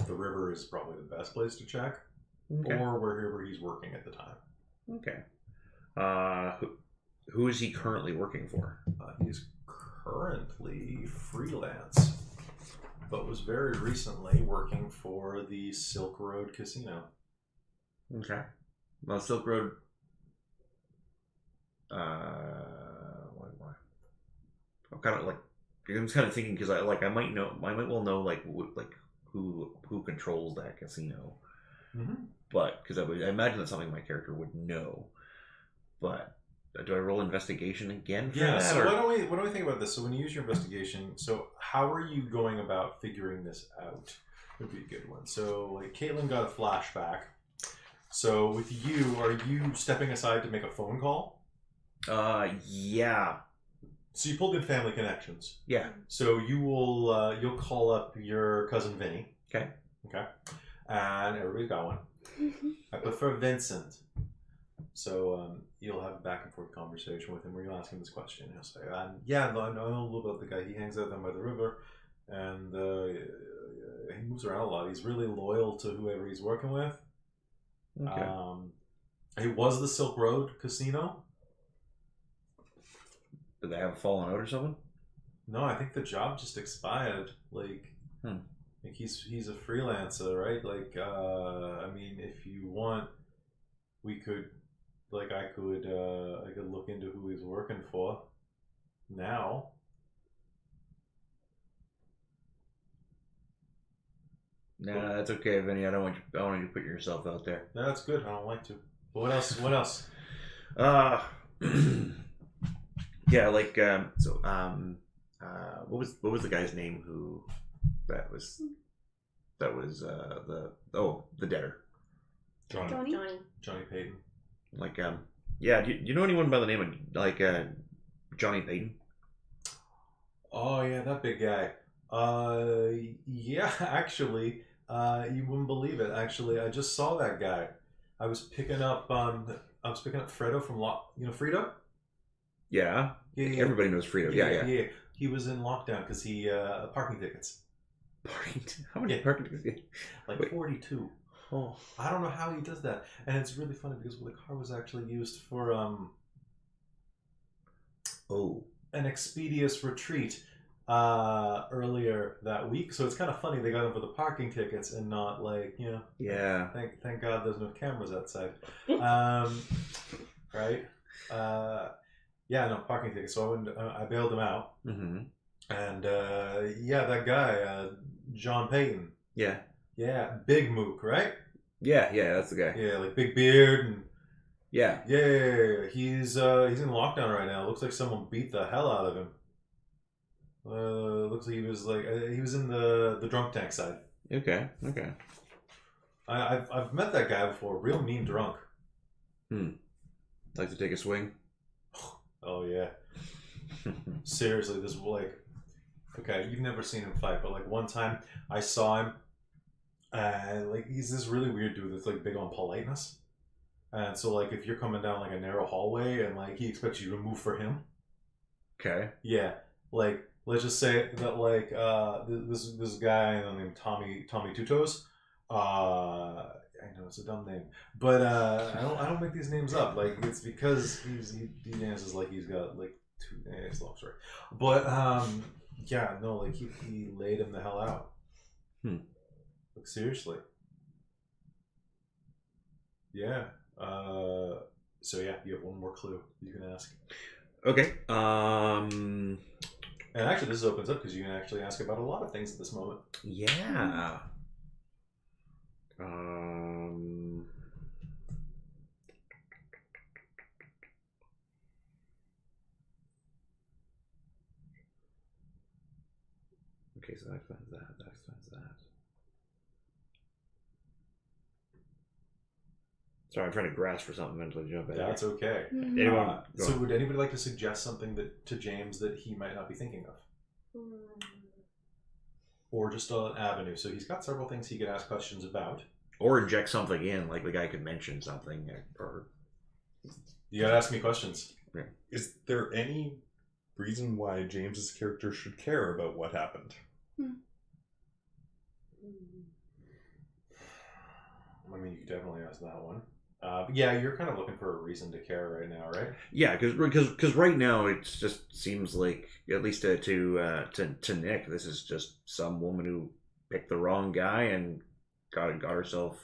The river is probably the best place to check, Okay. or wherever he's working at the time. Okay. Who is he currently working for? He's currently freelance, but was very recently working for the Silk Road Casino. Okay. Well, Silk Road. Why? I'm kind of like. I'm just kind of thinking because I might well know who controls that casino, Mm-hmm. but because I imagine that's something my character would know. But do I roll investigation again? For Yeah. that, So or- why don't we think about this? So when you use your investigation, so how are you going about figuring this out? Would be a good one. So like Caitlin got a flashback. So with you, are you stepping aside to make a phone call? Yeah. So you pulled in family connections. Yeah. So you'll call up your cousin Vinny. Okay. Okay. And everybody's got one. I prefer Vincent. So you'll have a back and forth conversation with him where you'll ask him this question. He'll say, yeah, no, I know a little about the guy. He hangs out down by the river, and he moves around a lot. He's really loyal to whoever he's working with. Okay. It was the Silk Road Casino. Did they have a fallen out or something? No, I think the job just expired. Like he's a freelancer, right? Like, I mean, if you want, we could, like, I could look into who he's working for now. Nah, that's okay, Vinny. I don't want you to put yourself out there. No, that's good. I don't like to. But what else? What else? Yeah, like what was the guy's name who that was the debtor. Johnny. Johnny Payton. Like yeah, do you know anyone by the name of like Johnny Payton? Oh yeah, that big guy. Yeah, actually, you wouldn't believe it. Actually, I just saw that guy. I was picking up Fredo from Fredo. Yeah. Yeah. Everybody knows Frito. Yeah. He was in lockdown because he parking tickets. How many parking tickets? Like Wait. 42. Oh. I don't know how he does that, and it's really funny because the car was actually used for an expeditious retreat earlier that week. So it's kind of funny they got him for the parking tickets and not like Yeah. Thank God there's no cameras outside. Right. Yeah, no parking tickets. So I bailed him out. Mm-hmm. And that guy, John Payton. Yeah. Yeah, big mook, right? Yeah, that's the guy. Yeah, like big beard and Yeah. yeah. He's in lockdown right now. Looks like someone beat the hell out of him. Looks like he was in the drunk tank side. Okay. I've met that guy before. Real mean drunk. Like to take a swing? Oh yeah. Seriously, this was okay, you've never seen him fight, but like one time I saw him and like he's this really weird dude that's like big on politeness. And so like if you're coming down like a narrow hallway and like he expects you to move for him. Okay. Yeah. Like let's just say that like this guy named Tommy Tutos, I know it's a dumb name, but I don't make these names up. Like it's because he dances like he's got like two. It's a long story, but yeah, no, like he laid him the hell out. Like seriously. Yeah. So yeah, you have one more clue you can ask. Okay. And actually, this opens up because you can actually ask about a lot of things at this moment. Yeah. Okay, so that explains that. That explains that. Sorry, I'm trying to grasp for something mentally. Jump in. That's okay. Anyone? So would anybody like to suggest something to James that he might not be thinking of? Or just an avenue. So he's got several things he could ask questions about. Or inject something in, like the guy could mention something. Or you gotta ask me questions. Yeah. Is there any reason why James's character should care about what happened? I mean, you could definitely ask that one. But yeah, you're kind of looking for a reason to care right now, right? Yeah, because right now it just seems like, at least to Nick, this is just some woman who picked the wrong guy and got herself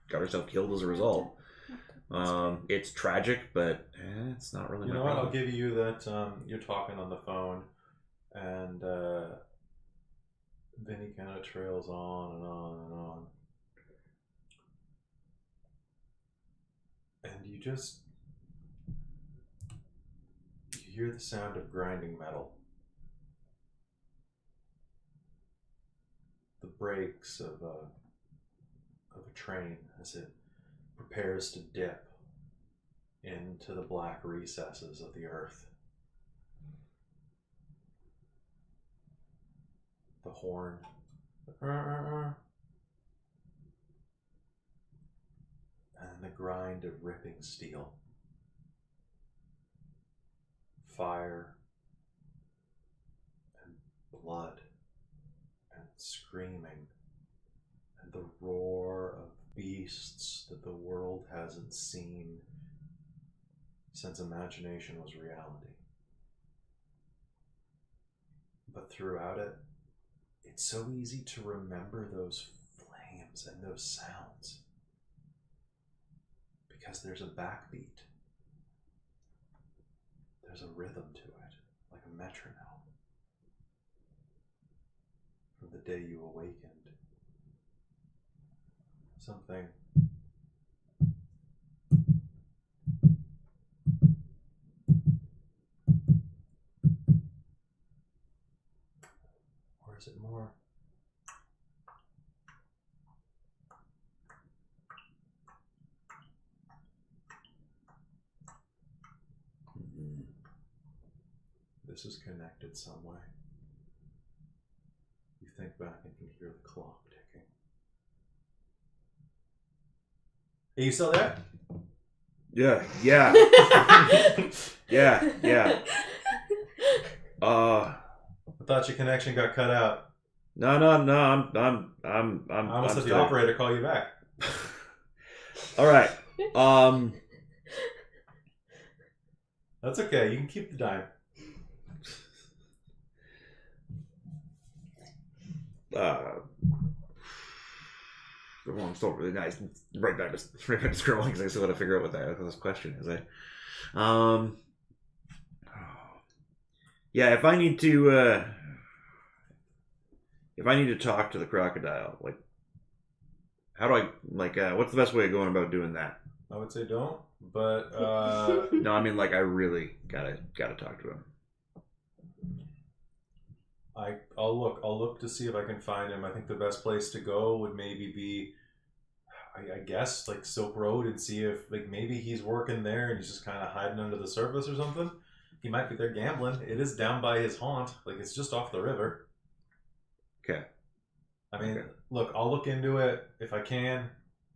killed as a result. It's tragic, but it's not really. You my know what? problem. I'll give you that. You're talking on the phone, and then he kind of trails on and on and on. And you hear the sound of grinding metal. The brakes of a train as it prepares to dip into the black recesses of the earth. The horn. And the grind of ripping steel. Fire and blood and screaming and the roar of beasts that the world hasn't seen since imagination was reality. But throughout it, it's so easy to remember those flames and those sounds. Because there's a backbeat. There's a rhythm to it, like a metronome. From the day you awakened. Something. Or is it more? This is connected some way. You think back and can hear the clock ticking. Are you still there? Yeah. Yeah. I thought your connection got cut out. No. I'm I almost had the still- operator call you back. All right. That's okay. You can keep the dime. I'm still really nice. Right back to scrolling because I still got to figure out what this question is. Yeah, if I need to talk to the crocodile, like, how do I what's the best way of going about doing that? I would say don't, but No, I mean, like, I really gotta talk to him. I'll look to see if I can find him. I think the best place to go would maybe be, I guess, like Silk Road, and see if like maybe he's working there and he's just kind of hiding under the surface or something. He might be there gambling. It is down by his haunt, like it's just off the river. Okay. I mean, Okay. look, I'll look into it if I can.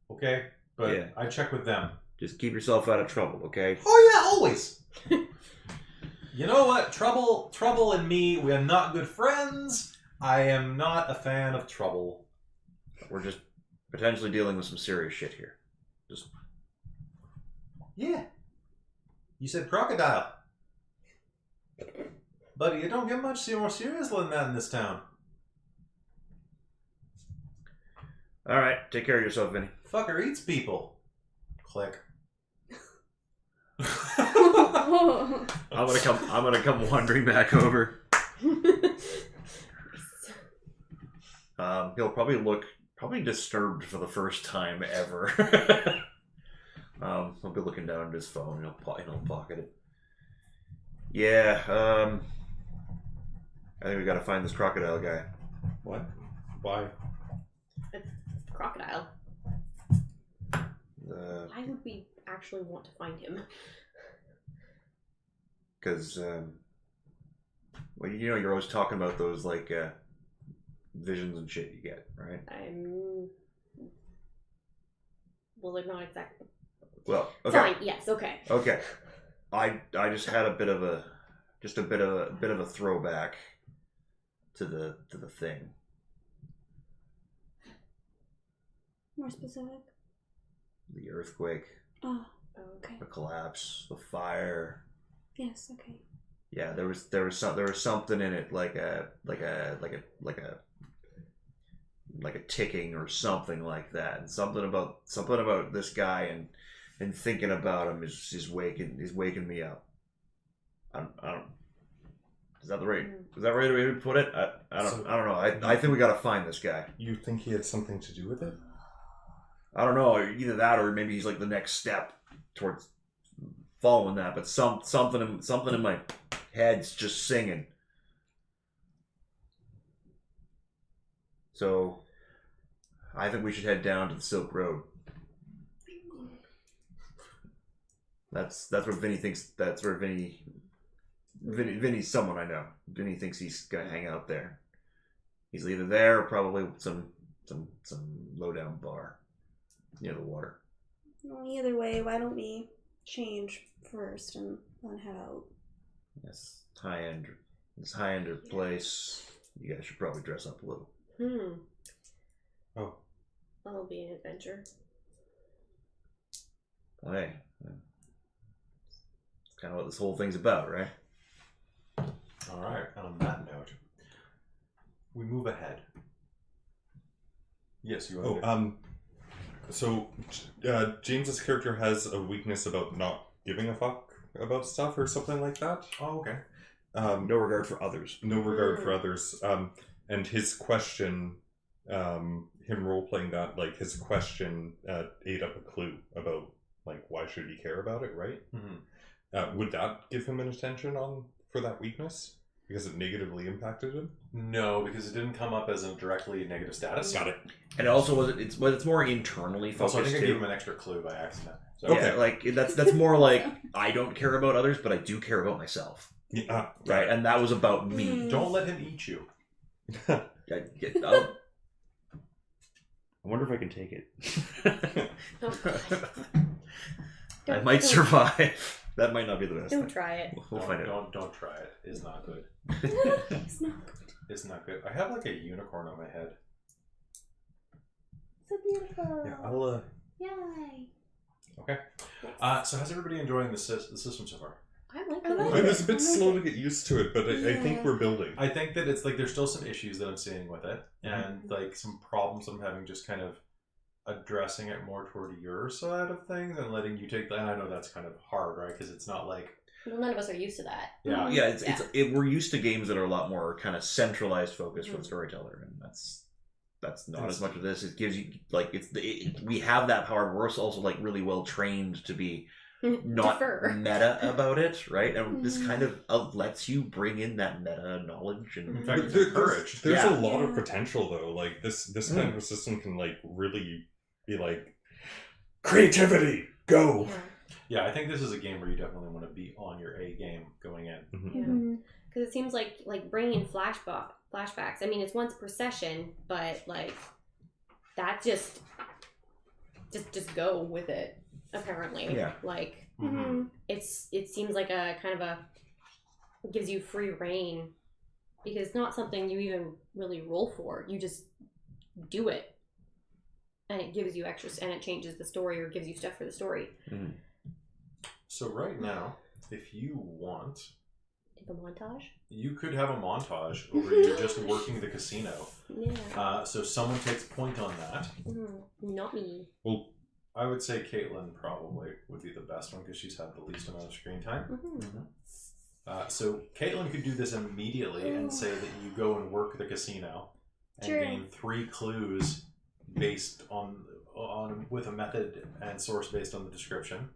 Okay, but Yeah. I check with them. Just keep yourself out of trouble, okay? Oh yeah, always. You know what? Trouble and me, we are not good friends. I am not a fan of trouble. We're just potentially dealing with some serious shit here. Just Yeah. You said crocodile. Buddy, you don't get much more serious than that in this town. all right. Take care of yourself, Vinny. Fucker eats people. Click. Oh. I'm gonna come wandering back over. He'll probably look disturbed for the first time ever. He'll be looking down at his phone. He'll pocket it. Yeah. I think we gotta find this crocodile guy. What? Why? Crocodile. Why would we actually want to find him? Because well, you know, you're always talking about those like visions and shit you get, right? Well, they're not exactly. Well, okay. Fine. Yes. Okay. Okay. I just had a bit of a throwback to the thing. More specific. The earthquake, Oh, okay. the collapse, the fire. Yes, okay. Yeah, there was something in it like a ticking or something like that, and something about this guy and thinking about him is waking me up. I don't. Is that the right way to put it? I don't know. I think we gotta find this guy. You think he had something to do with it? I don't know. Either that or maybe he's like the next step towards following that. But something in my head's just singing. So I think we should head down to the Silk Road. That's where Vinny thinks. That's where Vinny's someone I know. Vinny thinks he's gonna hang out there. He's either there or probably some low down bar near the water. Well, either way, why don't we change first and then head out? Yes, this high end place. You guys should probably dress up a little. Oh. That'll be an adventure. Well, hey, that's kind of what this whole thing's about, right? All right. On that note, we move ahead. Yes, you want to. So James's character has a weakness about not giving a fuck about stuff or something like that. Oh, okay. No regard for others. No regard for others. And his question, him role playing that, like his question ate up a clue about like why should he care about it, right? Mm-hmm. Would that give him an attention for that weakness because it negatively impacted him? No, because it didn't come up as a directly negative status. Got it. And it also it's more internally focused. Also, I think I too. gave him an extra clue by accident. So. Yeah, like that's more like I don't care about others, but I do care about myself. Yeah. Right, and that was about me. Don't let him eat you. I wonder if I can take it. I might survive. That might not be the best. Don't thing. try it. We'll find out. Don't try it. It's not good. It's not good. It's not good. I have like a unicorn on my head. So beautiful. Yeah, I'll. Yay. Okay. So how's everybody enjoying the system so far? I like I it. It was a bit slow to get used to it, but I think we're building. I think that it's like there's still some issues that I'm seeing with it, and like some problems I'm having just kind of addressing it more toward your side of things and letting you take that. And I know that's kind of hard, right? Because it's not like Well, none of us are used to that. yeah, Yeah, we're used to games that are a lot more kind of centralized focus for the storyteller, and that's not as much of this. It gives you like we have that power. But we're also like really well trained to be not meta about it, right? And this kind of lets you bring in that meta knowledge and in fact, it's There's encouraged. a lot of potential though. Like this kind of a system can like really be like creativity. Go. Yeah, I think this is a game where you definitely want to be on your A game going in. Mm-hmm. Because it seems like bringing in flashbacks. I mean, it's once per session, but like that just go with it. Apparently, Yeah. Like Mm-hmm. it seems like a kind of it gives you free reign because it's not something you even really roll for. You just do it. and it gives you extra, and it changes the story or gives you stuff for the story. Mm. So right now, if you want, The montage. you could have a montage where you're just working the casino. Yeah. So someone takes point on that. Not me. Well, I would say Caitlin probably would be the best one because she's had the least amount of screen time. So Caitlin could do this immediately and say that you go and work the casino and gain 3 clues based on with a method and source based on the description.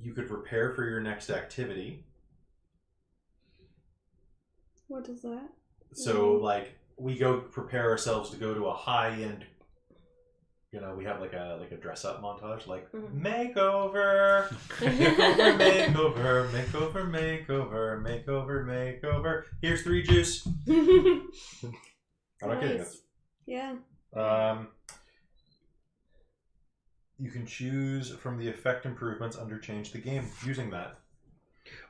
You could prepare for your next activity. What is that? So like we go prepare ourselves to go to a high end. You know, we have like a dress up montage, like makeover, makeover. Here's 3 juice. I'm not kidding. Yeah. You can choose from the effect improvements under change the game using that.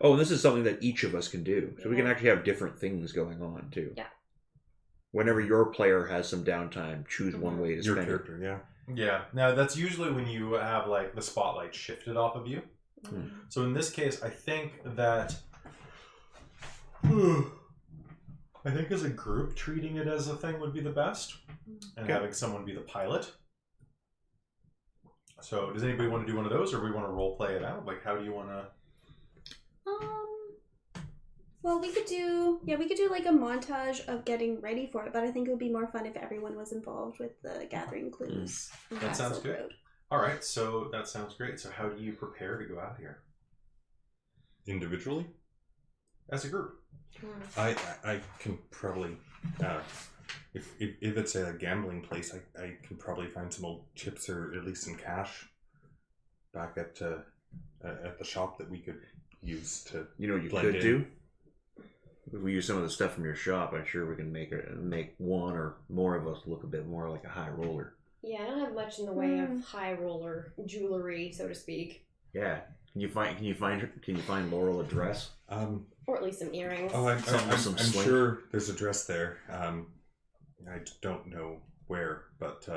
Oh, and this is something that each of us can do. So we can actually have different things going on, too. Yeah. Whenever your player has some downtime, choose one way to your spend character, it. yeah. Yeah. Now, that's usually when you have, like, the spotlight shifted off of you. So in this case, I think that... I think as a group, treating it as a thing would be the best. And having someone be the pilot. So, does anybody want to do one of those, or we want to role play it out? Like, how do you want to... Well, we could do like a montage of getting ready for it, but I think it would be more fun if everyone was involved with the gathering clues. That sounds good. All right, so that sounds great. So, how do you prepare to go out here? Individually? As a group. I can probably, if it's a gambling place, I can probably find some old chips or at least some cash back at the shop that we could use to. You know what you blend could in. do? If we use some of the stuff from your shop, I'm sure we can make one or more of us look a bit more like a high roller. Yeah, I don't have much in the way of high roller jewelry, so to speak. Yeah. Can you find Laurel a dress? Or at least some earrings. Oh, I'm sling. sure there's a dress there. I don't know where, but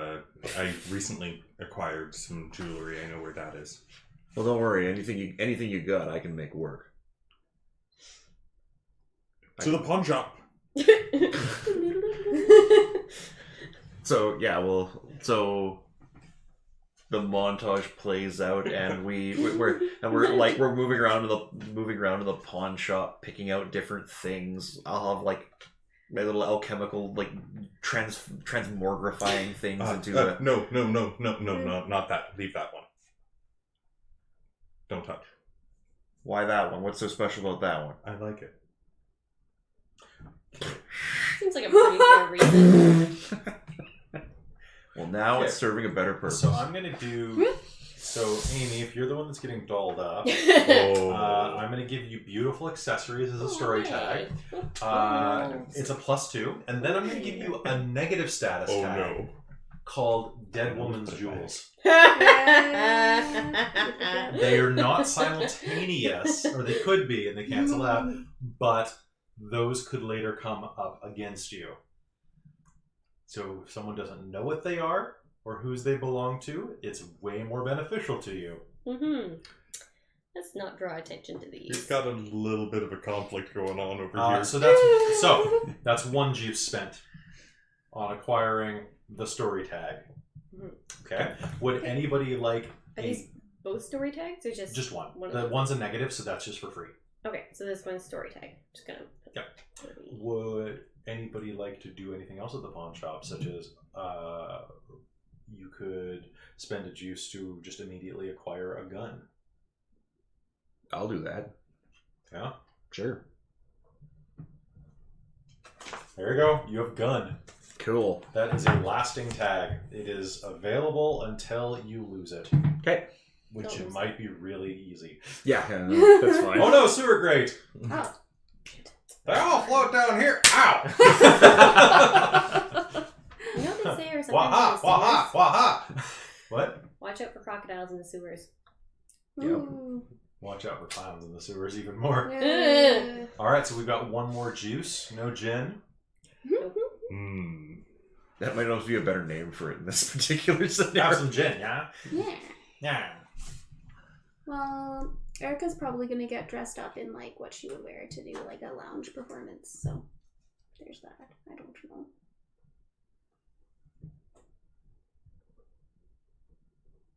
I recently acquired some jewelry. I know where that is. Well, don't worry. Anything you got, I can make work. To the pawn shop. So yeah, so the montage plays out, and we're moving around in the pawn shop, picking out different things. I'll have like my little alchemical like transmogrifying things into a... No, not that. Leave that one. Don't touch. Why that one? What's so special about that one? I like it. Seems like a pretty fair reason. Well, now it's serving a better purpose. So I'm going to do... So, Amy, if you're the one that's getting dolled up, I'm going to give you beautiful accessories as a story tag. It's a +2. And then I'm going to give you a negative status tag called Dead Woman's Jewels. They are not simultaneous, or they could be, and they cancel out, but those could later come up against you. So if someone doesn't know what they are or whose they belong to, it's way more beneficial to you. Let's not draw attention to these. You've got a little bit of a conflict going on over here. So that's 1 juice spent on acquiring the story tag. Okay. Would anybody like Are these both story tags or just one? of The them? one's a negative, so that's just for free. Okay, so this one's story tag. Just gonna. Would anybody like to do anything else at the pawn shop, such as you could spend a juice to just immediately acquire a gun? I'll do that. Yeah? Sure. There you go. You have gun. Cool. That is a lasting tag. It is available until you lose it. Okay. Which it might be really easy. Yeah, that's fine. Oh no, sewer grate! Oh. They all float down here. Ow! You know what they say or something? Waha! Waha! Waha! What? Watch out for crocodiles in the sewers. Yep. Watch out for clowns in the sewers even more. Yeah. Alright, so we've got 1 more juice. No gin. That might also be a better name for it in this particular scenario. Have some gin, yeah? Yeah. Yeah. Well, Erica's probably gonna get dressed up in like what she would wear to do like a lounge performance. So there's that. I don't know.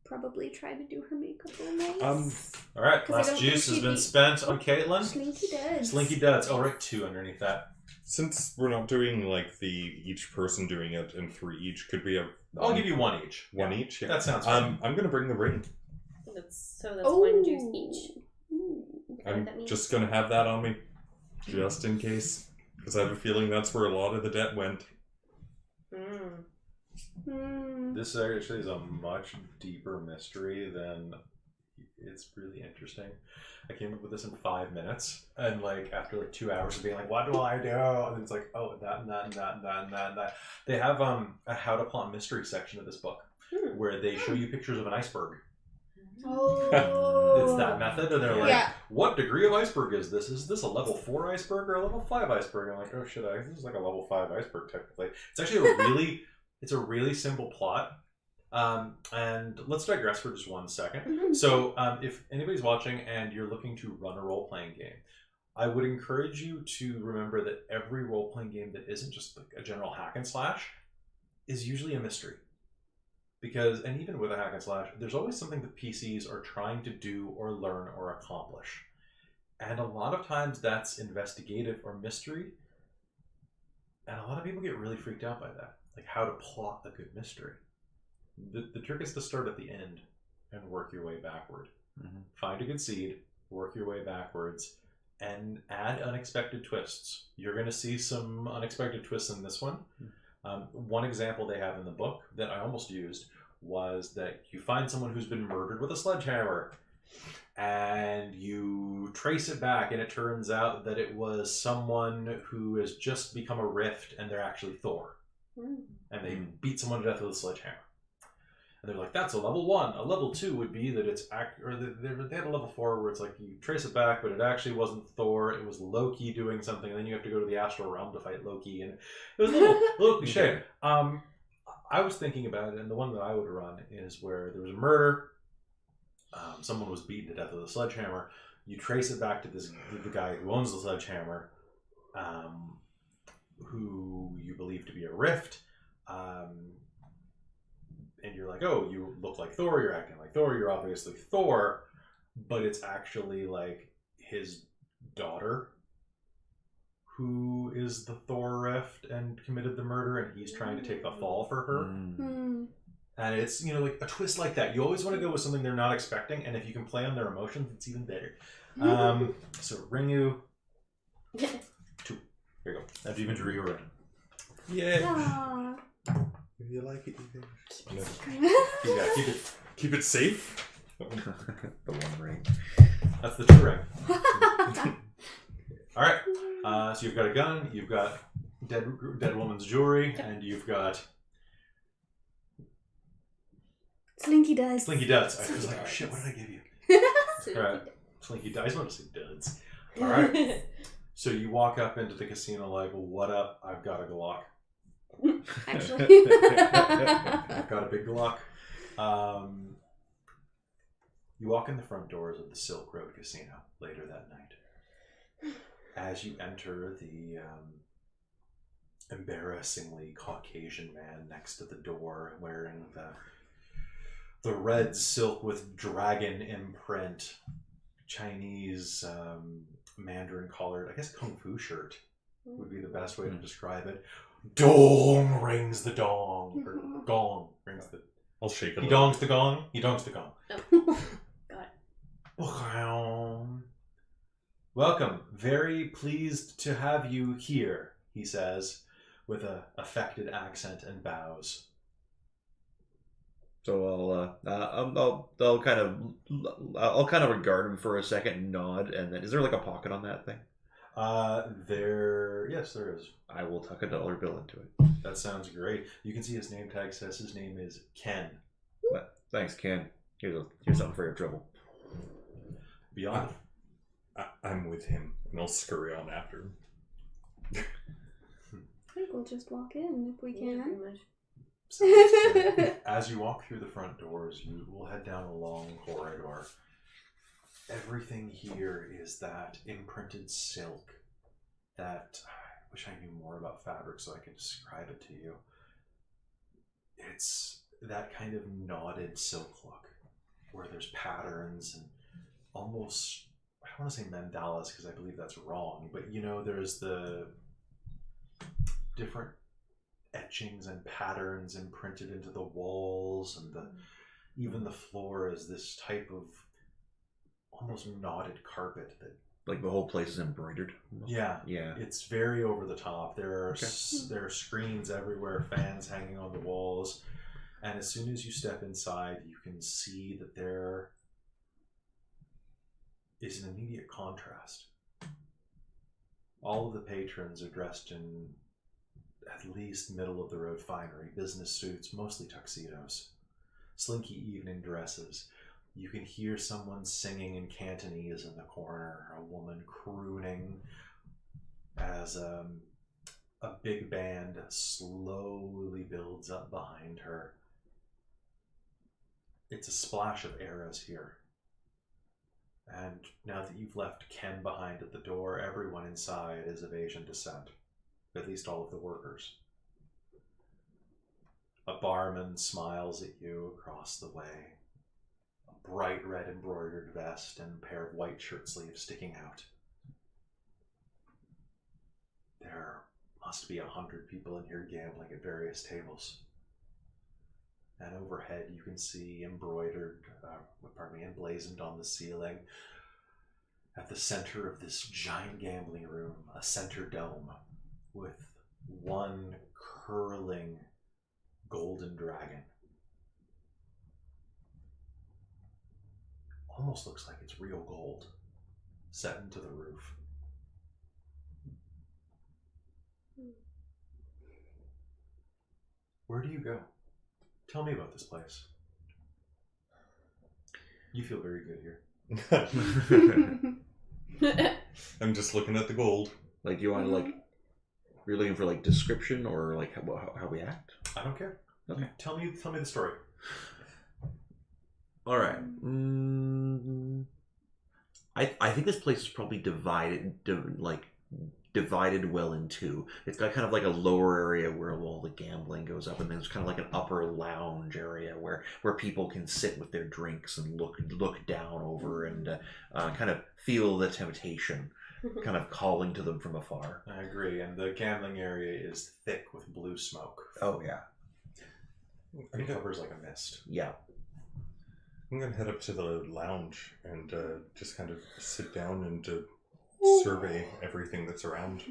Probably try to do her makeup all nice. All right, 'Cause I last don't juice think has been she'd be- spent on Caitlin. Slinky Duds. Slinky Duds. Oh, right, 2 underneath that. Since we're not doing like each person doing it and 3 each, could we have? I'll give you 1 each. one each. Yeah. That sounds fun. I'm gonna bring the ring. That's 1 juice each. Ooh. I'm that means? just gonna have that on me, just in case, because I have a feeling that's where a lot of the debt went. This actually is a much deeper mystery than it's really interesting. I came up with this in 5 minutes, and like after like 2 hours of being like, what do I do? And it's like, oh, that and that and that and that and that and that. They have a how to plot mystery section of this book where they show you pictures of an iceberg. Oh. It's that method, and they're like, Yeah. what degree of iceberg is this? Is this a level 4 iceberg or a level 5 iceberg? I'm like, oh shit, this is like a level 5 iceberg technically. It's actually a really simple plot. And let's digress for just 1 second. So if anybody's watching and you're looking to run a role-playing game, I would encourage you to remember that every role-playing game that isn't just like a general hack and slash is usually a mystery. Because, and even with a hack and slash, there's always something that PCs are trying to do or learn or accomplish. And a lot of times that's investigative or mystery. And a lot of people get really freaked out by that. Like how to plot a good mystery. The trick is to start at the end and work your way backward. Find a good seed, work your way backwards, and add unexpected twists. You're going to see some unexpected twists in this one. One example they have in the book that I almost used was that you find someone who's been murdered with a sledgehammer, and you trace it back, and it turns out that it was someone who has just become a rift, and they're actually Thor. And they beat someone to death with a sledgehammer. And they're like, that's a level 1. A level 2 would be that it's or they had a level 4 where it's like you trace it back, but it actually wasn't Thor. It was Loki doing something, and then you have to go to the astral realm to fight Loki, and it was a little cliche. I was thinking about it, and the one that I would run is where there was a murder. Someone was beaten to death with a sledgehammer. You trace it back to the guy who owns the sledgehammer, who you believe to be a rift. And you're like, oh, you look like Thor, you're acting like Thor, you're obviously Thor, but it's actually like his daughter who is the Thor rift and committed the murder, and he's trying to take the fall for her. And it's, like a twist like that. You always want to go with something they're not expecting, and if you can play on their emotions, it's even better. So Ringu, 2. Here you go. After you've been drew your ring. Yeah. If you like it, you can. Keep it safe. The 1 ring. That's the 2 ring. All right. So you've got a gun, you've got dead woman's jewelry, and you've got Slinky Duds. Slinky Duds. I was like, oh shit, what did I give you? All right. Slinky Duds. I want to say duds. All right. So you walk up into the casino like, what up? I've got a Glock. Actually. I've got a big Glock. You walk in the front doors of the Silk Road Casino later that night. As you enter, the embarrassingly Caucasian man next to the door wearing the red silk with dragon imprint, Chinese Mandarin collared, I guess Kung Fu shirt would be the best way to describe it. Dong rings the dong. Or gong rings the... I'll shake it. He dongs the gong. He dongs the gong. Oh. Got it. Welcome. Very pleased to have you here, he says, with a affected accent and bows. So I'll kind of regard him for a second and nod, and then is there like a pocket on that thing? Yes, there is. I will tuck a $1 bill into it. That sounds great. You can see his name tag says his name is Ken. Thanks, Ken. Here's something for your trouble. Beyond. I'm with him, and I'll scurry on after him. I think we'll just walk in if we can. pretty much. As you walk through the front doors, you will head down a long corridor. Everything here is that imprinted silk that I wish I knew more about fabric so I could describe it to you. It's that kind of knotted silk look where there's patterns and almost, I don't want to say mandalas because I believe that's wrong, but you know, there's the different etchings and patterns imprinted into the walls, and even the floor is this type of almost knotted carpet that, Like the whole place is embroidered. yeah, Yeah. it's very over the top. There are screens everywhere, fans hanging on the walls, and as soon as you step inside, you can see that there is an immediate contrast. All of the patrons are dressed in at least middle of the road finery, business suits, mostly tuxedos, slinky evening dresses. You can hear someone singing in Cantonese in the corner, a woman crooning as a big band slowly builds up behind her. It's a splash of eras here. And now that you've left Ken behind at the door, everyone inside is of Asian descent. At least all of the workers. A barman smiles at you across the way. A bright red embroidered vest and a pair of white shirt sleeves sticking out. There must be 100 people in here gambling at various tables. And overhead you can see emblazoned on the ceiling, at the center of this giant gambling room, a center dome with one curling golden dragon. Almost looks like it's real gold, set into the roof. Where do you go? Tell me about this place. You feel very good here. I'm just looking at the gold. Like, do you want to, like, you're looking for, like, description or, like, how we act? I don't care. Okay. Tell me the story. All right. I think this place is probably divided well in two. It's got kind of like a lower area where all the gambling goes up, and then there's kind of like an upper lounge area where people can sit with their drinks and look down over and kind of feel the temptation kind of calling to them from afar. I agree, and the gambling area is thick with blue smoke. Oh yeah. It covers like a mist. Yeah. I'm going to head up to the lounge and just kind of sit down and survey everything that's around.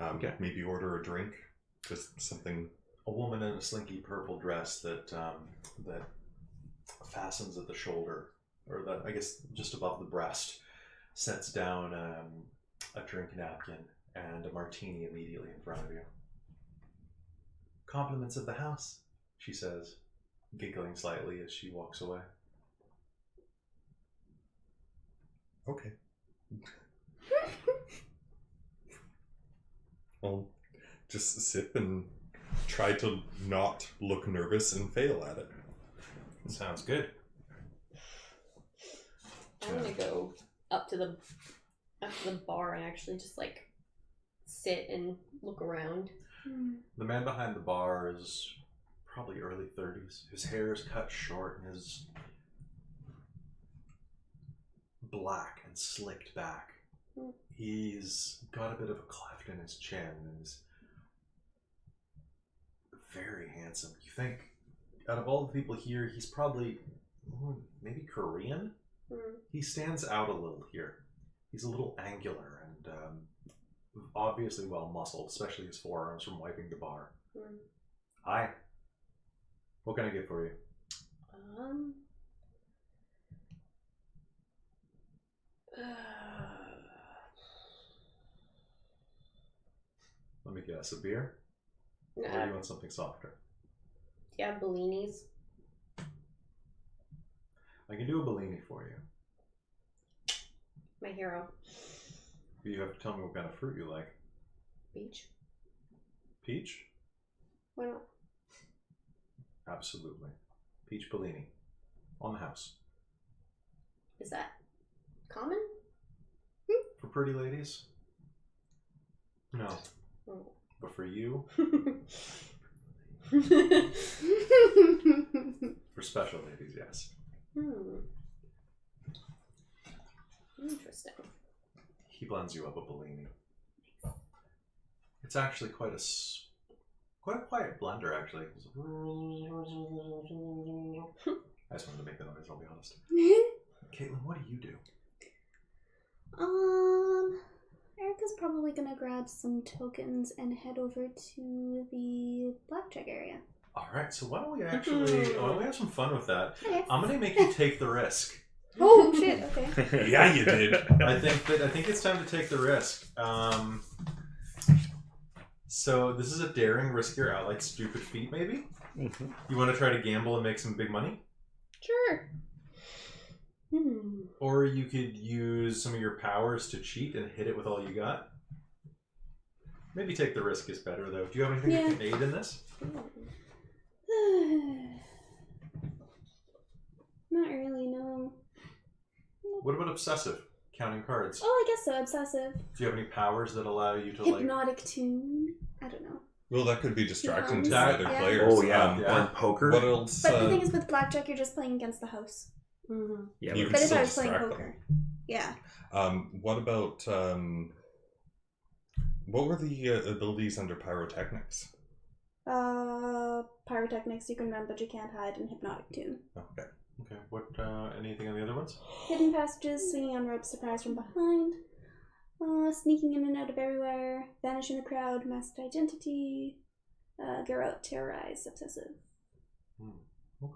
Okay. Maybe order a drink. Just something. A woman in a slinky purple dress that fastens at the shoulder, or that I guess just above the breast, sets down a drink napkin and a martini immediately in front of you. Compliments of the house, she says, giggling slightly as she walks away. Okay. I'll just sip and try to not look nervous and fail at it. Sounds good. I'm gonna go up to the bar and actually just like sit and look around. The man behind the bar is probably early 30s. His hair is cut short and is black and slicked back. He's got a bit of a cleft in his chin and is very handsome. You think, out of all the people here, he's probably maybe Korean? He stands out a little here. He's a little angular and obviously well muscled, especially his forearms from wiping the bar. Hi. What can I get for you? Let me guess, a beer? Or do you want something softer? Yeah, Bellinis. I can do a Bellini for you. My hero. But you have to tell me what kind of fruit you like. Beach. Peach? Why not? Absolutely. Peach Bellini. On the house. Is that common? For pretty ladies? No. Oh. But for you? For special ladies, yes. Interesting. He blends you up a Bellini. It's actually quite a quiet blender, actually. I just wanted to make the noise, I'll be honest. Caitlin, what do you do? Erica's probably gonna grab some tokens and head over to the blackjack area. Alright, so why don't we actually have some fun with that? Okay. I'm gonna make you take the risk. Oh shit, okay. Yeah, you did. I think it's time to take the risk. So this is a daring, risk your ally, stupid feat, maybe? Mm-hmm. You want to try to gamble and make some big money? Sure. Or you could use some of your powers to cheat and hit it with all you got. Maybe take the risk is better, though. Do you have anything that can aid in this? Not really, no. What about obsessive? Counting cards. Oh, I guess so, obsessive. Do you have any powers that allow you to, Hypnotic tune. I don't know. Well, that could be distracting to Yeah. other Yeah. players. Oh yeah, Yeah. or poker. What else? But the thing is, with blackjack, you're just playing against the house. Yeah, You but- can But if still I was playing distract poker, yeah. What about what were the abilities under pyrotechnics? Pyrotechnics, you can run, but you can't hide, and hypnotic tune. Okay. Okay, what, anything on the other ones? Hidden passages, swinging on ropes, surprise from behind, sneaking in and out of everywhere, vanish in the crowd, masked identity, go out, terrorize, obsessive. Okay.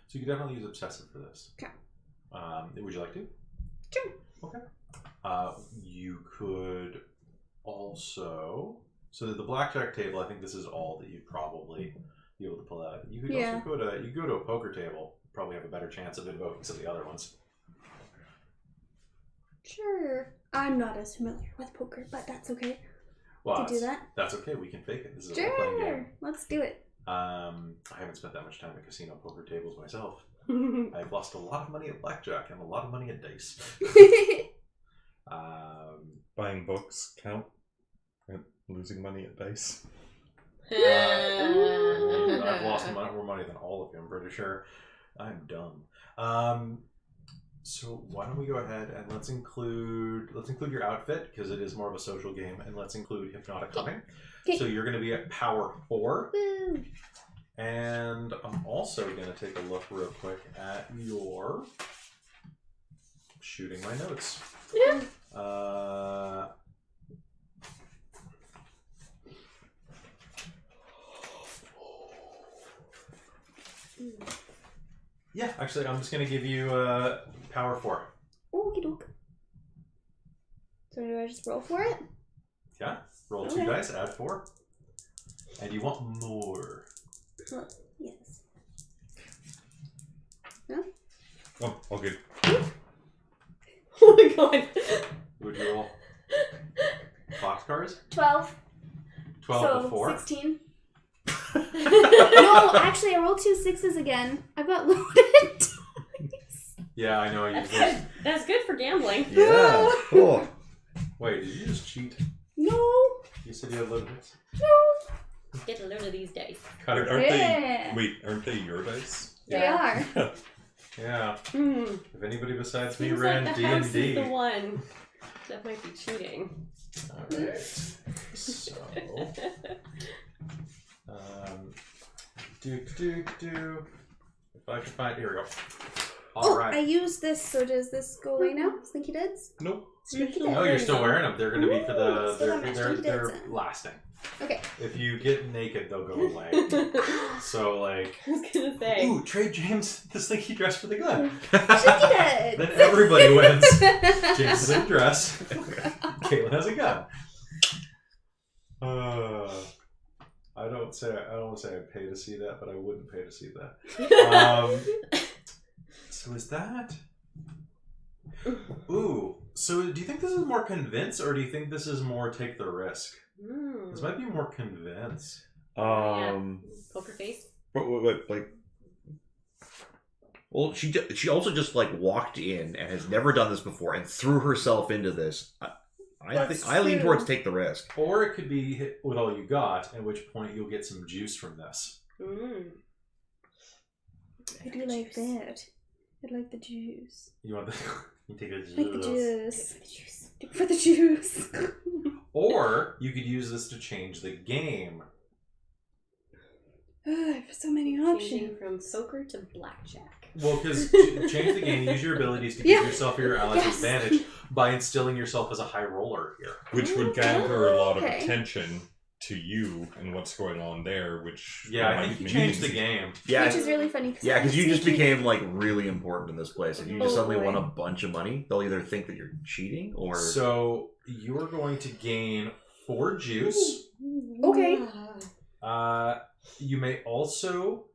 So you could definitely use obsessive for this. Okay. Would you like to? Sure. Okay. You could also... So the blackjack table, I think this is all that you'd probably be able to pull out. You could also go to a poker table. Probably have a better chance of invoking some of the other ones. Sure. I'm not as familiar with poker, but that's okay. Well, We can do that. That's okay. We can fake it. This is a role-playing game. Sure. Let's do it. I haven't spent that much time at casino poker tables myself. I've lost a lot of money at blackjack and a lot of money at dice. Buying books count? And losing money at dice? I've lost more money than all of you, I'm pretty sure. I'm dumb. So why don't we go ahead and let's include your outfit, because it is more of a social game, and let's include hypnotic humming. Okay. So you're going to be at power 4. Woo. And I'm also going to take a look real quick at your shooting my notes. Yeah. Yeah, actually, I'm just going to give you power 4. Okie doke. So do I just roll for it? Yeah, roll 2 Okay. dice, add 4. And you want more. Well, yes. Oh, all good. Oh my god. Would you roll? Boxcars? 12. 12 so to 4. 16. No, actually, I rolled 2 6s again. I've got loaded. Yeah, I know. I That's used this. good. That's good for gambling. Yeah. Cool. Wait, did you just cheat? No. You said you had loaded dice? No. Get a load of these dice. Cut it. Aren't Yeah. aren't they your dice? They are. Yeah. Mm. If anybody besides me Seems ran like the house is D&D. the one that might be cheating. Alright. So... If I can find... Here we go. Oh, Alright. I used this, so does this go away now? Slinky Dids? Nope. Slinky No, you're still wearing them. They're going to be for the... Still have my stinky They're tits in. lasting. Okay. If you get naked, they'll go away. So, like... I was gonna say. Ooh, trade James the slinky dress for the gun. Slinky Dids! Then everybody wins. James is in a dress. Caitlin has a gun. I don't say I'd pay to see that, but I wouldn't pay to see that. So is that? Ooh. So do you think this is more convince, or do you think this is more take the risk? This might be more convince. Poker face. But like, well, she also just like walked in and has never done this before and threw herself into this. I think I lean towards take the risk. Or it could be hit with all you got, at which point you'll get some juice from this. I do like that. I like the juice. You want the you take the juice. Like the juice. For the juice. Or you could use this to change the game. I have so many Changing options. from poker to blackjack. Well, because change the game, use your abilities to give yourself or your allies Yes. advantage by instilling yourself as a high roller here. Which would gather a lot of Okay. attention to you and what's going on there, which Yeah, I might think you mean- changed the game. Yeah, Which is really funny. yeah, because you just became like really important in this place. If you just Oh, suddenly boy. won a bunch of money, they'll either think that you're cheating or So you're going to gain 4 juice. Okay. You may also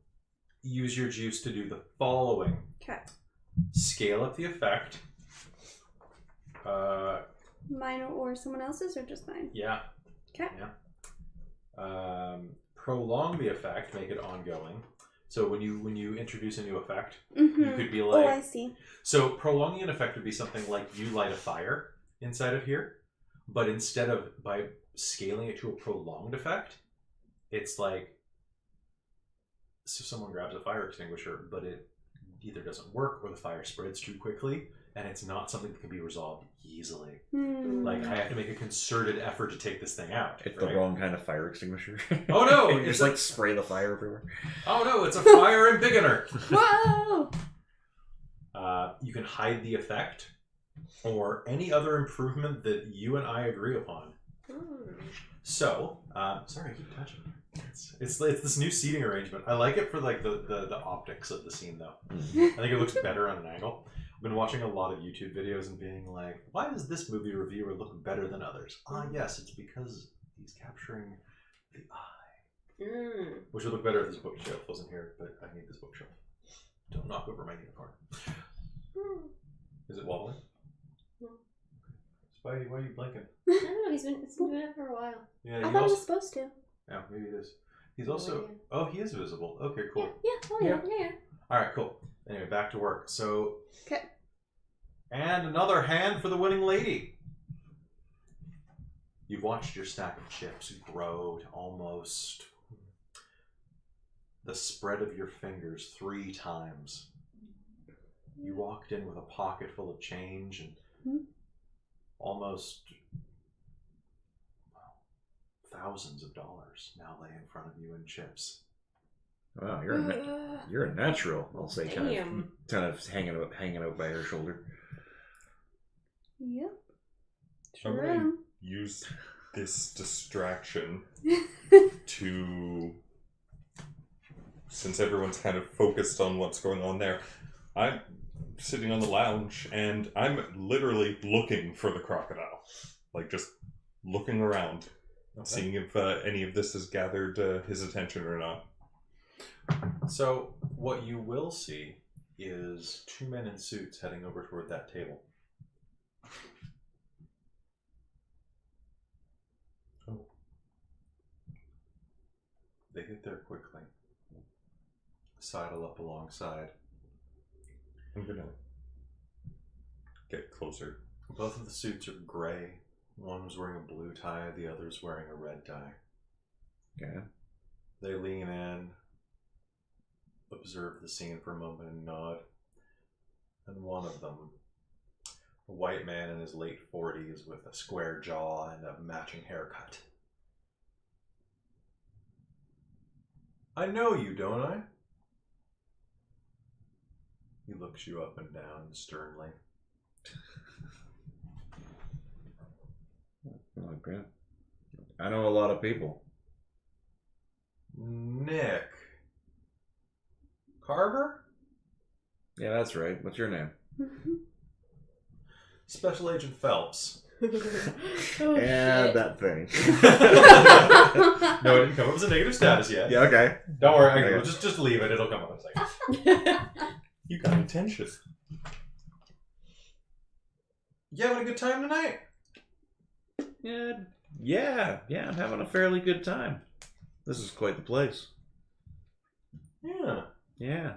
use your juice to do the following. Okay. Scale up the effect. Mine or someone else's or just mine? Yeah. Okay. Yeah. Prolong the effect, make it ongoing. So when you introduce a new effect, Mm-hmm. you could be Oh, like, I see. so prolonging an effect would be something like you light a fire inside of here, but instead of by scaling it to a prolonged effect, it's like, so someone grabs a fire extinguisher, but it either doesn't work or the fire spreads too quickly, and it's not something that can be resolved easily. Like, I have to make a concerted effort to take this thing out. it's right? the wrong kind of fire extinguisher. Oh no! You It's just like spray the fire everywhere. Oh no! It's a fire embiggener. Whoa! You can hide the effect, or any other improvement that you and I agree upon. So, sorry, I keep touching. It's this new seating arrangement. I like it for like the optics of the scene though. I think it looks better on an angle. I've been watching a lot of YouTube videos and being like, why does this movie reviewer look better than others? Yes, it's because he's capturing the eye. Which would look better if this bookshelf wasn't here, but I need this bookshelf. Don't knock over my unicorn. Is it wobbling? No. Spidey, why are you blinking? I don't know, he's been doing it for a while. Yeah, I you thought it also... was supposed to. Yeah, maybe it is. He's No also... idea. Oh, he is visible. Okay, cool. Yeah. Alright, cool. Anyway, back to work. So... Okay. And another hand for the winning lady. You've watched your stack of chips grow to almost the spread of your fingers 3 times. You walked in with a pocket full of change and almost thousands of dollars now lay in front of you in chips. Wow, you're a natural. I'll say, kind Damn. of hanging out by her shoulder. Yep. I'm Sure gonna am. use this distraction to, since everyone's kind of focused on what's going on there, I'm sitting on the lounge and I'm literally looking for the crocodile, like just looking around, seeing if any of this has gathered his attention or not. So what you will see is 2 men in suits heading over toward that table. Oh. They get there quickly. Sidle up alongside. I'm gonna get closer. Both of the suits are gray. One was wearing a blue tie, the other's wearing a red tie. Okay. They lean in, observe the scene for a moment and nod. And one of them, a white man in his late 40s with a square jaw and a matching haircut. I know you, don't I? He looks you up and down sternly. Okay. I know a lot of people. Nick. Carver? Yeah, that's right. What's your name? Special Agent Phelps. Oh, And shit. that thing. No, it didn't come up as a negative status yet. Yeah, okay. Don't worry, Okay. we'll just leave it. It'll come up in a second. You got attention. You having a good time tonight? Yeah, I'm having a fairly good time. This is quite the place. Yeah.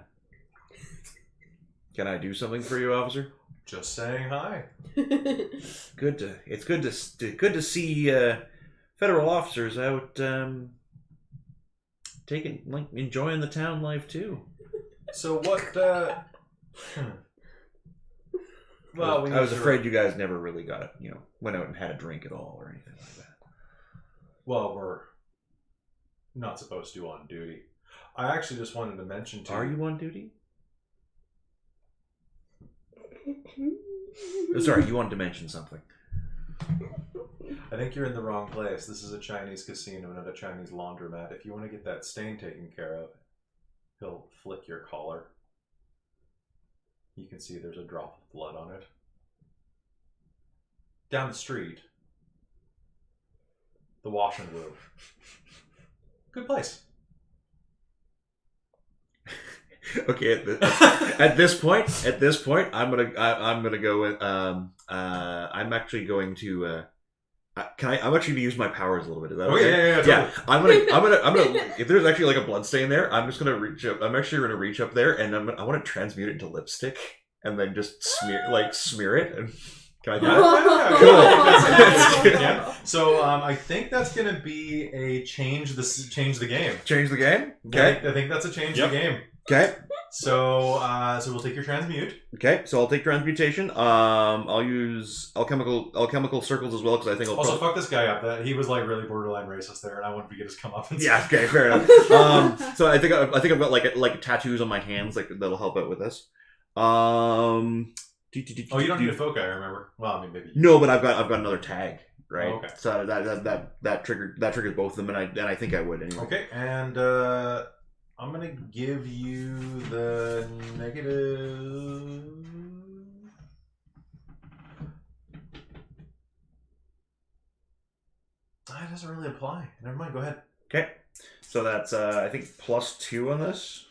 Can I do something for you, officer? Just saying hi. It's good to see federal officers out enjoying the town life too. So what? Well, I was afraid you guys never really got it. Went out and had a drink at all or anything like that. Well, we're not supposed to on duty. I actually just wanted to mention to you. Are you on duty? Sorry, you wanted to mention something. I think you're in the wrong place. This is a Chinese casino, not a Chinese laundromat. If you want to get that stain taken care of, he'll flick your collar. You can see there's a drop of blood on it. Down the street, the wash and room. Good place. Okay, at this point, I'm gonna go with I'm actually going to I'm actually gonna use my powers a little bit. Is that okay? Yeah. Totally. I'm gonna if there's actually like a blood stain there, I'm just gonna reach up. I'm actually gonna reach up there and I want to transmute it into lipstick and then just smear it. And can I do that? Cool. Yeah. So I think that's gonna be a change the game. Change the game. Okay. I think that's a change the game. Okay. So we'll take your transmute. Okay, so I'll take transmutation. I'll use alchemical circles as well because I think I'll also fuck this guy up. He was like really borderline racist there, and I wanted to get his comeuppance. Yeah. Okay. Fair enough. So I think I've got like tattoos on my hands that'll help out with this. Oh, you don't need a foci, I remember. Well, I mean maybe. No, but I've got another tag. Right. Oh, okay. So that triggers both of them, and I think I would anyway. Okay, and I'm gonna give you the negative. It doesn't really apply. Never mind. Go ahead. Okay, so that's I think +2 on this.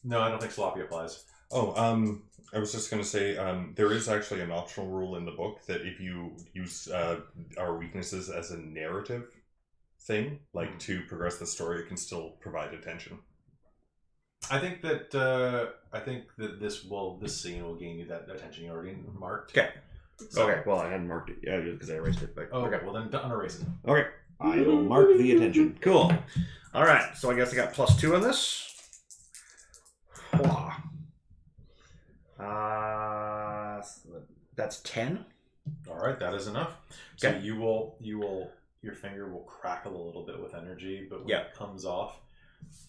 No, I don't think sloppy applies. Oh, I was just going to say, there is actually an optional rule in the book that if you use our weaknesses as a narrative thing, like to progress the story, it can still provide attention. I think that this scene will gain you that attention you already marked. Okay. So, Okay. Well, I hadn't marked it. Yeah, because I erased it. But okay. Well, then unerase it. Okay. I will mark the attention. Cool. All right. So I guess I got +2 on this. That's 10. All right, that is enough. So Okay. your finger will crackle a little bit with energy, but when it comes off,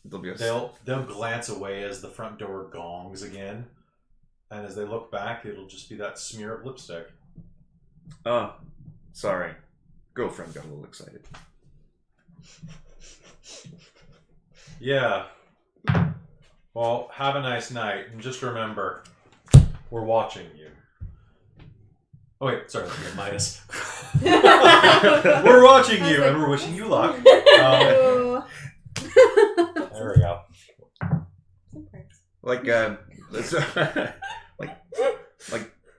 they'll glance away as the front door gongs again, and as they look back, it'll just be that smear of lipstick. Oh, sorry. Girlfriend got a little excited. Yeah. Well, have a nice night, and just remember, we're watching you. Oh wait, sorry, that's a minus. We're watching you, and we're wishing you luck. There we go. Like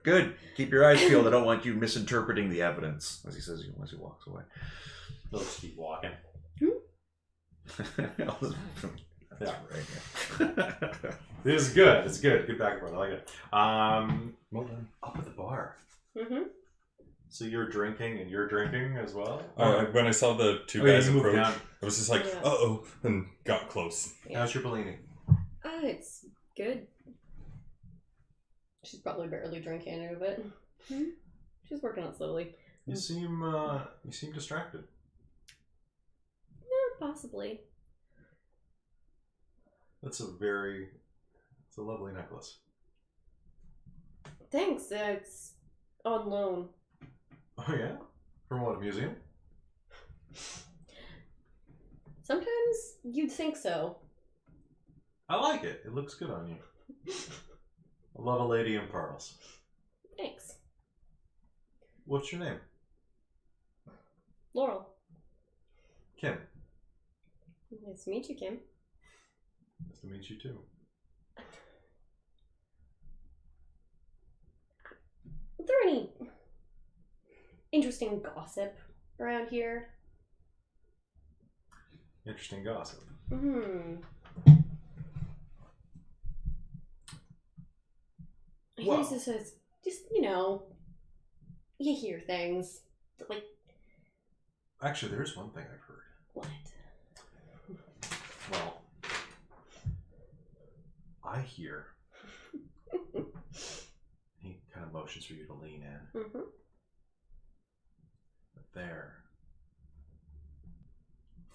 good. Keep your eyes peeled. I don't want you misinterpreting the evidence, as he says as he walks away. They'll just keep walking. Yeah. This is good. It's good. Good back and forth. I like it. Well then, up at the bar. Mm-hmm. So you're drinking and you're drinking as well? When I saw the two guys you moved approach, down. I was just like, uh-oh, and got close. Yeah. How's your Bellini? It's good. She's probably barely drinking any of it. Mm-hmm. She's working on slowly. You seem distracted. Yeah, possibly. It's a lovely necklace. Thanks. It's on loan. Oh yeah? From what, a museum? Sometimes you'd think so. I like it. It looks good on you. I love a lady in pearls. Thanks. What's your name? Laurel. Kim. Nice to meet you, Kim. Nice to meet you too. Is there any interesting gossip around here? Interesting gossip. I Well- guess this is just, you know, you hear things. Like, Actually, there's one thing I've heard. what? Well, I hear. He kind of motions for you to lean in. Mm-hmm. But there.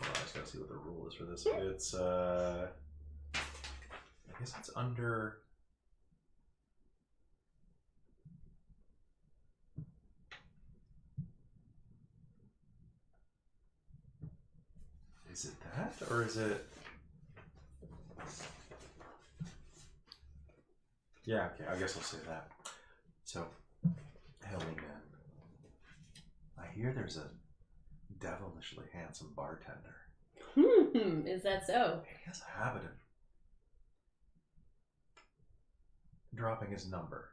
Well, I just gotta see what the rule is for this. It's I guess it's under. Is it that, or is it? Yeah, okay, I guess I'll say that. So, he'll lean in. I hear there's a devilishly handsome bartender. Is that so? He has a habit of dropping his number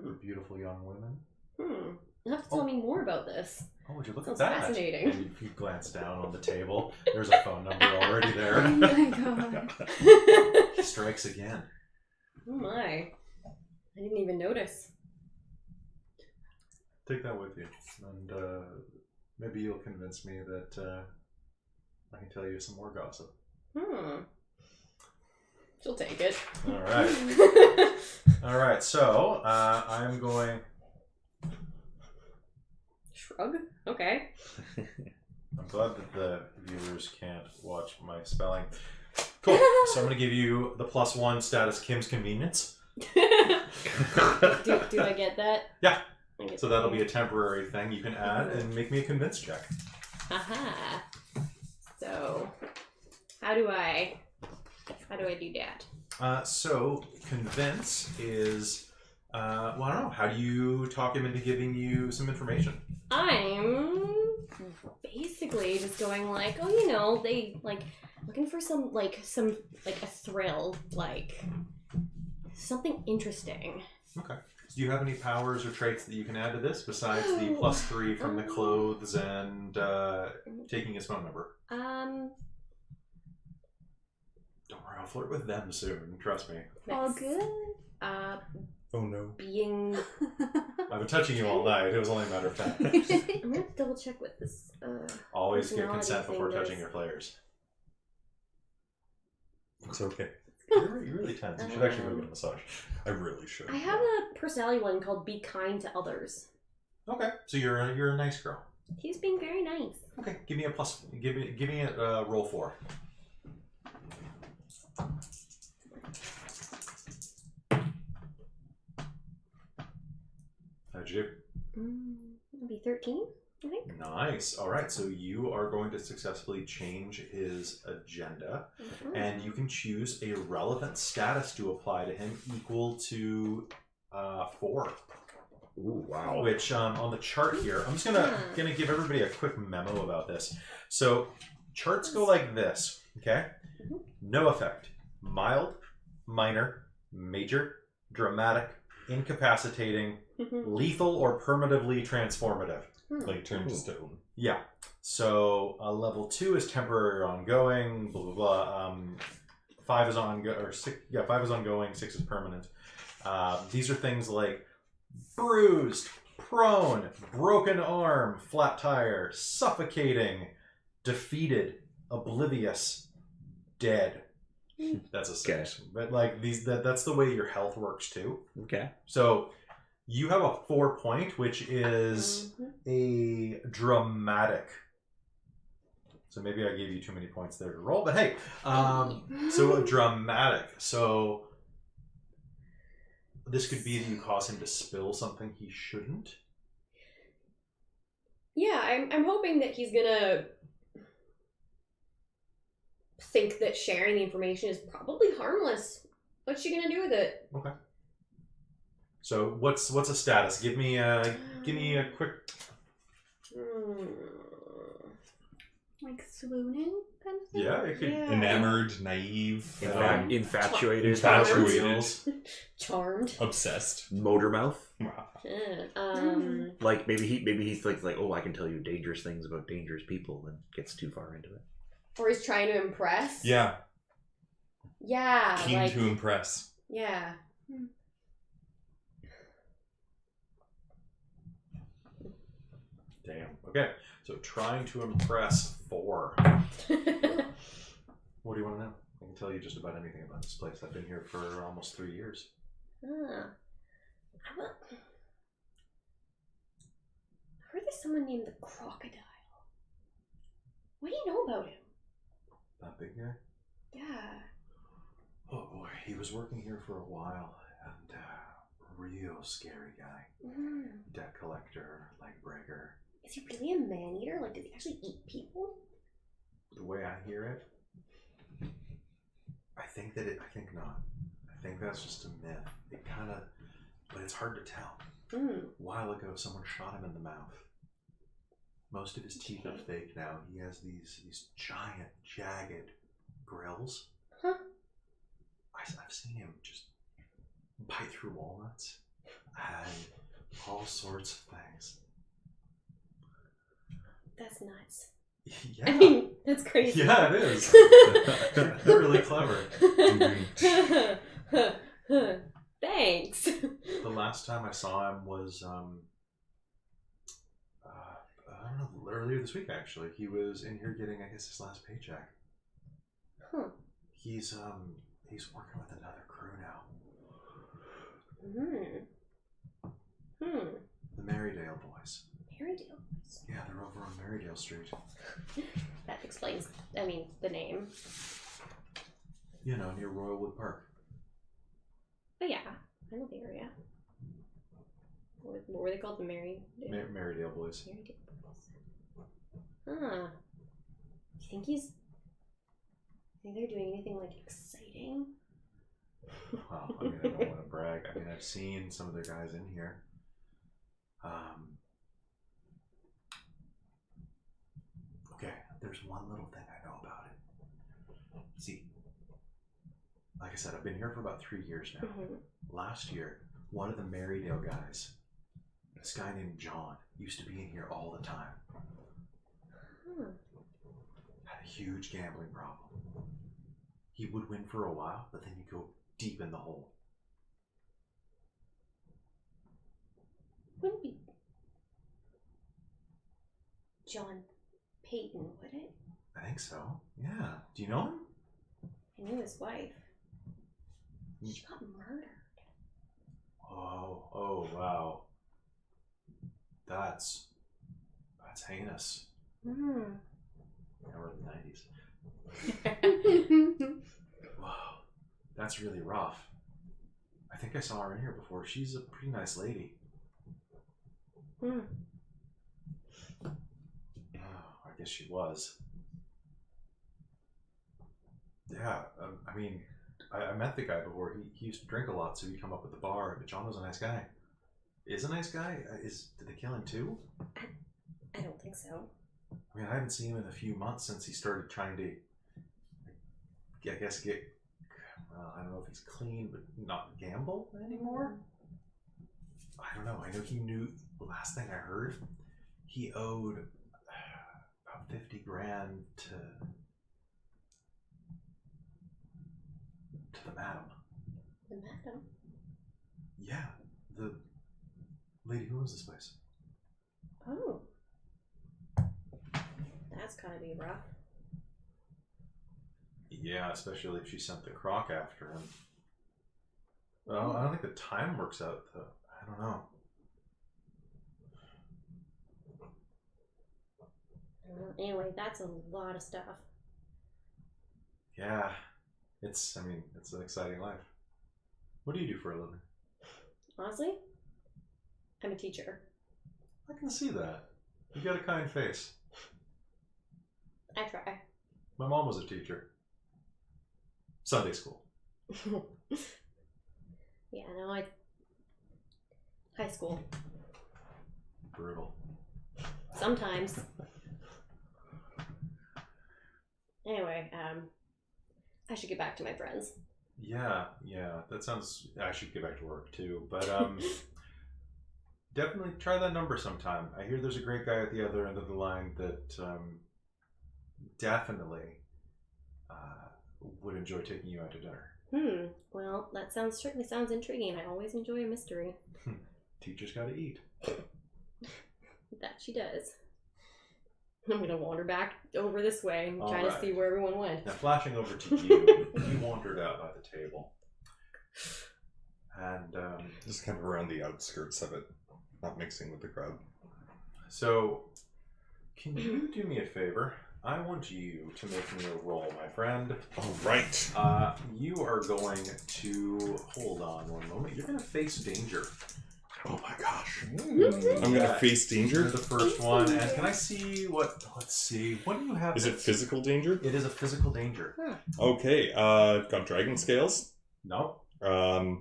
for beautiful young women. You'll have to tell me more about this. Oh, would you look Sounds at that? fascinating. And you glance down on the table. There's a phone number already there. Oh my god. He strikes again. Oh my. I didn't even notice. Take that with you, and maybe you'll convince me that I can tell you some more gossip. She'll take it. All right. All right. So I'm going. Shrug? Okay. I'm glad that the viewers can't watch my spelling. Cool. So I'm going to give you the +1 status Kim's convenience. do I get that? Yeah. I get So that'll be a temporary thing you can add and make me a convince check. Aha. So, how do I do that? So convince is, well, I don't know. How do you talk him into giving you some information? I'm basically just going like, oh, you know, they like looking for some a thrill, like something interesting. Okay. Do you have any powers or traits that you can add to this besides the +3 from the clothes and taking his phone number? Don't worry, I'll flirt with them soon. Trust me. All good. Oh no. Being. I've been touching you all night. It was only a matter of time. I'm gonna double check what this. Always get Personality consent before thing touching is. your players. It's okay. You're really tense. You should actually go get a massage. I really should. I have a personality one called "Be kind to others." Okay, so you're a nice girl. He's being very nice. Okay, give me a plus. Give me a roll 4. How'd you do? It'll be 13, I think. Nice. All right, so you are going to successfully change his agenda, and you can choose a relevant status to apply to him equal to 4. Ooh, wow. Which on the chart here, I'm just gonna give everybody a quick memo about this. So charts go like this, okay? No effect: mild, minor, major, dramatic, incapacitating, lethal, or permanently transformative. Like turn to stone. Yeah. So level 2 is temporary or ongoing. Blah blah blah. 5 is ongoing, or 6. Yeah, 5 is ongoing. 6 is permanent. These are things like bruised, prone, broken arm, flat tire, suffocating, defeated, oblivious, dead. That's a 6. But like that's the way your health works too. Okay. So you have a 4 point, which is a dramatic. So maybe I gave you too many points there to roll, but hey, so a dramatic. So this could be that you cause him to spill something he shouldn't. Yeah, I'm hoping that he's gonna think that sharing the information is probably harmless. What's she gonna do with it? Okay. So what's a status? Give me a quick. Like swooning kind of thing? Yeah, it could. Enamored, naive, Infatuated. infatuated, Charmed. obsessed. Motor mouth. Yeah, Like maybe he thinks like, oh, I can tell you dangerous things about dangerous people, and gets too far into it. Or he's trying to impress? Yeah. Yeah. Keen to impress. Yeah. Damn. Okay. So trying to impress 4. What do you want to know? I can tell you just about anything about this place. I've been here for almost 3 years. I heard there's someone named the Crocodile. What do you know about him? That big guy? Yeah. Oh boy, he was working here for a while, and real scary guy. Debt collector, leg breaker. Is he really a man-eater? Like, does he actually eat people? The way I hear it, I think not. I think that's just a myth. It kind of, but it's hard to tell. A while ago, someone shot him in the mouth. Most of his teeth are fake now. He has these giant, jagged grills. Huh? I've seen him just bite through walnuts and all sorts of things. That's nuts. Yeah. I mean, that's crazy. Yeah, it is. They're really clever. Thanks. The last time I saw him was, I don't know, earlier this week actually. He was in here getting, I guess, his last paycheck. Huh. He's working with another crew now. The Marydale boys. Marydale boys. Yeah, they're over on Marydale Street. That explains, I mean, the name. You know, near Royalwood Park. But yeah, I know the area. What were they called? The Marydale? Marydale boys. Marydale boys. Huh. You think they're doing anything, like, exciting? Well, I mean, I don't want to brag. I mean, I've seen some of their guys in here. Okay, there's one little thing I know about it. See, like I said, I've been here for about 3 years now. Last year, one of the Marydale guys, this guy named John, used to be in here all the time. Had a huge gambling problem. He would win for a while, but then he'd go deep in the hole. Wouldn't be John Payton, would it? I think so. Yeah. Do you know him? I knew his wife. She got murdered. Oh, wow. That's heinous. Yeah, we're in the 90s. Wow. That's really rough. I think I saw her in here before. She's a pretty nice lady. Oh, I guess she was. Yeah, I mean, I met the guy before. He used to drink a lot, so he'd come up at the bar. But John was a nice guy. Is a nice guy? Did they kill him too? I don't think so. I mean, I haven't seen him in a few months since he started trying to, I guess, get, I don't know if he's clean, but not gamble anymore. I don't know. I know he knew, the last thing I heard, he owed about 50 grand to the madam. The madam? Yeah, the lady who owns this place. Oh. That's gotta be rough. Yeah, especially if she sent the croc after him. Well, I don't think the time works out, though. I don't know. Anyway, that's a lot of stuff. Yeah, it's an exciting life. What do you do for a living? Honestly, I'm a teacher. I can see that. You got a kind face. I try. My mom was a teacher. Sunday school. Yeah, no, high school. Brutal. Sometimes. Anyway, I should get back to my friends. Yeah, that sounds... I should get back to work too, but definitely try that number sometime. I hear there's a great guy at the other end of the line that definitely would enjoy taking you out to dinner. Well, that certainly sounds intriguing. I always enjoy a mystery. Teacher's got to eat. That she does. I'm gonna wander back over this way and try All to see where everyone went. Now, flashing over to you, you wandered out by the table. And Just kind of around the outskirts of it, not mixing with the crowd. so, can you do me a favor? I want you to make me a roll, my friend. All right. You are going to... Hold on one moment. You're going to face danger. Oh my gosh. Mm-hmm. I'm going to face You're danger? the first one. And can I see what... Let's see. What do you have? Is it physical danger? It is a physical danger. Okay, I've got dragon scales. No. But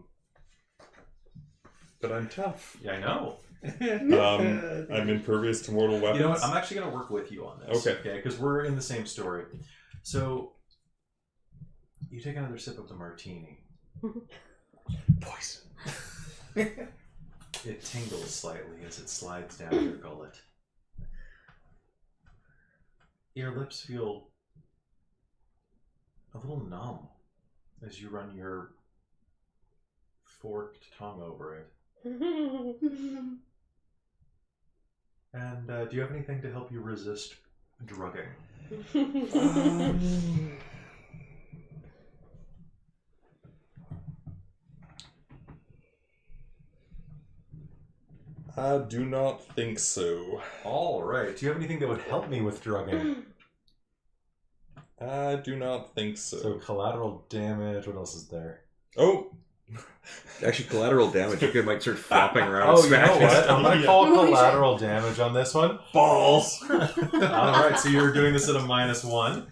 I'm tough. Yeah, I know. I'm impervious to mortal weapons. You know what? I'm actually going to work with you on this. Okay. Because we're in the same story. So, you take another sip of the martini. Poison. It tingles slightly as it slides down your gullet. Your lips feel a little numb as you run your forked tongue over it. And do you have anything to help you resist drugging? I do not think so. All right. Do you have anything that would help me with drugging? I do not think so. So collateral damage. What else is there? Oh! Actually, collateral damage. You might start flopping around. Oh, you know what? I'm going to call Yeah. collateral damage on this one. Balls! All right. So you're doing this at a -1.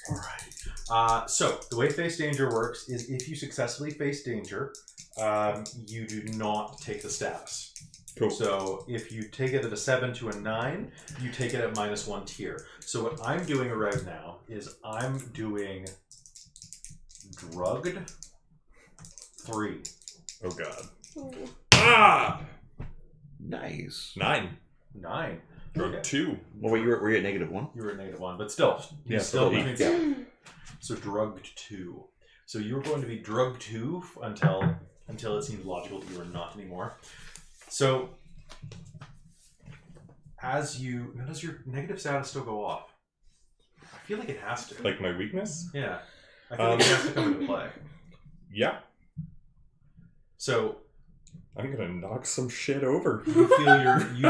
All right. So the way face danger works is if you successfully face danger, you do not take the status. Cool. So if you take it at a 7 to a 9, you take it at -1 tier. So what I'm doing right now is I'm doing drugged 3. Oh god. Ooh. Ah! Nice. 9. 9. Drug Okay. 2. Well, wait, were you at -1? You were at -1, but still, you Yeah, still still between So drugged 2. So you're going to be drugged 2 until it seems logical to you or not anymore. So does your negative status still go off? I feel like it has to. Like my weakness? Yeah. I feel like it has to come into play. Yeah. So I'm gonna knock some shit over. you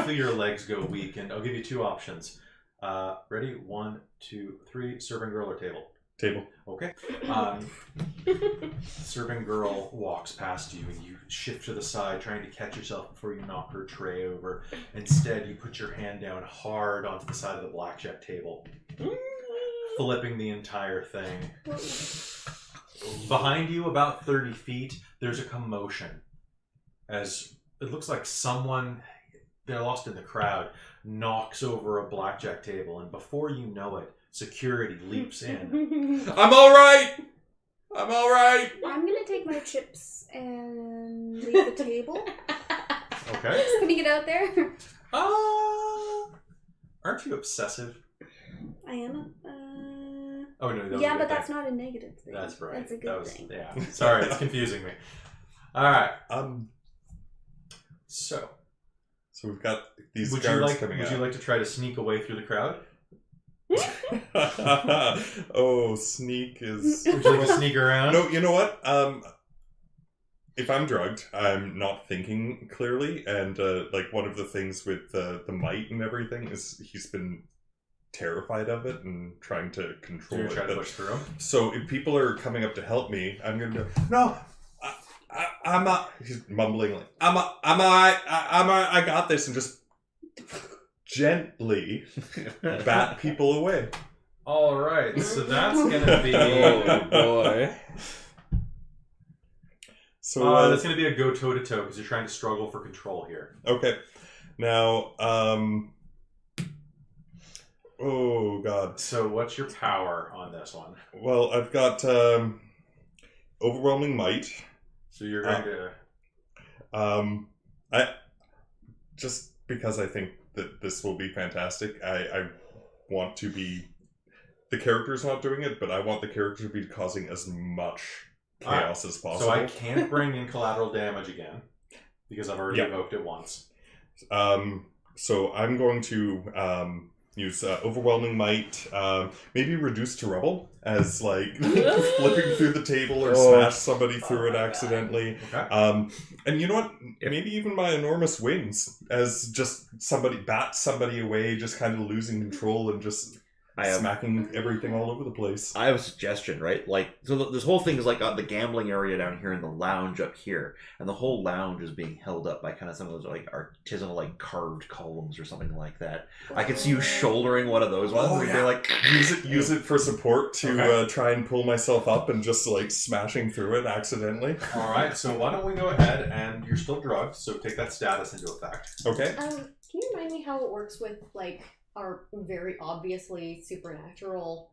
feel your legs go weak, and I'll give you 2 options. Ready? 1, 2, 3. Serving girl or table? Table. Okay. Serving girl walks past you, and you shift to the side, trying to catch yourself before you knock her tray over. Instead, you put your hand down hard onto the side of the blackjack table, flipping the entire thing. Behind you, about 30 feet, there's a commotion. As it looks like someone, they're lost in the crowd, knocks over a blackjack table, and before you know it, security leaps in. I'm alright! I'm alright! I'm gonna take my chips and leave the table. Okay. Just putting it out there. Aren't you obsessive? I am. Oh no, that was a Yeah, good but thing. that's not a negative thing. That's right. That's a That good was- thing. Yeah. Sorry, it's confusing me. All right. So, So we've got these would you guards like coming would you out. like to try to sneak away through the crowd? Oh, sneak is... Would you like to sneak around? No, you know what? If I'm drugged, I'm not thinking clearly, and like one of the things with the might and everything is he's been terrified of it and trying to So control you're it. trying to But- push through. So if people are coming up to help me, I'm gonna go, no, I'm not. He's mumbling like, I'm alright, I got this, and just gently bat people away. All right. So that's gonna be. Oh boy. So That's gonna be a go toe to toe because you're trying to struggle for control here. okay, now oh god. So what's your power on this one? Well, I've got overwhelming might. So you're going to. I just because I think that this will be fantastic. I want to be the character's not doing it, but I want the character to be causing as much chaos as possible. So I can't bring in collateral damage again because I've already evoked it once. So I'm going to use overwhelming might, maybe reduce to rubble as like flipping through the table or smash somebody through it accidentally. Okay. And you know what? Maybe even my enormous wings as just bats somebody away, just kind of losing control and just smacking everything all over the place. I have a suggestion, right? Like, so this whole thing is like the gambling area down here and the lounge up here, and the whole lounge is being held up by kind of some of those like artisanal, like carved columns or something like that. I could see you shouldering one of those ones and be like, use it for support to try and pull myself up and just like smashing through it accidentally. All right. So why don't we go ahead, and you're still drugged, so take that status into effect. Okay. Can you remind me how it works with like are very obviously supernatural.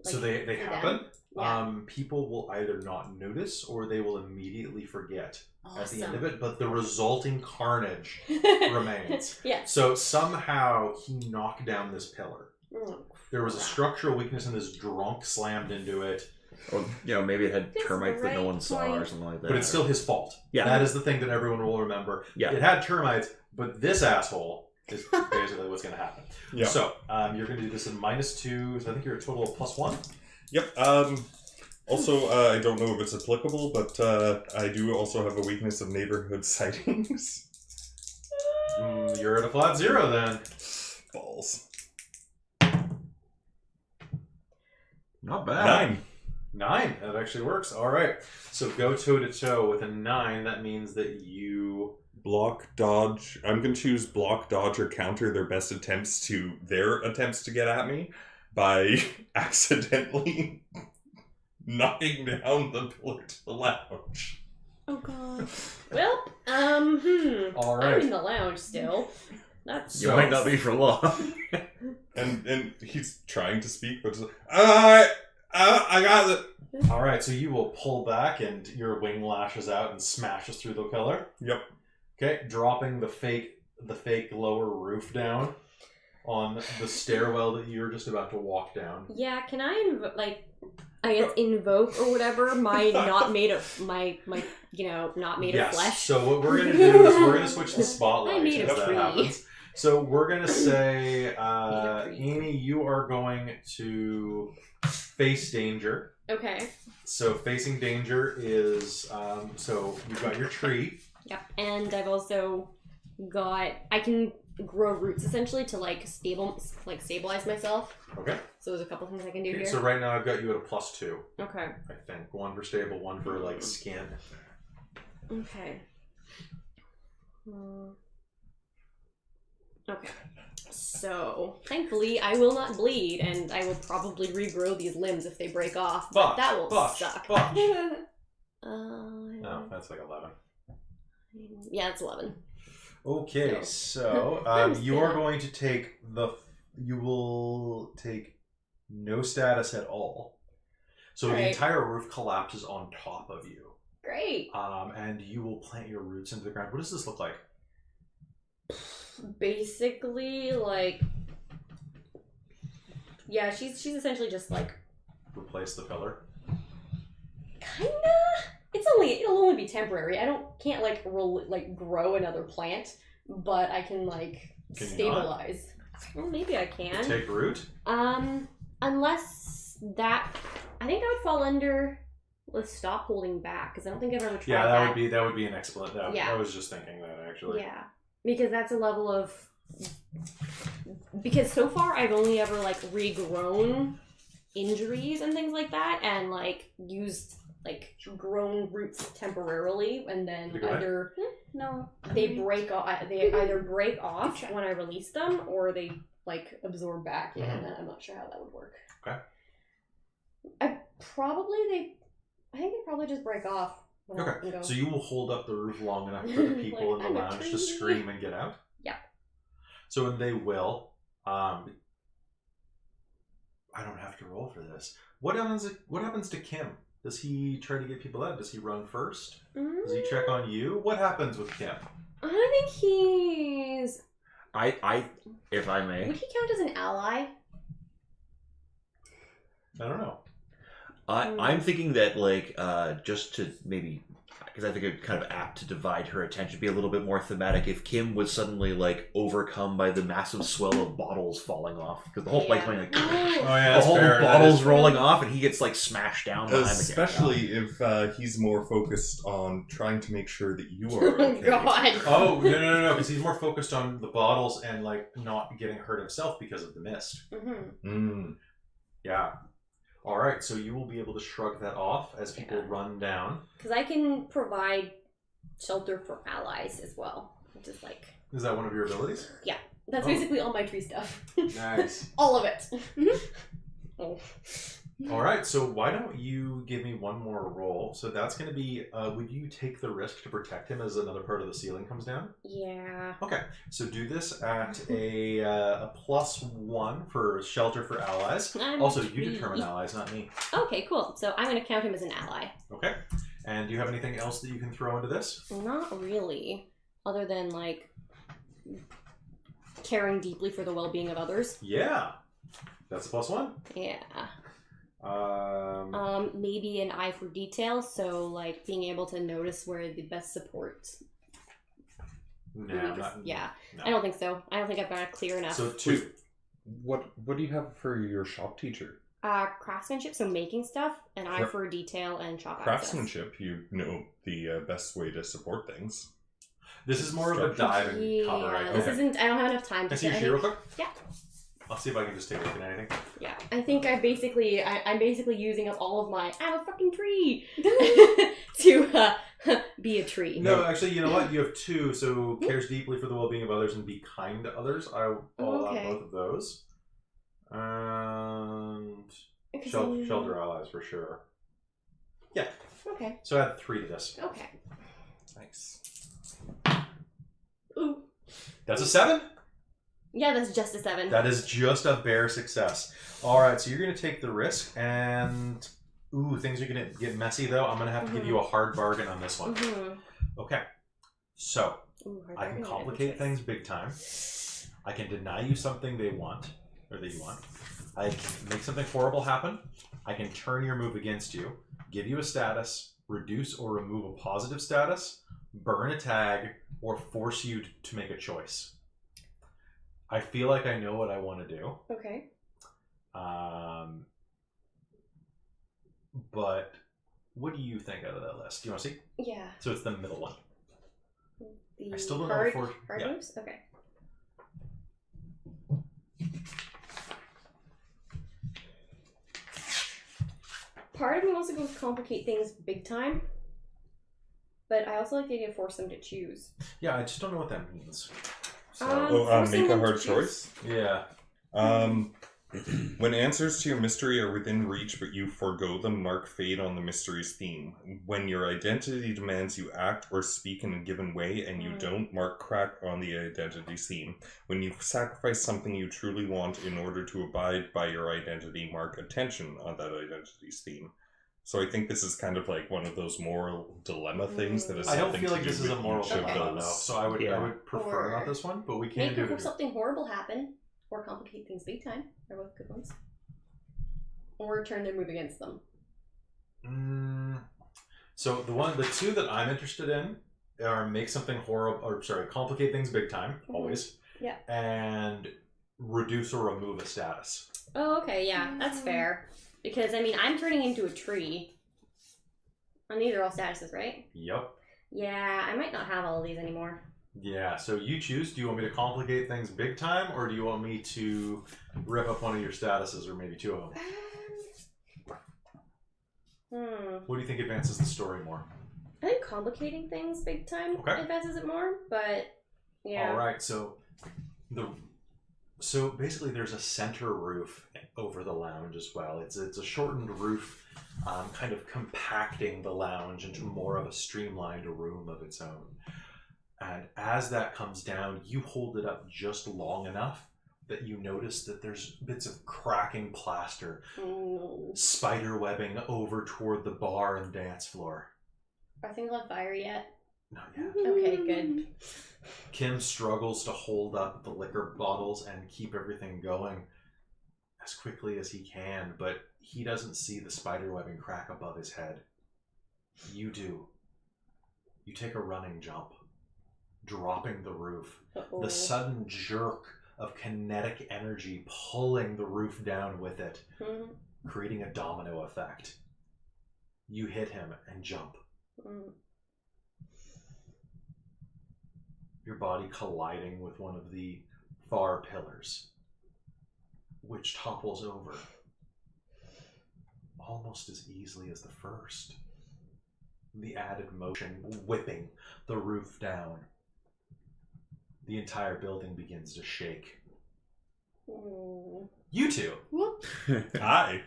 So they happen. Yeah. People will either not notice or they will immediately forget Awesome. at the end of it, but the resulting carnage remains. Yeah. So somehow he knocked down this pillar. Oh, There was a structural weakness and this drunk slammed into it. or maybe it had That's termites that no one saw or right. something like that. But it's still his fault. Yeah. That is the thing that everyone will remember. Yeah. It had termites, but this asshole is basically what's going to happen. Yeah. So you're going to do this in -2, so I think you're a total of +1. Yep. Also, I don't know if it's applicable, but I do also have a weakness of neighborhood sightings. You're at a flat 0 then. Balls. not bad. 9. That actually works. All right. So go toe to toe with a 9. That means that you Block, dodge. I'm going to choose block, dodge, or counter their attempts to get at me by accidentally knocking down the pillar to the lounge. Oh god. Well, All I'm right. in the lounge still. That's You might not be for long. And he's trying to speak, but I got it. All right. So you will pull back, and your wing lashes out and smashes through the pillar. Yep. Okay, dropping the fake lower roof down on the stairwell that you were just about to walk down. Yeah, can I I guess invoke or whatever my not made of Yes. flesh. So what we're gonna do is we're gonna switch the spotlight I made as of that tree. happens. So we're gonna say, of tree. Amy, you are going to face danger. Okay. So facing danger is so you've got your tree. Yep. And I've also got I can grow roots essentially to stabilize myself. Okay. So there's a couple things I can do Okay, here. so right now I've got you at a +2. Okay. I think 1 for stable, 1 for like skin. Okay. Okay. So, thankfully, I will not bleed, and I will probably regrow these limbs if they break off. But that will suck. No, that's like 11. Yeah, it's 11. Okay, so you are going to take you will take no status at all. So the Right. entire roof collapses on top of you. Great. And you will plant your roots into the ground. What does this look like? Basically, yeah, she's essentially just Replace the pillar. kinda. It'll only be temporary. Can't grow another plant, but I can Can you stabilize. Well, maybe I can. Take root. Unless that, I think that would fall under. Let's stop holding back because I don't think I've ever tried Yeah, that. that would be an excellent. Yeah. I was just thinking that actually. Yeah, because that's a level of. Because so far I've only ever regrown injuries and things like that, and used grown roots temporarily, and then Did you go ahead? either No. they break off. They either break off Good when I release them, or they absorb back in. And I'm not sure how that would work. Okay. I think they probably just break off. When I let them go. So you will hold up the roof long enough for the people in I'm the a lounge to tree. scream and get out? Yeah. So when they will, I don't have to roll for this. What happens to Kim? Does he try to get people out? Does he run first? Does he check on you? What happens with Kim? I think he's. I if I may. Would he count as an ally? I don't know. I'm thinking that, like, just to maybe, because I think it's kind of apt to divide her attention, be a little bit more thematic if Kim was suddenly, like, overcome by the massive swell of bottles falling off. Because the whole flight's going like, the whole bottles rolling off, and he gets, like, smashed down behind Especially if he's more focused on trying to make sure that you are okay. God. Oh, no, because he's more focused on the bottles and, like, not getting hurt himself because of the mist. Yeah. All right, so you will be able to shrug that off as people run down. Because I can provide shelter for allies as well, which is like... Is that one of your abilities? Yeah, that's basically all my tree stuff. Nice. All of it. Oh. All right, so why don't you give me one more roll? So that's going to be, would you take the risk to protect him as another part of the ceiling comes down? Yeah. Okay, so do this at a +1 for shelter for allies. Also, you determine allies, not me. Okay, cool. So I'm going to count him as an ally. Okay, and do you have anything else that you can throw into this? Not really, other than like caring deeply for the well-being of others. Yeah, that's a +1. Yeah. Maybe an eye for detail, so like being able to notice where the best support. No. I don't think so. I don't think I've got it clear enough. So 2. What do you have for your shop teacher? Craftsmanship, so making stuff, an eye for detail, and shop craftsmanship. You know the best way to support things. This is more of a dive and cover, right? This isn't. I don't have enough time to. Can I see your sheet real quick? Yeah. I'll see if I can just take a look at anything. Yeah, I think I'm basically using up all of my I'm a fucking tree to be a tree. No, actually, you know what? You have 2, so cares deeply for the well-being of others and be kind to others. I'll allow both of those. And shelter allies for sure. Yeah. Okay. So add 3 to this. Okay. Nice. Ooh. That's a 7? Yeah, that's just a 7. That is just a bare success. All right, so you're going to take the risk, and things are going to get messy, though. I'm going to have to give you a hard bargain on this one. Okay, so I can complicate things big time. I can deny you something they want, or that you want. I can make something horrible happen. I can turn your move against you, give you a status, reduce or remove a positive status, burn a tag, or force you to make a choice. I feel like I know what I want to do. Okay. But what do you think out of that list? Do you want to see? Yeah. So it's the middle one. The I still don't hard, know hard moves? Okay. Part of me wants to go complicate things big time, but I also like the idea of force them to choose. Yeah, I just don't know what that means. So, make a hard choice? Yeah. When answers to your mystery are within reach but you forego them, mark fade on the mystery's theme. When your identity demands you act or speak in a given way and you don't, mark crack on the identity's theme. When you sacrifice something you truly want in order to abide by your identity, mark attention on that identity's theme. So I think this is kind of like one of those moral dilemma things that is I something don't feel like this is a moral dilemma, though. So I would prefer not this one, but we can do it. Something horrible happen. Or complicate things big time. They're both good ones. Or turn their move against them. So the 2 that I'm interested in are make something horrible, or sorry, complicate things big time, always. Yeah. And reduce or remove a status. Oh, okay, yeah, that's fair. Because, I mean, I'm turning into a tree. And these are all statuses, right? Yep. Yeah, I might not have all of these anymore. Yeah, so you choose. Do you want me to complicate things big time, or do you want me to rip up one of your statuses, or maybe 2 of them? What do you think advances the story more? I think complicating things big time advances it more, but yeah. All right, so basically there's a center roof over the lounge as well. It's a shortened roof, kind of compacting the lounge into more of a streamlined room of its own. And as that comes down, you hold it up just long enough that you notice that there's bits of cracking plaster, spider webbing over toward the bar and dance floor. Are things on fire yet? Not yet. Okay, good. Kim struggles to hold up the liquor bottles and keep everything going. as quickly as he can, but he doesn't see the spider webbing crack above his head. You do. You take a running jump, dropping the roof. Uh-oh. The sudden jerk of kinetic energy pulling the roof down with it, creating a domino effect. You hit him and jump. Your body colliding with one of the far pillars, which topples over almost as easily as the first. The added motion whipping the roof down. The entire building begins to shake. You two. Hi.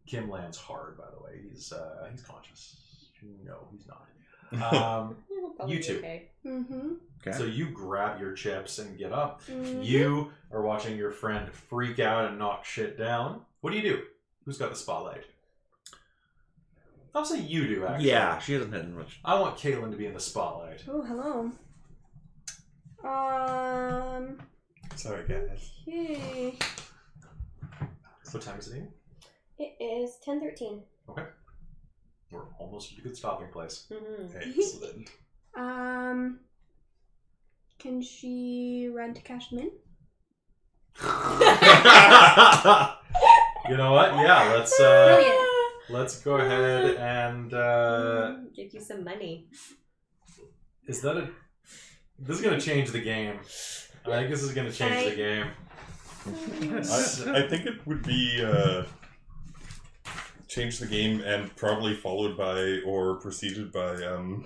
Kim lands hard, by the way. He's conscious. No, he's not. You two. Okay. Okay. So you grab your chips and get up. You are watching your friend freak out and knock shit down. What do? Who's got the spotlight? I'll say you do, actually. Yeah, she hasn't had much. I want Caitlin to be in the spotlight. Oh, hello. Sorry, guys. Okay. What time is it? It is 10:13. Okay. We're almost at a good stopping place. Excellent. Can she run to cash them in? You know what? Yeah, Brilliant. let's go ahead and Give you some money. is that a this is gonna change the game. I think this is gonna change the game. I think it would be change the game and probably followed by or preceded by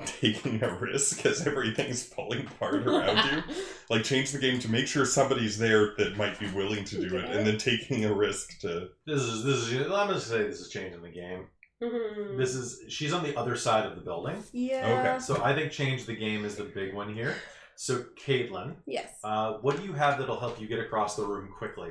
taking a risk as everything's falling apart around you. Like change the game to make sure somebody's there that might be willing to do it, and then taking a risk to. This is. I'm gonna say this is changing the game. This is. She's on the other side of the building. Yeah. Okay. So I think change the game is the big one here. So Caitlin, Yes. what do you have that'll help you get across the room quickly?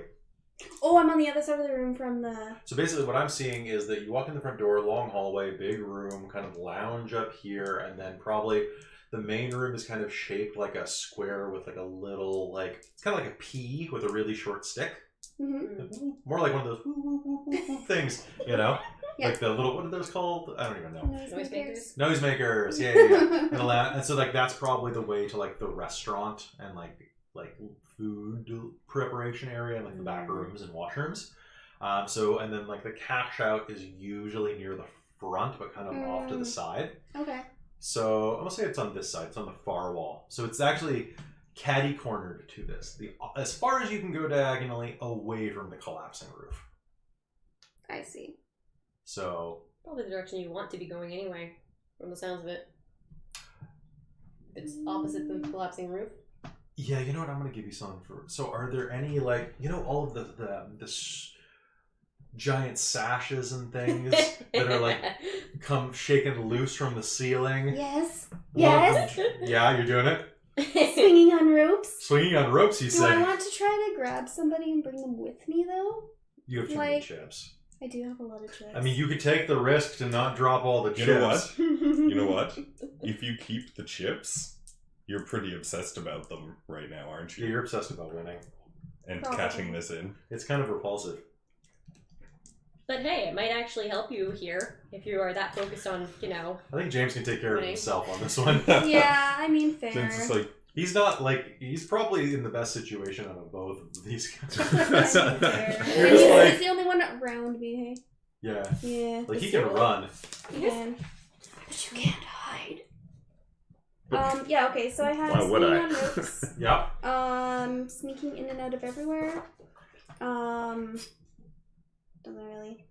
Oh, I'm on the other side of the room from the... So basically what I'm seeing is that you walk in the front door, long hallway, big room, kind of lounge up here, and then probably the main room is kind of shaped like a square with like a little, like, it's kind of like a pea with a really short stick. More like one of those things, you know? Yeah. Like the little, what are those called? I don't even know. Noisemakers. Noisemakers, yeah. And so like that's probably the way to like the restaurant and like food preparation area and like the back rooms and washrooms. So and then like the cash out is usually near the front but kind of off to the side. Okay. So I'm gonna say it's on this side. It's on the far wall. So it's actually catty cornered to this. As far as you can go diagonally away from the collapsing roof. I see. So Probably the direction you want to be going anyway, from the sounds of it. It's opposite the collapsing roof. yeah, you know what? I'm gonna give you something for. So are there any like all of the giant sashes and things that are like come shaken loose from the ceiling? Yes. Yes. Yeah, you're doing it. Swinging on ropes. Swinging on ropes, you Do say. I want to try to grab somebody and bring them with me, though? You have too many chips. I do have a lot of chips. I mean, you could take the risk to not drop all the chips. You know what? You know what? If you keep the chips, you're pretty obsessed about them right now, aren't Yeah, you? you're obsessed about winning. And Probably. catching this in. It's kind of repulsive. But hey, it might actually help you here if you are that focused on, I think James can take care of Winning. himself on this one. Yeah, I mean, fair. Since it's like, He's not like he's probably in the best situation out of both of these guys. I mean, fair. I You're mean, just like- he's the only one around me, hey? Yeah, Yeah. like he can run. He can. But you can't hide. Yeah, okay, so I have Why would swinging I? on ropes. Yeah. Sneaking in and out of everywhere. Doesn't really.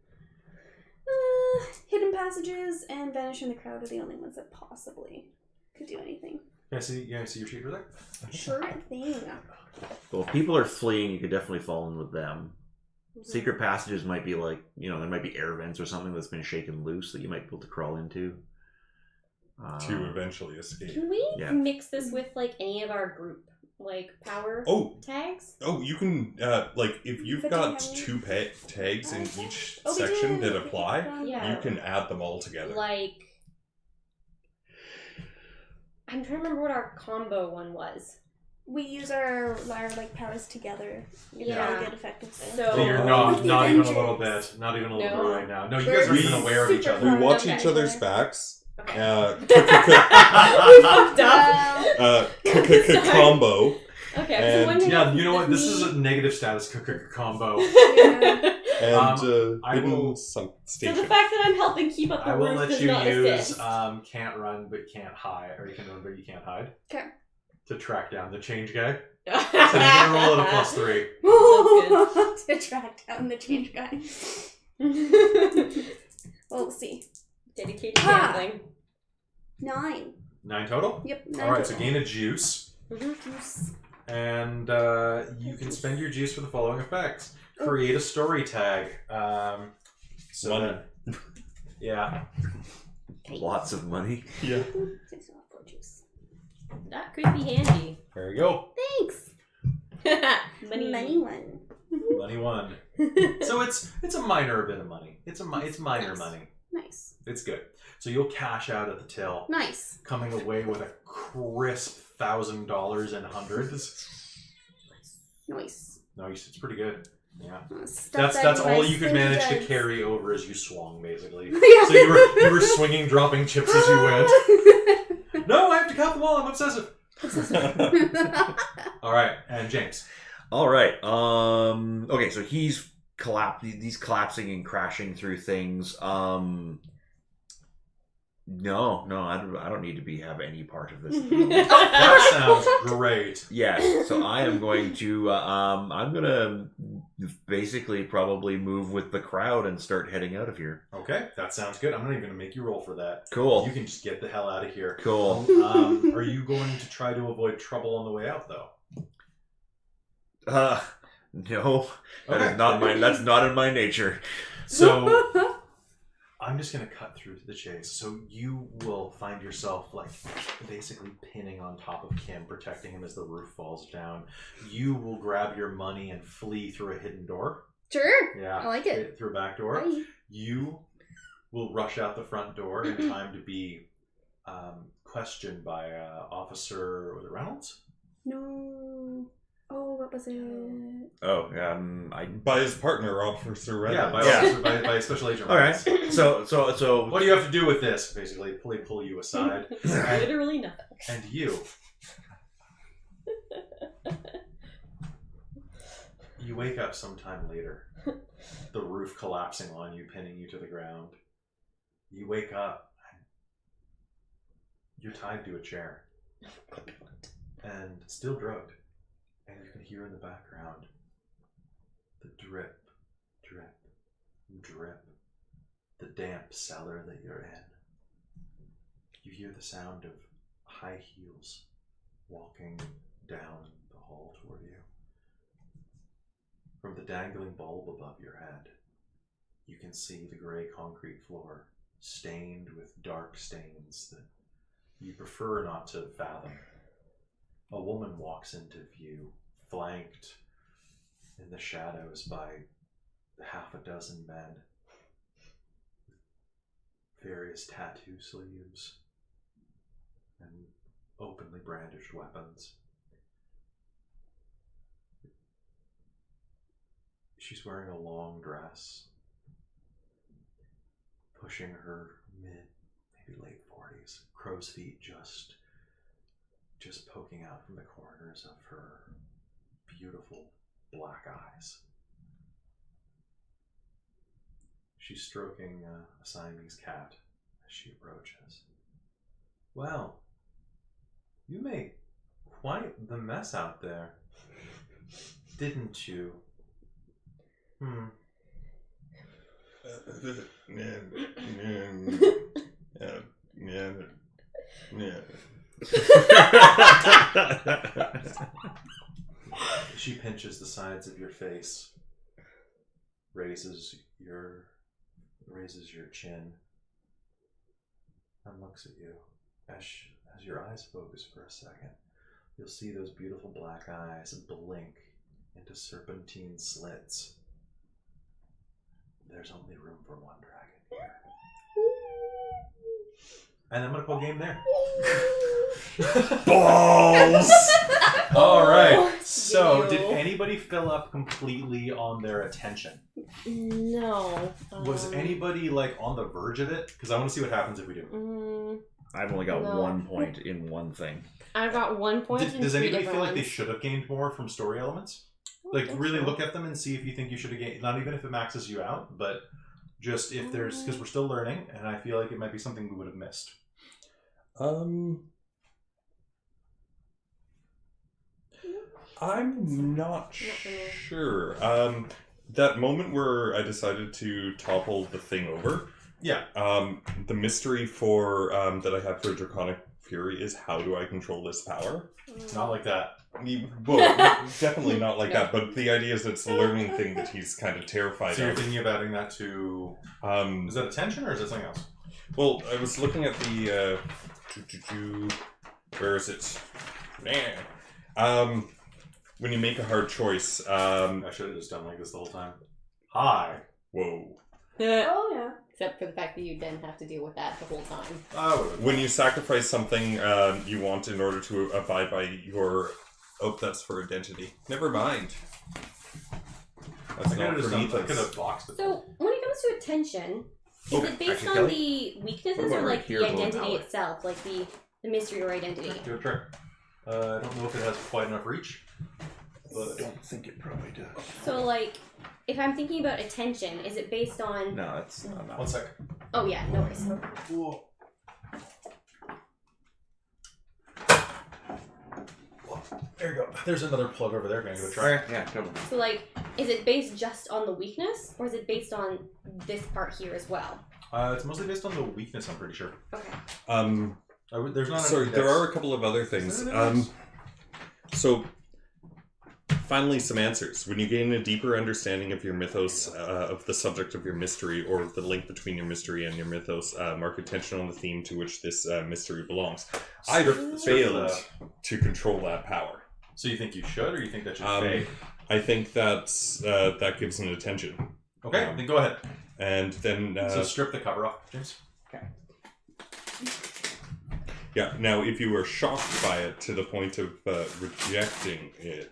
Hidden passages and vanish from the crowd are the only ones that possibly could do anything. Can I see your sheet right there? Sure thing. Well, if people are fleeing, you could definitely fall in with them. Secret passages might be like, there might be air vents or something that's been shaken loose that you might be able to crawl into. to eventually escape. Can we Yeah. mix this with like any of our group power tags? Oh, you can, if you've But do got we have two tags in each Oh, we section did. that apply, Yeah. you can add them all together. I'm trying to remember what our combo one was. we use our like powers together. Yeah. We get effective. So you're not even a little bit. Not even a little bit right now. No, you guys aren't even aware of each Super other. We fun. watch Okay. each other's backs. Okay. We fucked up. Combo. Okay, so one Yeah, minute you know what? This is me. a negative status combo. Yeah. And I hidden will- sunk So the station. fact that I'm helping keep up the I will roof let does you not use assist. can't run but can't hide, or you can run but you can't hide. Okay. To track down the change guy. So you're gonna roll at a +3. To track down the change guy. Well, we'll see. Dedicated Ah. gambling. 9. 9 total. Yep. 9 All right, so total. gain a juice, Juice. and you can spend your juice for the following effects: create a story tag. So Money. that- yeah. Lots of money. Yeah. Juice. That could be handy. There you go. Thanks. Money. Money one. Money 1. So it's a minor bit of money. It's minor Nice. money. Nice. It's good. So you'll cash out at the till, Nice. coming away with a crisp $1,000 in hundreds. Nice. Nice. It's pretty good. Yeah. Stuff That's that all my you could stinky manage to legs. carry over as you swung, basically. Yeah. So you were swinging, dropping chips as you went. No, I have to count them all. I'm obsessive. All right, and James. All right. Okay, so he's collapsing and crashing through things. No, I don't need to have any part of this. At the moment. That sounds great. Yeah, so I am going to I'm gonna basically probably move with the crowd and start heading out of here. Okay, that sounds good. I'm not even gonna make you roll for that. Cool. You can just get the hell out of here. Cool. Are you going to try to avoid trouble on the way out, though? No, that Okay. is not my. That's not in my nature. So I'm just gonna cut through to the chase. So you will find yourself like basically pinning on top of Kim, protecting him as the roof falls down. You will grab your money and flee through a hidden door. Sure. Yeah, I like it. through a back door. Bye. You will rush out the front door in time to be questioned by Officer, was it Reynolds? No. Oh, what was it? Oh, By his partner, Officer Red. Yeah, by, Yeah. Officer, by Special Agent All right. Reynolds. So. What do you have to do with this? Basically, pull you aside. Literally nothing. And you. You wake up sometime later. The roof collapsing on you, pinning you to the ground. You wake up. You're tied to a chair. And still drugged. And you can hear in the background the drip, drip, drip. The damp cellar that you're in. You hear the sound of high heels walking down the hall toward you. From the dangling bulb above your head, you can see the gray concrete floor stained with dark stains that you prefer not to fathom. A woman walks into view, flanked in the shadows by half a dozen men. Various tattoo sleeves and openly brandished weapons. She's wearing a long dress, pushing her maybe late 40s, crow's feet just poking out from the corners of her beautiful black eyes. She's stroking a Siamese cat as she approaches. Well, you made quite the mess out there, didn't you? She pinches the sides of your face, raises your chin, and looks at you. As your eyes focus for a second, you'll see those beautiful black eyes blink into serpentine slits. There's only room for one dragon here. and I'm gonna call game there. Balls! All right. So, Ew. did anybody fill up completely on their attention? No. Was anybody like on the verge of it? Because I want to see what happens if we do. I've only got No. 1 point in one thing. I got 1 point. Does in 3 anybody different feel like they ones. should have gained more from story elements? I Like, think really so. look at them and see if you think you should have gained. Not even if it maxes you out, but just if there's, because we're still learning, and I feel like it might be something we would have missed. I'm not for me. sure. That moment where I decided to topple the thing over. Yeah. The mystery for that I have for Draconic Fury is how do I control this power? Not like that. Well, definitely not like that. But the idea is that it's a learning thing that he's kind of terrified So you're of. thinking of adding that to. Is that attention or is that something else? Well, I was looking at the. Where is it? When you make a hard choice. I should have just done like this the whole time. Hi. Whoa. Oh, yeah. Except for the fact that you didn't have to deal with that the whole time. When you sacrifice something you want in order to abide by your... Oh, that's for identity. Never mind. That's not for me. I could have boxed it. So, when it comes to attention, is Oh, it based actually, on Kelly? the weaknesses What about or right like here, the going identity out? itself? Like the mystery or identity? Give it a try. I don't know if it has quite enough reach. But don't think it probably does. So, like, if I'm thinking about attention, is it based on... No, it's not. one sec. Oh, yeah, no worries. Whoa. There you go. There's another plug over there. Can I give it a try? Okay, yeah, totally. So, like, is it based just on the weakness, or is it based on this part here as well? It's mostly based on the weakness, I'm pretty sure. Okay. There's not. Sorry, there are a couple of other things. So, finally, some answers. When you gain a deeper understanding of your mythos, of the subject of your mystery, or the link between your mystery and your mythos, mark attention on the theme to which this mystery belongs. I failed to control that power. So you think you should, or you think that should fade? I think that gives an attention. Okay, then go ahead. And then... so strip the cover off, James. Okay. Yeah, now if you were shocked by it to the point of rejecting it,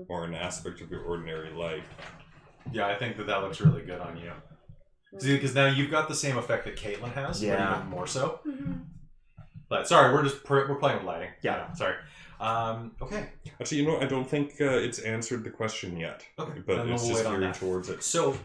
or an aspect of your ordinary life. Yeah, I think that looks really good on you. See, because now you've got the same effect that Caitlin has, Yeah. but even more so. Mm-hmm. But sorry, we're playing with lighting. Yeah. Sorry. Okay. Actually, you know, I don't think it's answered the question yet. Okay. But Then it's we'll just wait on gearing that. towards it. So,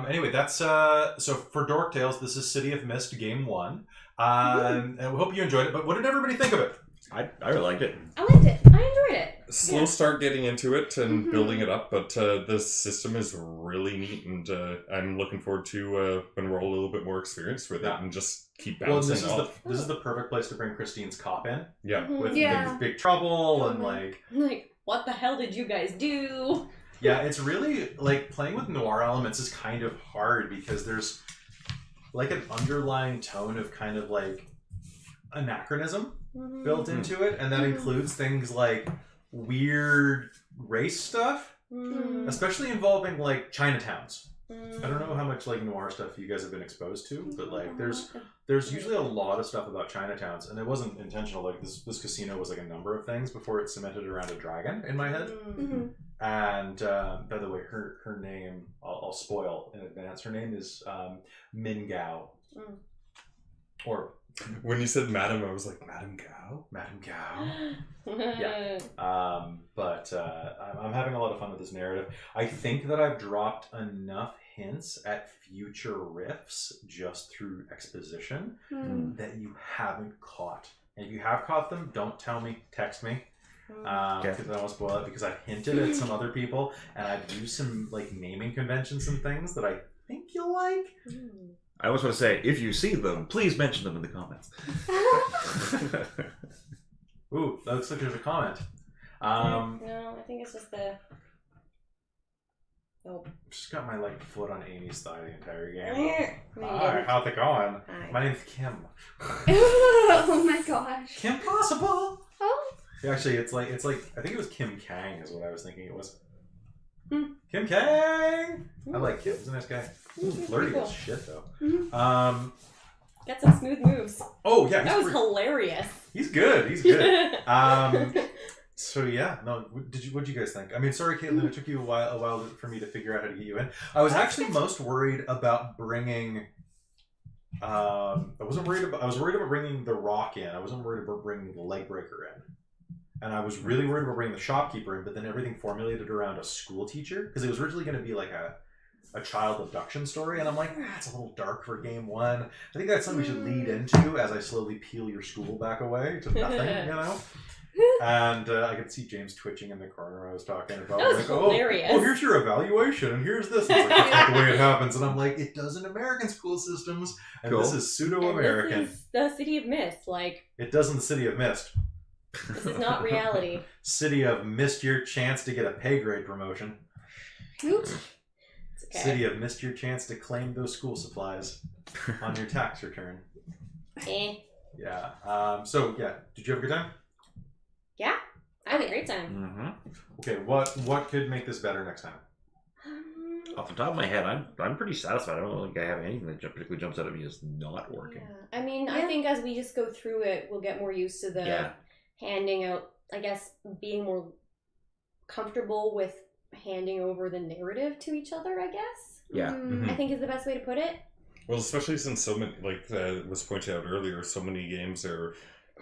anyway, that's so for Dork Tales, this is City of Mist Game 1. And we hope you enjoyed it, but what did everybody think of it? I really liked it. I liked it. I enjoyed it. Slow start getting into it and building it up, but the system is really neat, and I'm looking forward to when we're all a little bit more experienced with it and just keep bouncing This is the perfect place to bring Christine's cop in Yeah. with Yeah. big trouble and like Like, what the hell did you guys do? yeah, it's really like playing with noir elements is kind of hard because there's like an underlying tone of kind of like anachronism built into it, and that includes things like weird race stuff, especially involving like Chinatowns. I don't know how much like noir stuff you guys have been exposed to, but like there's usually a lot of stuff about Chinatowns, and it wasn't intentional. Like this casino was like a number of things before it cemented around a dragon in my head. And by the way, her name I'll spoil in advance. Her name is Min Gao, or When you said Madam, I was like, Madam Gao? Madam Gao. Yeah. But I'm having a lot of fun with this narrative. I think that I've dropped enough hints at future riffs just through exposition that you haven't caught. And if you have caught them, don't tell me, text me. Because I don't want to spoil it, because I've hinted at some other people, and I've used some like naming conventions and things that I think you'll like. I always want to say, if you see them, please mention them in the comments. Ooh, that looks like there's a comment. No, I think it's just the... Oh. Just got my like foot on Amy's thigh the entire game. Maybe Hi, didn't. how's it going? Hi. My name's Kim. Oh my gosh. Kim Possible. Oh. Actually, it's like I think it was Kim Kang is what I was thinking it was. Kim Kang. I like Kim. He's a nice guy. Flirty cool. as shit though. Got some smooth moves. Oh yeah, That was hilarious. he's good. He's good. So yeah, no. What did you guys think? I mean, sorry, Caitlin, it took you a while for me to figure out how to get you in. I was actually most worried about bringing. I was worried about bringing the Rock in. I wasn't worried about bringing the Leg Breaker in, and I was really worried about bringing the Shopkeeper in. But then everything formulated around a school teacher because it was originally going to be like a child abduction story, and I'm like, it's a little dark for game one. I think that's something we should lead into as I slowly peel your school back away to nothing, you know. And I could see James twitching in the corner. I was talking about That was like, hilarious. oh, here's your evaluation, and here's this. And it's like, that's not the way it happens. And I'm like, it does in American school systems, and Cool. this is pseudo-American. This is the City of Mist. Like, It does in the City of Mist. this is not reality. City of Missed your chance to get a pay grade promotion. Oops. It's okay. City of Missed your chance to claim those school supplies on your tax return. Eh. Yeah. So yeah, did you have a good time? Yeah, I had a great time. Mm-hmm. Okay. What could make this better next time? Off the top of my head, I'm pretty satisfied. I don't think I have anything that particularly jumps out at me as not working. Yeah. I mean, I think as we just go through it, we'll get more used to the handing out, I guess, being more comfortable with handing over the narrative to each other, I guess. Yeah. I think is the best way to put it. Well, especially since so many, like was pointed out earlier, so many games are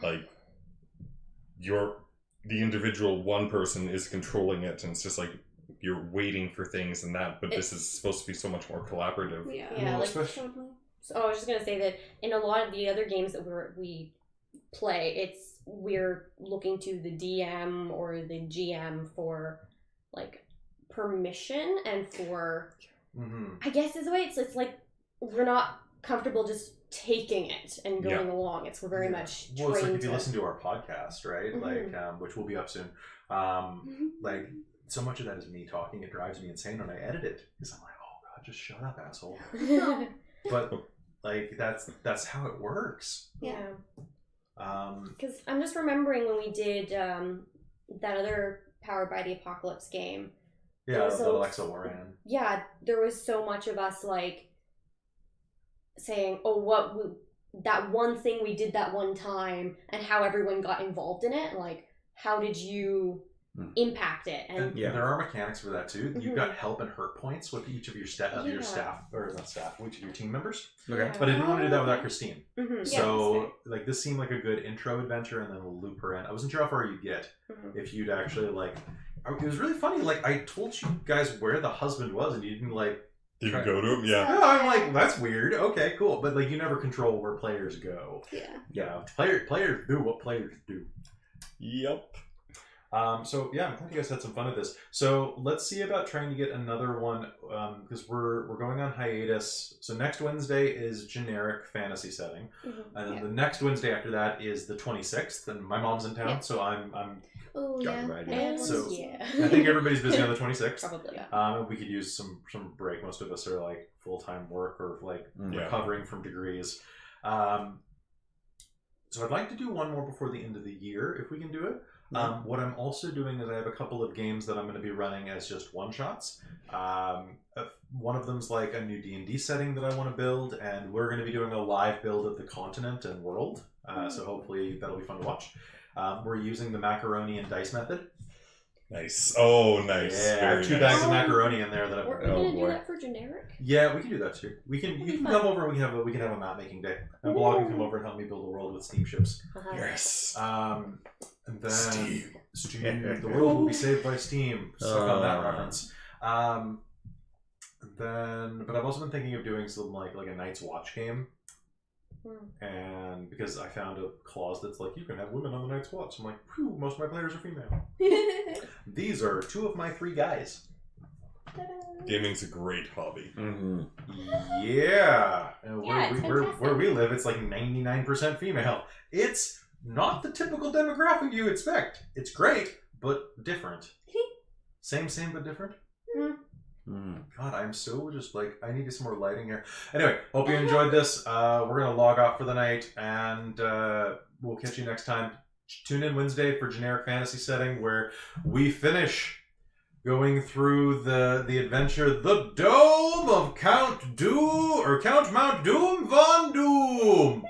like the individual one person is controlling it, and it's just like you're waiting for things and that. But this is supposed to be so much more collaborative. Yeah. Yeah, Well, like, especially- so I was just gonna say that in a lot of the other games that we play, we're looking to the DM or the GM for like permission and for I guess is the way it's like we're not comfortable just taking it and going along. We're very much well, it's like trained if you to- listen to our podcast, right? Mhm. Like which will be up soon. Like so much of that is me talking. It drives me insane when I edit it because I'm like, oh god, just shut up, asshole. But like that's how it works. Yeah. Um, Because I'm just remembering when we did that other Powered by the Apocalypse game. yeah, Also- that Alexa Warren. Yeah, there was so much of us like saying, "Oh, that one thing we did that one time," and how everyone got involved in it. Like, how did you impact it? And Yeah. there are mechanics for that too. You've Mhm. got help and hurt points with each of your your Yeah. staff, or not staff, each of your team members. Okay. Yeah. But I didn't want to do that without Christine. Mhm. So like this seemed like a good intro adventure, and then we'll loop her in. I wasn't sure how far you'd get Mhm. if you'd actually like. It was really funny. Like I told you guys where the husband was, and you didn't like. You can go to him, yeah. Yeah, I'm like, that's weird. Okay, cool. But like, you never control where players go. Yeah. Yeah, players do what players do. Yep. So yeah, I'm glad you guys had some fun with this. So let's see about trying to get another one because we're going on hiatus. So next Wednesday is generic fantasy setting, Mhm. and then the next Wednesday after that is the 26th, and my mom's in town, so I'm Oh Got yeah. it right, And So- yeah, I think everybody's busy on the 26th. probably. We could use some break. Most of us are like full-time work or like Yeah. recovering from degrees. So I'd like to do one more before the end of the year if we can do it. What I'm also doing is I have a couple of games that I'm going to be running as just one-shots. One of them's like a new D&D setting that I want to build, and we're going to be doing a live build of the continent and world. So hopefully that'll be fun to watch. We're using the macaroni and dice method. Nice. Oh, nice. Yeah, I have Very 2 nice. bags of macaroni in there that We're I've. gonna Oh, do boy. that for generic. Yeah, we can do that too. You can be come fun. over and we can have a map making day. And Blog can come over and help me build a world with steamships. Yes. And then Steam. the world will be saved by steam. Suck on that Ah. reference. But I've also been thinking of doing something like a Night's Watch game. And because I found a clause that's like, you can have women on the Night's Watch. I'm like, phew, most of my players are female. These are 2 of my 3 guys. Gaming's a great hobby. Mm-hmm. Yeah. Yeah, it's where fantastic. we live, it's like 99% female. It's not the typical demographic you expect. It's great, but different. Same, but different. God, I'm so just like, I needed some more lighting here. Anyway, hope you enjoyed this. We're going to log off for the night, and we'll catch you next time. Tune in Wednesday for generic fantasy setting, where we finish going through the adventure, the Dome of Count Mount Doom Von Doom.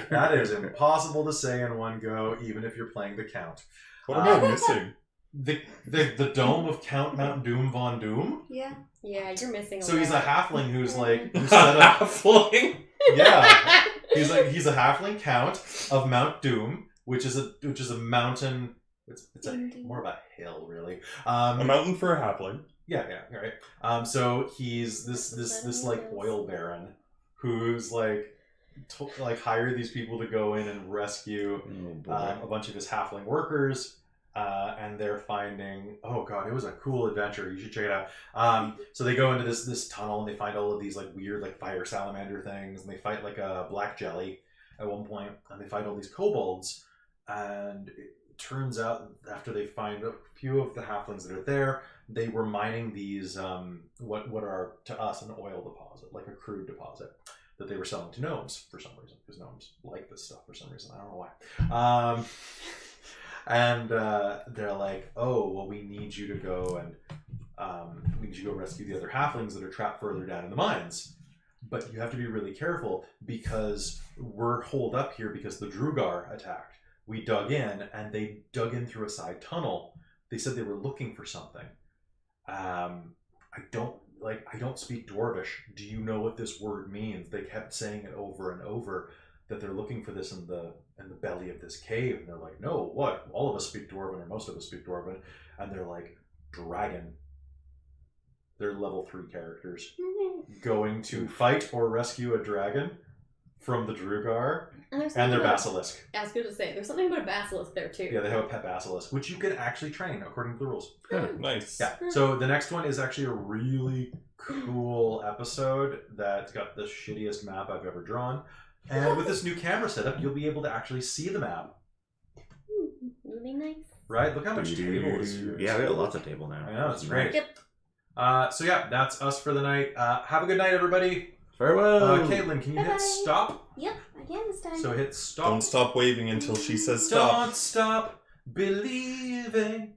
That is impossible to say in one go, even if you're playing the Count. What am I missing? The Dome of Count Mount Doom Von Doom. Yeah. Yeah, you're missing. So he's a halfling who's like Who's set up halfling? Yeah, he's a halfling count of Mount Doom, which is a mountain. It's more of a hill, really. A mountain for a halfling. Yeah, right. So he's this like oil baron who's like hire these people to go in and rescue a bunch of his halfling workers. And they're finding, oh god, it was a cool adventure. You should check it out. So they go into this tunnel and they find all of these like weird like fire salamander things, and they fight like a black jelly at one point, and they fight all these kobolds. And it turns out after they find a few of the halflings that are there, they were mining these what are to us an oil deposit, like a crude deposit that they were selling to gnomes for some reason, because gnomes like this stuff for some reason. I don't know why. And they're like, oh, well, we need you to go rescue the other halflings that are trapped further down in the mines. But you have to be really careful because we're holed up here because the Drugar attacked. We dug in, and they dug in through a side tunnel. They said they were looking for something. I don't speak Dwarvish. Do you know what this word means? They kept saying it over and over, that they're looking for this in the belly of this cave. And they're like, no, what? All of us speak Dwarven, or most of us speak Dwarven. And they're like, dragon. They're level 3 characters going to fight or rescue a dragon from the Drugar and their basilisk. I was going to say, there's something about a basilisk there too. Yeah, they have a pet basilisk, which you can actually train according to the rules. Nice. Yeah. So the next one is actually a really cool episode that's got the shittiest map I've ever drawn. And with this new camera setup, you'll be able to actually see the map. Really nice. Right? Look how much table is here. Yeah, we got lots of table now. I know, it's great. Yep. So yeah, that's us for the night. Have a good night, everybody. Farewell. Caitlin, can you Bye-bye. hit stop? Yep, I can this time. So hit stop. Don't stop waving until she says stop. Don't stop believing.